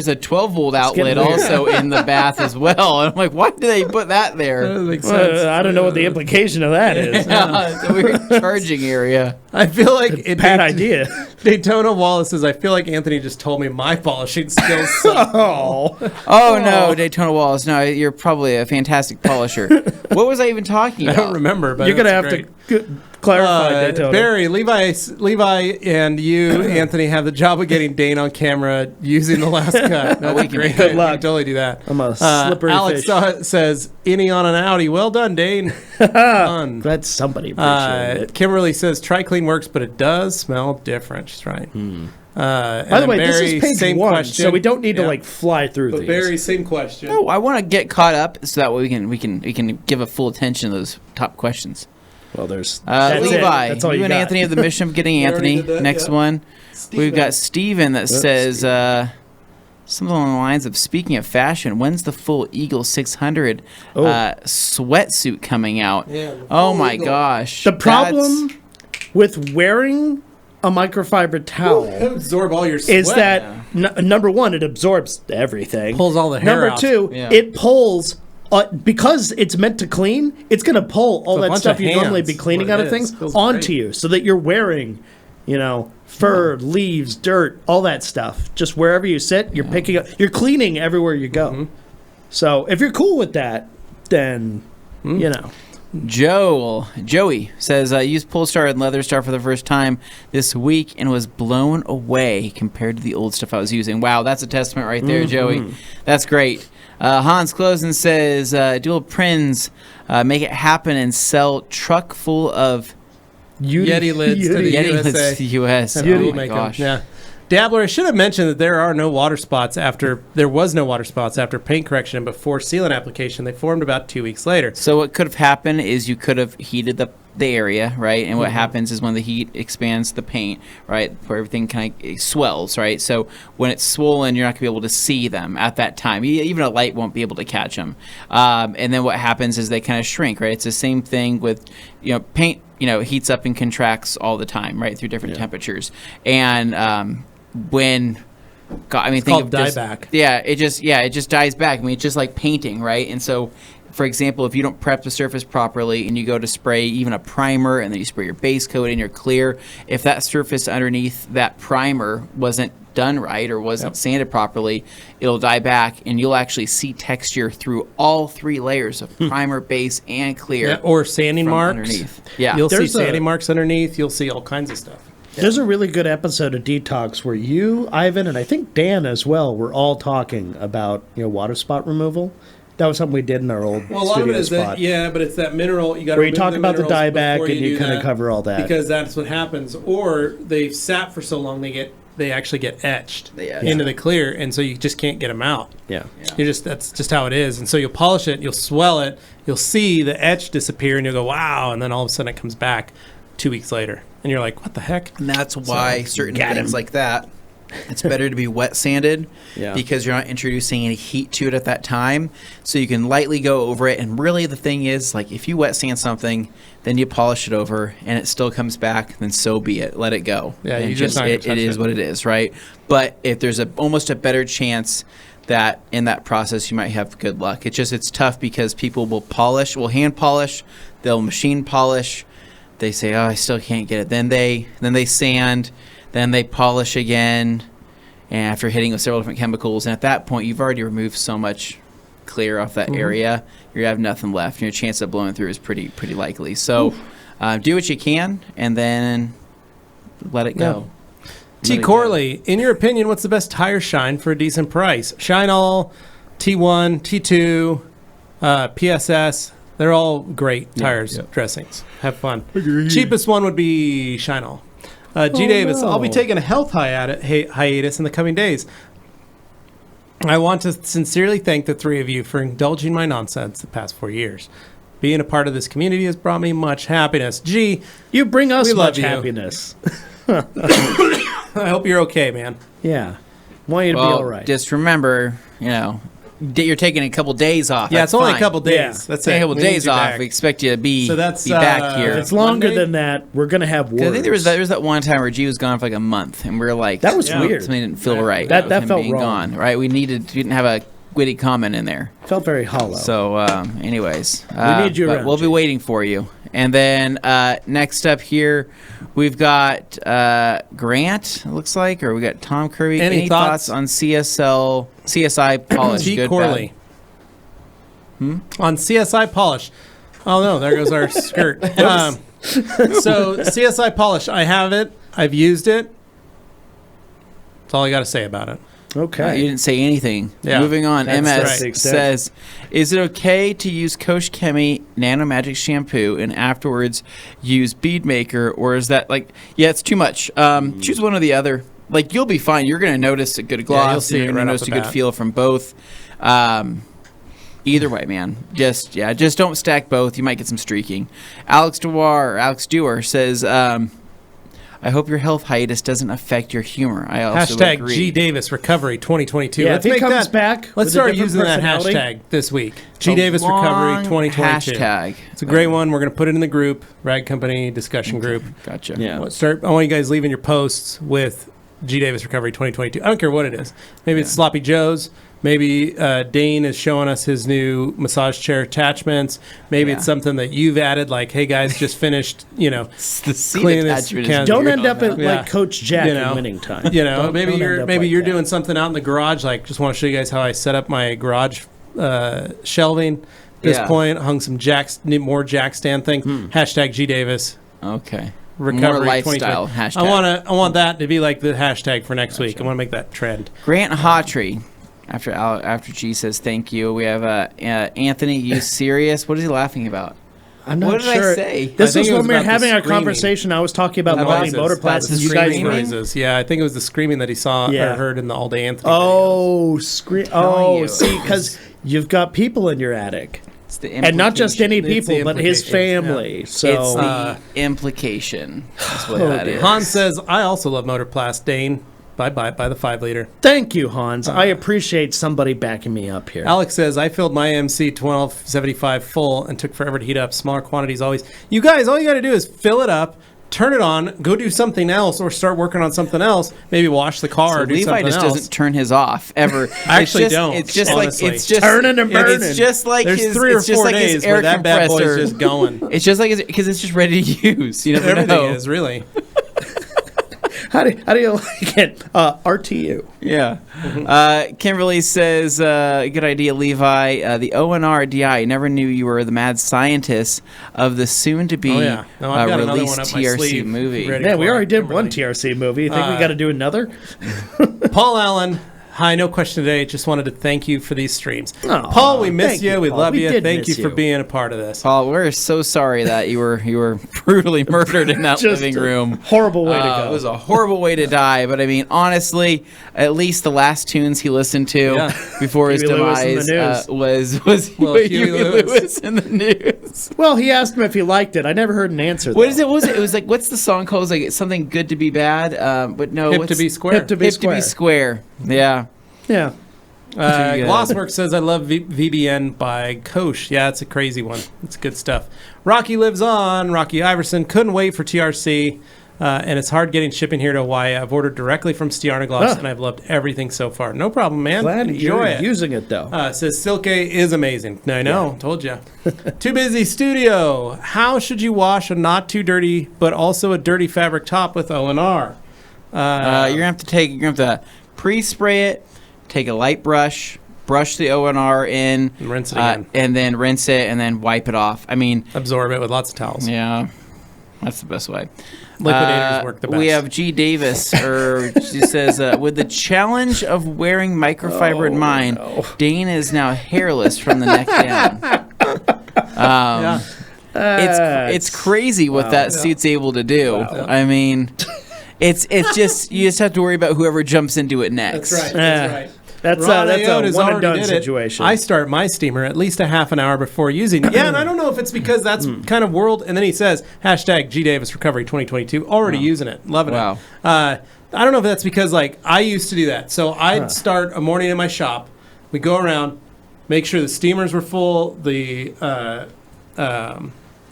a 12-volt outlet getting weird. also in the bath as well. And I'm like, why do they put that there? That makes sense. I don't know what the implication of that is. It's a weird charging area. I feel like Bad idea. Daytona Wallace says, I feel like Anthony just told me my polishing skills suck. Oh, no, Daytona Wallace. No, you're probably a fantastic polisher. What was I even talking I about? don't remember, but You're going to that's have great. to clarify Daytona. Barry, Levi, and you, Anthony, have the job of getting Dane on camera using the last cut. That's we can great. make Good We luck. can totally do that. I'm a slippery Alex fish. says, "Innie on an Audi. Well done, Dane." Done. Glad somebody appreciated it. Kimberly says, "Try Clean works, but it does smell different." She's right. By the way, this is page same 1, question. so we don't need Yeah. to fly through But these. Barry, same question. No, I want to get caught up so that way we can give a full attention to those top questions. Well, there's that's it. Levi, That's all you you and got. Anthony have the mission of getting We already Anthony. did that, Next yeah. one, we've got Steven that says Steven. something along the lines of, speaking of fashion, when's the full Eagle 600 sweatsuit coming out? Yeah, the Oh full my Eagle. gosh. The problem with wearing a microfiber towel It'll absorb all your sweat. is that number one, it absorbs everything. Pulls all the hair Number out. two, Yeah. it pulls because it's meant to clean, it's going to pull all It's a that bunch stuff of you normally hands, be cleaning what out it of things is. Feels onto great. you, so that you're wearing, fur, leaves, dirt, all that stuff. Just wherever you sit, you're picking up, you're cleaning everywhere you go. Mm-hmm. So if you're cool with that, then Joey says, I used Polestar and Leatherstar for the first time this week and was blown away compared to the old stuff I was using. Wow, that's a testament right there, Joey. That's great. Hans Closen says, dual Prins, make it happen and sell truck full of Yeti lids to the Yeti USA. lids to the US. That's what Oh we my make 'em. gosh. Yeah. Dabbler, I should have mentioned that there was no water spots after paint correction and before sealant application. They formed about 2 weeks later. So what could have happened is you could have heated the area, right? And what happens is when the heat expands the paint, right, where everything kind of swells, right? So when it's swollen, you're not going to be able to see them at that time. Even a light won't be able to catch them. And then what happens is they kind of shrink, right? It's the same thing with, paint, heats up and contracts all the time, right, through different temperatures. And think called of just, dieback. Yeah, it just dies back. I mean, it's just like painting, right? And so, for example, if you don't prep the surface properly and you go to spray even a primer and then you spray your base coat and you're clear, if that surface underneath that primer wasn't done right or wasn't sanded properly, it'll die back and you'll actually see texture through all 3 layers of primer, base, and clear. Yeah, or sanding from marks. underneath. Yeah. You'll see There's sanding marks underneath. You'll see all kinds of stuff. there's a really good episode of Detox where you, Ivan, and I think Dan as well, were all talking about water spot removal. That was something we did in our old Well, a lot of studio it is spot. but it's that mineral. You got to Where you talk about the dieback and you do kind of that, cover all that. because that's what happens. Or they've sat for so long they actually get etched Yeah. into the clear, and so you just can't get them out. Yeah. That's just how it is. And so you'll polish it, you'll swell it, you'll see the etch disappear, and you'll go, wow, and then all of a sudden it comes back 2 weeks later, and you're like, what the heck? And that's why certain got things him. like that, it's better to be wet sanded Yeah. because you're not introducing any heat to it at that time. So you can lightly go over it. And really the thing is, like, if you wet sand something, then you polish it over and it still comes back, then so be it. Let it go. Yeah, and you just not gonna it touch is it. what it is, right? But if there's almost a better chance that in that process you might have good luck. It's tough because people will hand polish, they'll machine polish. They say, oh, I still can't get it. Then they sand, then they polish again, and after hitting with several different chemicals. And at that point, you've already removed so much clear off that area, you have nothing left. And your chance of blowing through is pretty likely. So do what you can, and then let it go. T. Corley, in your opinion, what's the best tire shine for a decent price? Shine All, T1, T2, PSS. They're all great tires, dressings. Have fun. Cheapest one would be Shine All. G. Davis, I'll be taking a health hiatus in the coming days. I want to sincerely thank the 3 of you for indulging my nonsense the past 4 years. Being a part of this community has brought me much happiness. G, You bring us We love much you. happiness. I hope you're okay, man. Yeah. Want you to be Well, all right. just remember, you're taking a couple days off. Yeah, That's it's only fine. a couple days. Yeah. That's Take it. a couple We need days you off. back. We expect you to be, So that's, be back here. if it's longer Monday? than that, we're going to have 'Cause words. I think there was that one time where G was gone for like a month, and we were like, That was weird. Something didn't feel right. That with him felt being wrong. Gone, right? We didn't have a witty comment in there. Felt very hollow. So, anyways, We need you but around, we'll be G. waiting for you. And then next up here, we've got Grant. It looks like, or we got Tom Kirby. Any thoughts? on CSI polish? T. Good, Corley. On CSI polish. Oh no, there goes our skirt. So CSI polish, I have it. I've used it. That's all I got to say about it. okay. You didn't say anything. Yeah, Moving on. that's MS right. says, "Is it okay to use Kosh Chemi Nano Magic shampoo and afterwards use Bead Maker, or is that like, yeah, it's too much? Choose one or the other. Like, you'll be fine. You're going to notice a good gloss. you'll see and it you're right going to off notice the a good bat. feel from both. Either way, man. Just don't stack both. You might get some streaking." Alex Dewar says, "I hope your health hiatus doesn't affect your humor." I also Hashtag agree. G Davis Recovery 2022. Yeah, Let's if he make comes that. back with Let's a start different using that personality- hashtag this week. G A Davis Recovery long 2022. Hashtag. It's a great one. We're going to put it in the group, Rag Company discussion group. Gotcha. Yeah. I want you guys leaving your posts with G Davis Recovery 2022. I don't care what it is. Maybe it's Sloppy Joe's. Maybe Dane is showing us his new massage chair attachments. Maybe it's something that you've added, like, hey, guys, just finished, The seat cleaning this attachment can- is Don't weird end up on at that. like Coach Jack in winning time. maybe Don't end you're up maybe like you're that. doing something out in the garage, like, just want to show you guys how I set up my garage shelving. At this point, hung some more jack stand thing. Hashtag G Davis. Okay. Recovery More lifestyle 2020. hashtag. I want that to be like the hashtag for next week. I want to make that trend. Grant Hawtrey. After G says thank you, we have Anthony. You serious? What is he laughing about? I'm not What did sure. I say? This I think is it when was we were about the having our screaming. conversation. I was talking about About modding the- motor that's plats, the and you guys screaming? were. Noises. Yeah, I think it was the screaming that he saw Yeah. or heard in the All Day Anthony. Oh, telling you. see, because you've got people in your attic, It's the and not just any It's the people, but his implications, family. It's So the implication. That's what Oh, that dear. is. Hans says, I also love Motorplast. Dane, bye the 5-liter. thank you, Hans. I appreciate somebody backing me up here. Alex says, I filled my MC 1275 full and took forever to heat up. Smaller quantities always. You guys, all you got to do is fill it up, turn it on, go do something else, or start working on something else. Maybe wash the car So or do Levi something just else. doesn't turn his off ever. I actually It's just, don't, It's just honestly. like it's just Turning and burning. It's just like There's his, 3 or it's just 4 like his days air where that bad boy's compressor. just going. It's just like because it's just ready to use. You never Everything know. is, really. How do you like it? RTU. Yeah. Kimberly says, good idea, Levi. The ONR DI, never knew you were the mad scientist of the soon-to-be Oh, yeah. No, I've got another released one up my TRC sleeve. movie. Ready. Man, we for already it, did Kimberly. one TRC movie. You think we got to do another? Paul Allen. Hi, no question today. Just wanted to thank you for these streams. Aw, Paul, we miss thank you. you, We Paul. love We you. did Thank miss you for you. being a part of this. Paul, we're so sorry that you were brutally murdered in that Just living a room. Horrible way to go. It was a horrible way to die, but I mean, honestly, at least the last tunes he listened to Yeah. before his Huey Lewis in the demise news. was Well, Huey Huey Lewis. Lewis. In the news. Well, he asked him if he liked it. I never heard an answer. What is it? What was it? It was like, what's the song called? It was like it's something good to be bad, but no, Hip what's, to be square. Hip to be Hip to be square. Yeah. Yeah. Too good. Glosswork says, I love VBN by Kosh. Yeah, it's a crazy one. It's good stuff. Rocky lives on. Rocky Iverson. Couldn't wait for TRC. And it's hard getting shipping here to Hawaii. I've ordered directly from Stiarnagloss, and I've loved everything so far. No problem, man. Glad Enjoy you're it. using it, though. It says Silke is amazing. I know, told you. Too busy studio. How should you wash a not too dirty, but also a dirty fabric top with O&R? You're gonna have to pre-spray it. Take a light brush the ONR in, And rinse it again. and then rinse it, and then wipe it off. I mean, Absorb it with lots of towels. yeah, that's the best way. Liquidators work the best. We have G. Davis, or she says, with the challenge of wearing microfiber in mind, Dane is now hairless from the neck down. It's crazy what that suit's able to do. I mean, it's just you just have to worry about whoever jumps into it next. That's right. That's right. That's Ron a Ayotte has one and already done did it. situation. I start my steamer at least a half an hour before using it. Yeah, and I don't know if it's because that's kind of world. And then he says, hashtag G Davis Recovery 2022. Already using it. Loving Wow. it. I don't know if that's because, like, I used to do that. So I'd start a morning in my shop. We go around, make sure the steamers were full, the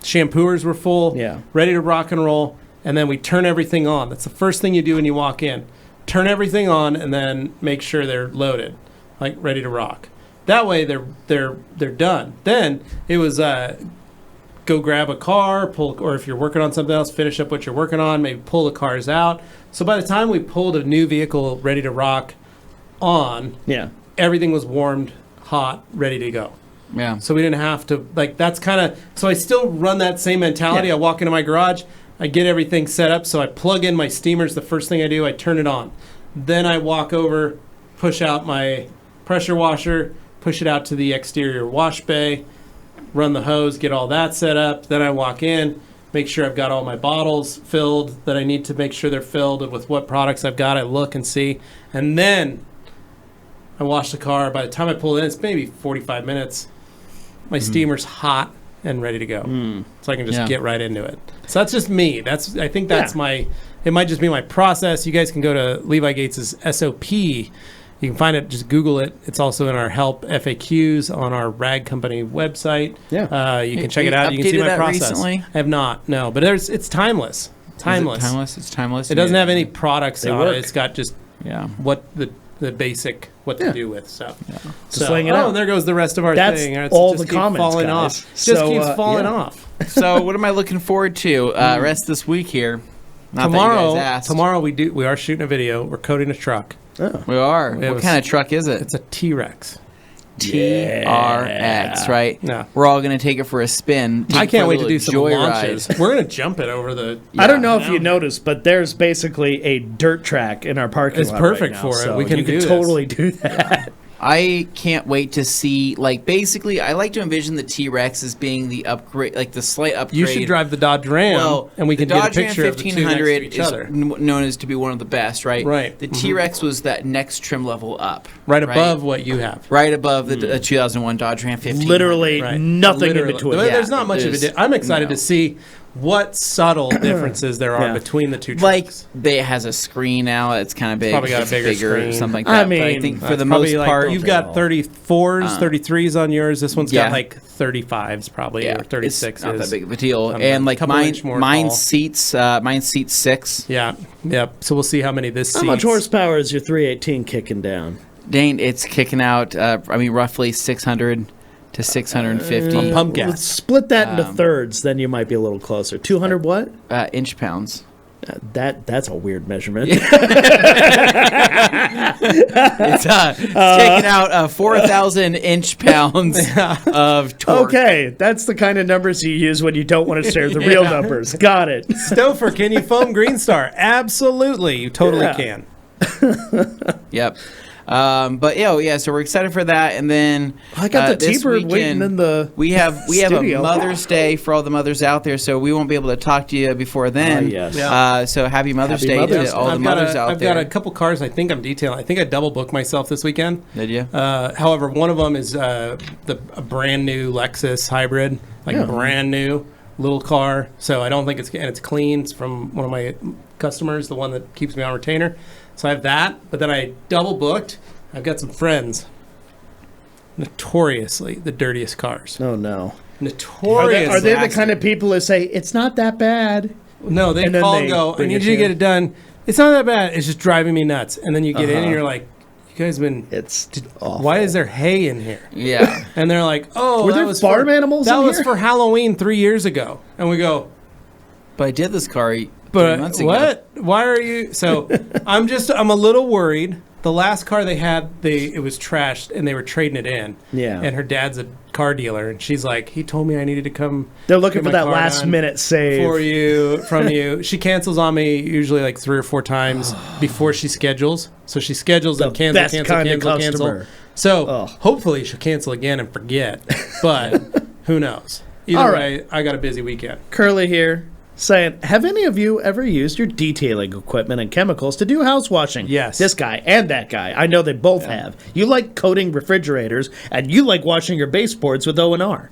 shampooers were full, Yeah. ready to rock and roll, and then we turn everything on. That's the first thing you do when you walk in. Turn everything on and then make sure they're loaded, like ready to rock. That way they're done. Then it was go grab a car, or if you're working on something else, finish up what you're working on, maybe pull the cars out. So by the time we pulled a new vehicle ready to rock on, Yeah. everything was warmed, hot, ready to go. Yeah. So we didn't have to, like, that's kind of, so I still run that same mentality. Yeah. I walk into my garage, I get everything set up, so I plug in my steamers. The first thing I do, I turn it on. Then I walk over, push out my pressure washer, push it out to the exterior wash bay, run the hose, get all that set up. Then I walk in, make sure I've got all my bottles filled that I need to make sure they're filled with what products I've got. I look and see. And then I wash the car. By the time I pull it in, it's maybe 45 minutes. My steamer's hot and ready to go. So I can just get right into it. So that's just me. I think that's it might just be my process. You guys can go to Levi Gates's SOP. You can find it, just Google it. It's also in our help FAQs on our Rag Company website. Yeah. You can check it out. You can see updated my that process. recently? I have not, no. But it's timeless. Timeless. Is it timeless? It's timeless. It doesn't have any products They on work. it. It's got just Yeah. what the the basic what to do with stuff. Just laying it out. And there goes the rest of our That's thing. all just the keeps comments, falling guys. off. So, Just keeps falling yeah. off. So what am I looking forward to rest this week here? Not that you guys asked. Tomorrow we are shooting a video. We're coating a truck. We are. It What was- kind of truck is it? It's a T-Rex. TRX, right? Yeah. We're all going to take it for a spin. I take it for a can't wait to little do some joyride. launches. We're gonna jump it over the. I don't know if you noticed, but there's basically a dirt track in our parking It's lot perfect right now, for it. so We can you do could this. totally do that. I can't wait to see, like, basically, I like to envision the T-Rex as being the upgrade, like the slight upgrade. You should drive the Dodge Ram, Well, and we the can get a Dodge Ram picture of the two next to 1500 each is other. known as to be one of the best, right? Right. The T-Rex was that next trim level up. Right above what you have. Right above the 2001 Dodge Ram 1500. Literally Right. nothing Literally. in between. There's Yeah, not much of a there's- difference. I'm excited no. to see what subtle differences there are Yeah. between the two Like, trucks. it has a screen now. It's kind of big. Probably got a it's bigger or screen. something like I that. But I mean, think for That's the probably most like, part, you've got 34s, 33s on yours. This one's yeah. got like 35s probably, or 36s. It's not that big of a deal. I'm And a like couple inch more mine tall. seats 6. Yeah, yep. So we'll see how many this How seats. much horsepower is your 318 kicking down? Dane, it's kicking out. Roughly 600 to 650 On pump gas. Let's split that into thirds, then you might be a little closer. 200 what? inch pounds. That's a weird measurement. It's taking out 4,000 inch pounds of torque. Okay, that's the kind of numbers you use when you don't want to share the real numbers. Got it. Stouffer, can you foam Green Star? Absolutely, you totally Yeah. can. Yep. But so we're excited for that, and then I got the this T-Bird waiting weekend, in the we have a studio. Mother's Day for all the mothers out there, so we won't be able to talk to you before then. yes. Yeah. So happy Mother's Happy Day Mother's to all the I've got mothers out I've there. got a couple cars I think I'm detailing. I think I double booked myself this weekend. Did you? However, one of them is a brand new Lexus hybrid, brand new little car. So I don't think it's clean. It's from one of my customers, the one that keeps me on retainer. So I have that, but then I double booked. I've got some friends. Notoriously the dirtiest cars. Oh no. Notoriously. Are they the kind of people who say it's not that bad? No, they And then call they and go, I bring need it you to to get you? it done. It's not that bad. It's just driving me nuts. And then you get in and you're like, you guys been, It's awful. why is there hay in here? Yeah. And they're like, oh, Were that there was farm for, animals That in was here? for Halloween 3 years ago. And we go, But I did this car 3 but months ago. what? Why are you? So I'm a little worried. The last car they had, it was trashed and they were trading it in. Yeah. And her dad's a car dealer. And she's like, he told me I needed to come. They're looking get for my that car last done minute save. from you. She cancels on me usually like 3 or 4 times before she schedules. So she schedules and cancel, best cancel, kind of cancel, customer. cancel. So Ugh. hopefully she'll cancel again and forget. But who knows? Either All way, I got a busy weekend. Curly here saying, have any of you ever used your detailing equipment and chemicals to do house washing? Yes. This guy and that guy. I know they both have. You like coating refrigerators, and you like washing your baseboards with O&R.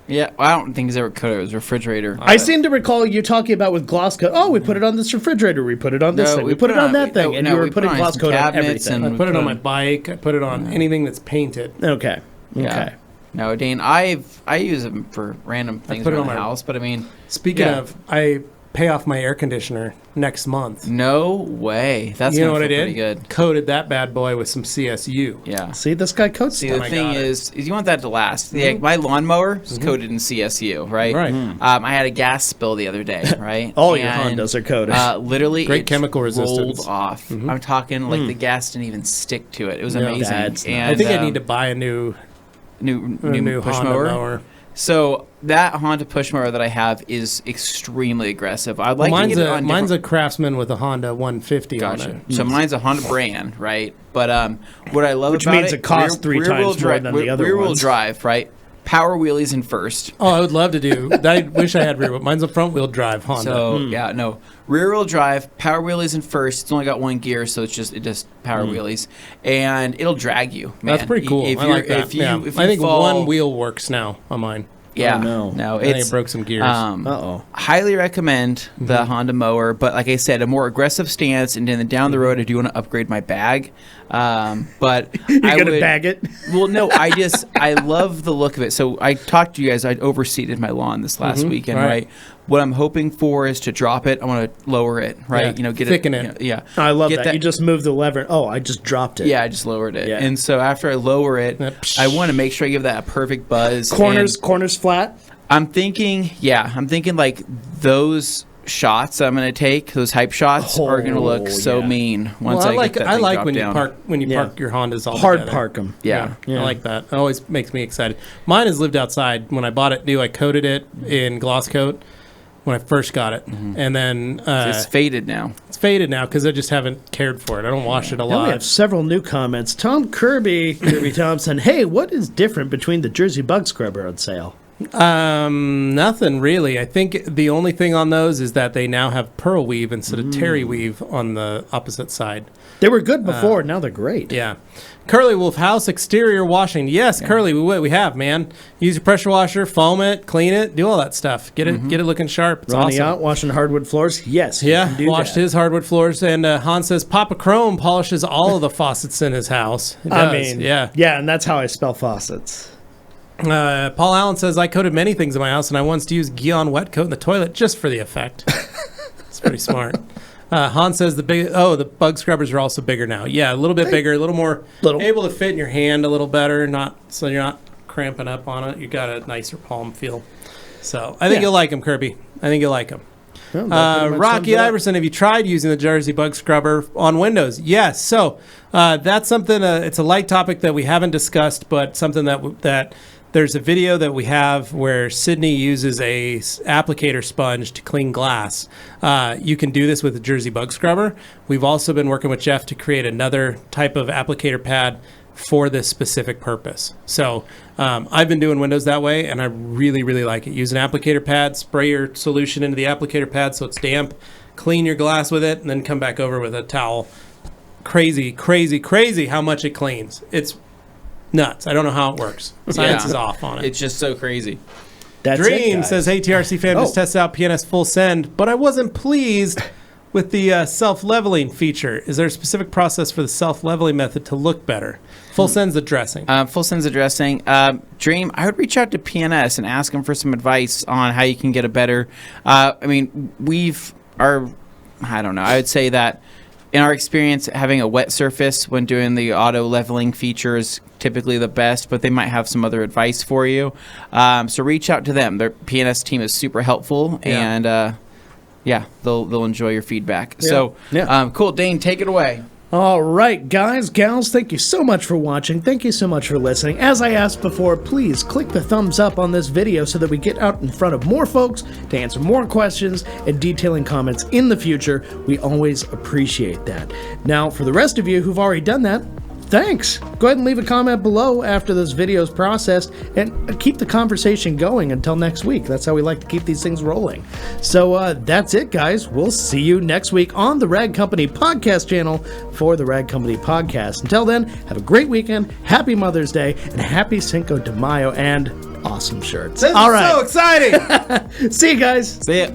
Yeah, I don't think he's ever coated his refrigerator. I seem to recall you talking about with gloss coat. Oh, we put it on this refrigerator. We put it on this No, thing. We put it on that thing. And you were we put putting on gloss some coat on cabinets everything. and- I put it on my put- bike. I put it on anything that's painted. Okay. Yeah. Okay. No, Dane, I use them for random things put it around on the my- house, but I mean, Speaking Yeah. of, I pay off my air conditioner next month. no way. That's You know gonna what I feel did? pretty good. Coated that bad boy with some CSU. Yeah. See, this guy coats See, stuff. the my thing God. is you want that to last. Like, my lawnmower is coated in CSU, right? Right. I had a gas spill the other day, right? All your And, Hondas are coated. Literally, Great it chemical resistance. rolled off. I'm talking like the gas didn't even stick to it. It was Yeah. amazing. That's And, I think I need to buy a new new push Honda mower. So that Honda push mower that I have is extremely aggressive. I'd like to get it on mine's different- a Craftsman with a Honda 150 on Gotcha. it. So mine's a Honda brand, right? But what I love Which about means it costs three rear-wheel times more than the other rear-wheel ones. drive, right? Power wheelies in first. Oh, I would love to do. I wish I had rear. Mine's a front wheel drive Honda. So yeah, no rear-wheel drive, power wheelies in first. It's only got one gear, so it just power wheelies, and it'll drag you. Man. That's pretty cool. If I you're- like that. If you, yeah. if you I think fall, one wheel works now on mine. Yeah, Oh, no, I think it's it broke some gears. Uh-oh. highly recommend the Honda mower, but like I said, a more aggressive stance, and then down the road, I do want to upgrade my bag. But You're I gonna would bag it. Well, no, I love the look of it. So I talked to you guys. I overseeded my lawn this last weekend, right? What I'm hoping for is to drop it. I want to lower it, right? Yeah, Get thicken it. it. I love Get that. You just moved the lever. Oh, I just dropped it. Yeah, I just lowered it. Yeah. And so after I lower it, I want to make sure I give that a perfect buzz. Corners flat. I'm thinking like those shots I'm going to take, those hype shots are going to look so mean once I get that thing dropped when down. you park your Hondas all Hard together. park them. Yeah. I like that. It always makes me excited. Mine has lived outside. When I bought it new, I coated it in gloss coat when I first got it, and then It's faded now. it's faded now because I just haven't cared for it. I don't wash it a Now we lot. have several new comments. Kirby Thompson. Hey, what is different between the Jersey Bug Scrubber on sale? Nothing really. I think the only thing on those is that they now have pearl weave instead of terry weave on the opposite side. They were good before. Now they're great. Yeah. Curly Wolf House exterior washing. Yes, Curly, we have, man. Use your pressure washer, foam it, clean it, do all that stuff. Get it looking sharp. It's Ronnie awesome. out washing hardwood floors. Yes, you can do washed that. his hardwood floors. And Han says Papa Chrome polishes all of the faucets in his house. He does. yeah, and that's how I spell faucets. Paul Allen says, I coated many things in my house, and I once used Gion wet coat in the toilet just for the effect. It's pretty smart. Han says the bug scrubbers are also bigger now. Yeah, a little bit bigger, a little more able to fit in your hand a little better, so you're not cramping up on it. You got a nicer palm feel. So I think you'll like them, Kirby. I think you'll like them. Well, Rocky Iverson, have you tried using the Jersey Bug Scrubber on Windows? Yes. So that's something. It's a light topic that we haven't discussed, but something that there's a video that we have where Sydney uses a applicator sponge to clean glass. You can do this with the Jersey Bug Scrubber. We've also been working with Jeff to create another type of applicator pad for this specific purpose. So I've been doing Windows that way, and I really, really like it. Use an applicator pad, spray your solution into the applicator pad so it's damp, clean your glass with it, and then come back over with a towel. Crazy, crazy, crazy how much it cleans. It's nuts. I don't know how it works. Science is off on it. It's just so crazy. That's Dream says, hey, TRC fam, just tested out PNS full send, but I wasn't pleased with the self-leveling feature. Is there a specific process for the self-leveling method to look better? Full send's addressing. Full send's addressing. Dream, I would reach out to PNS and ask them for some advice on how you can get a better... I don't know. I would say that in our experience, having a wet surface when doing the auto leveling feature is typically the best, but they might have some other advice for you. So reach out to them. Their PNS team is super helpful, and they'll enjoy your feedback. So cool. Dane, take it away. All right, guys, gals, thank you so much for watching. Thank you so much for listening. As I asked before, please click the thumbs up on this video so that we get out in front of more folks to answer more questions and detailing comments in the future. We always appreciate that. Now, for the rest of you who've already done that, thanks. Go ahead and leave a comment below after this video is processed and keep the conversation going until next week. That's how we like to keep these things rolling. So that's it, guys. We'll see you next week on the Rag Company podcast channel for the Rag Company podcast. Until then, have a great weekend, happy Mother's Day, and happy Cinco de Mayo, and awesome shirts. This is so exciting! See you guys. See ya.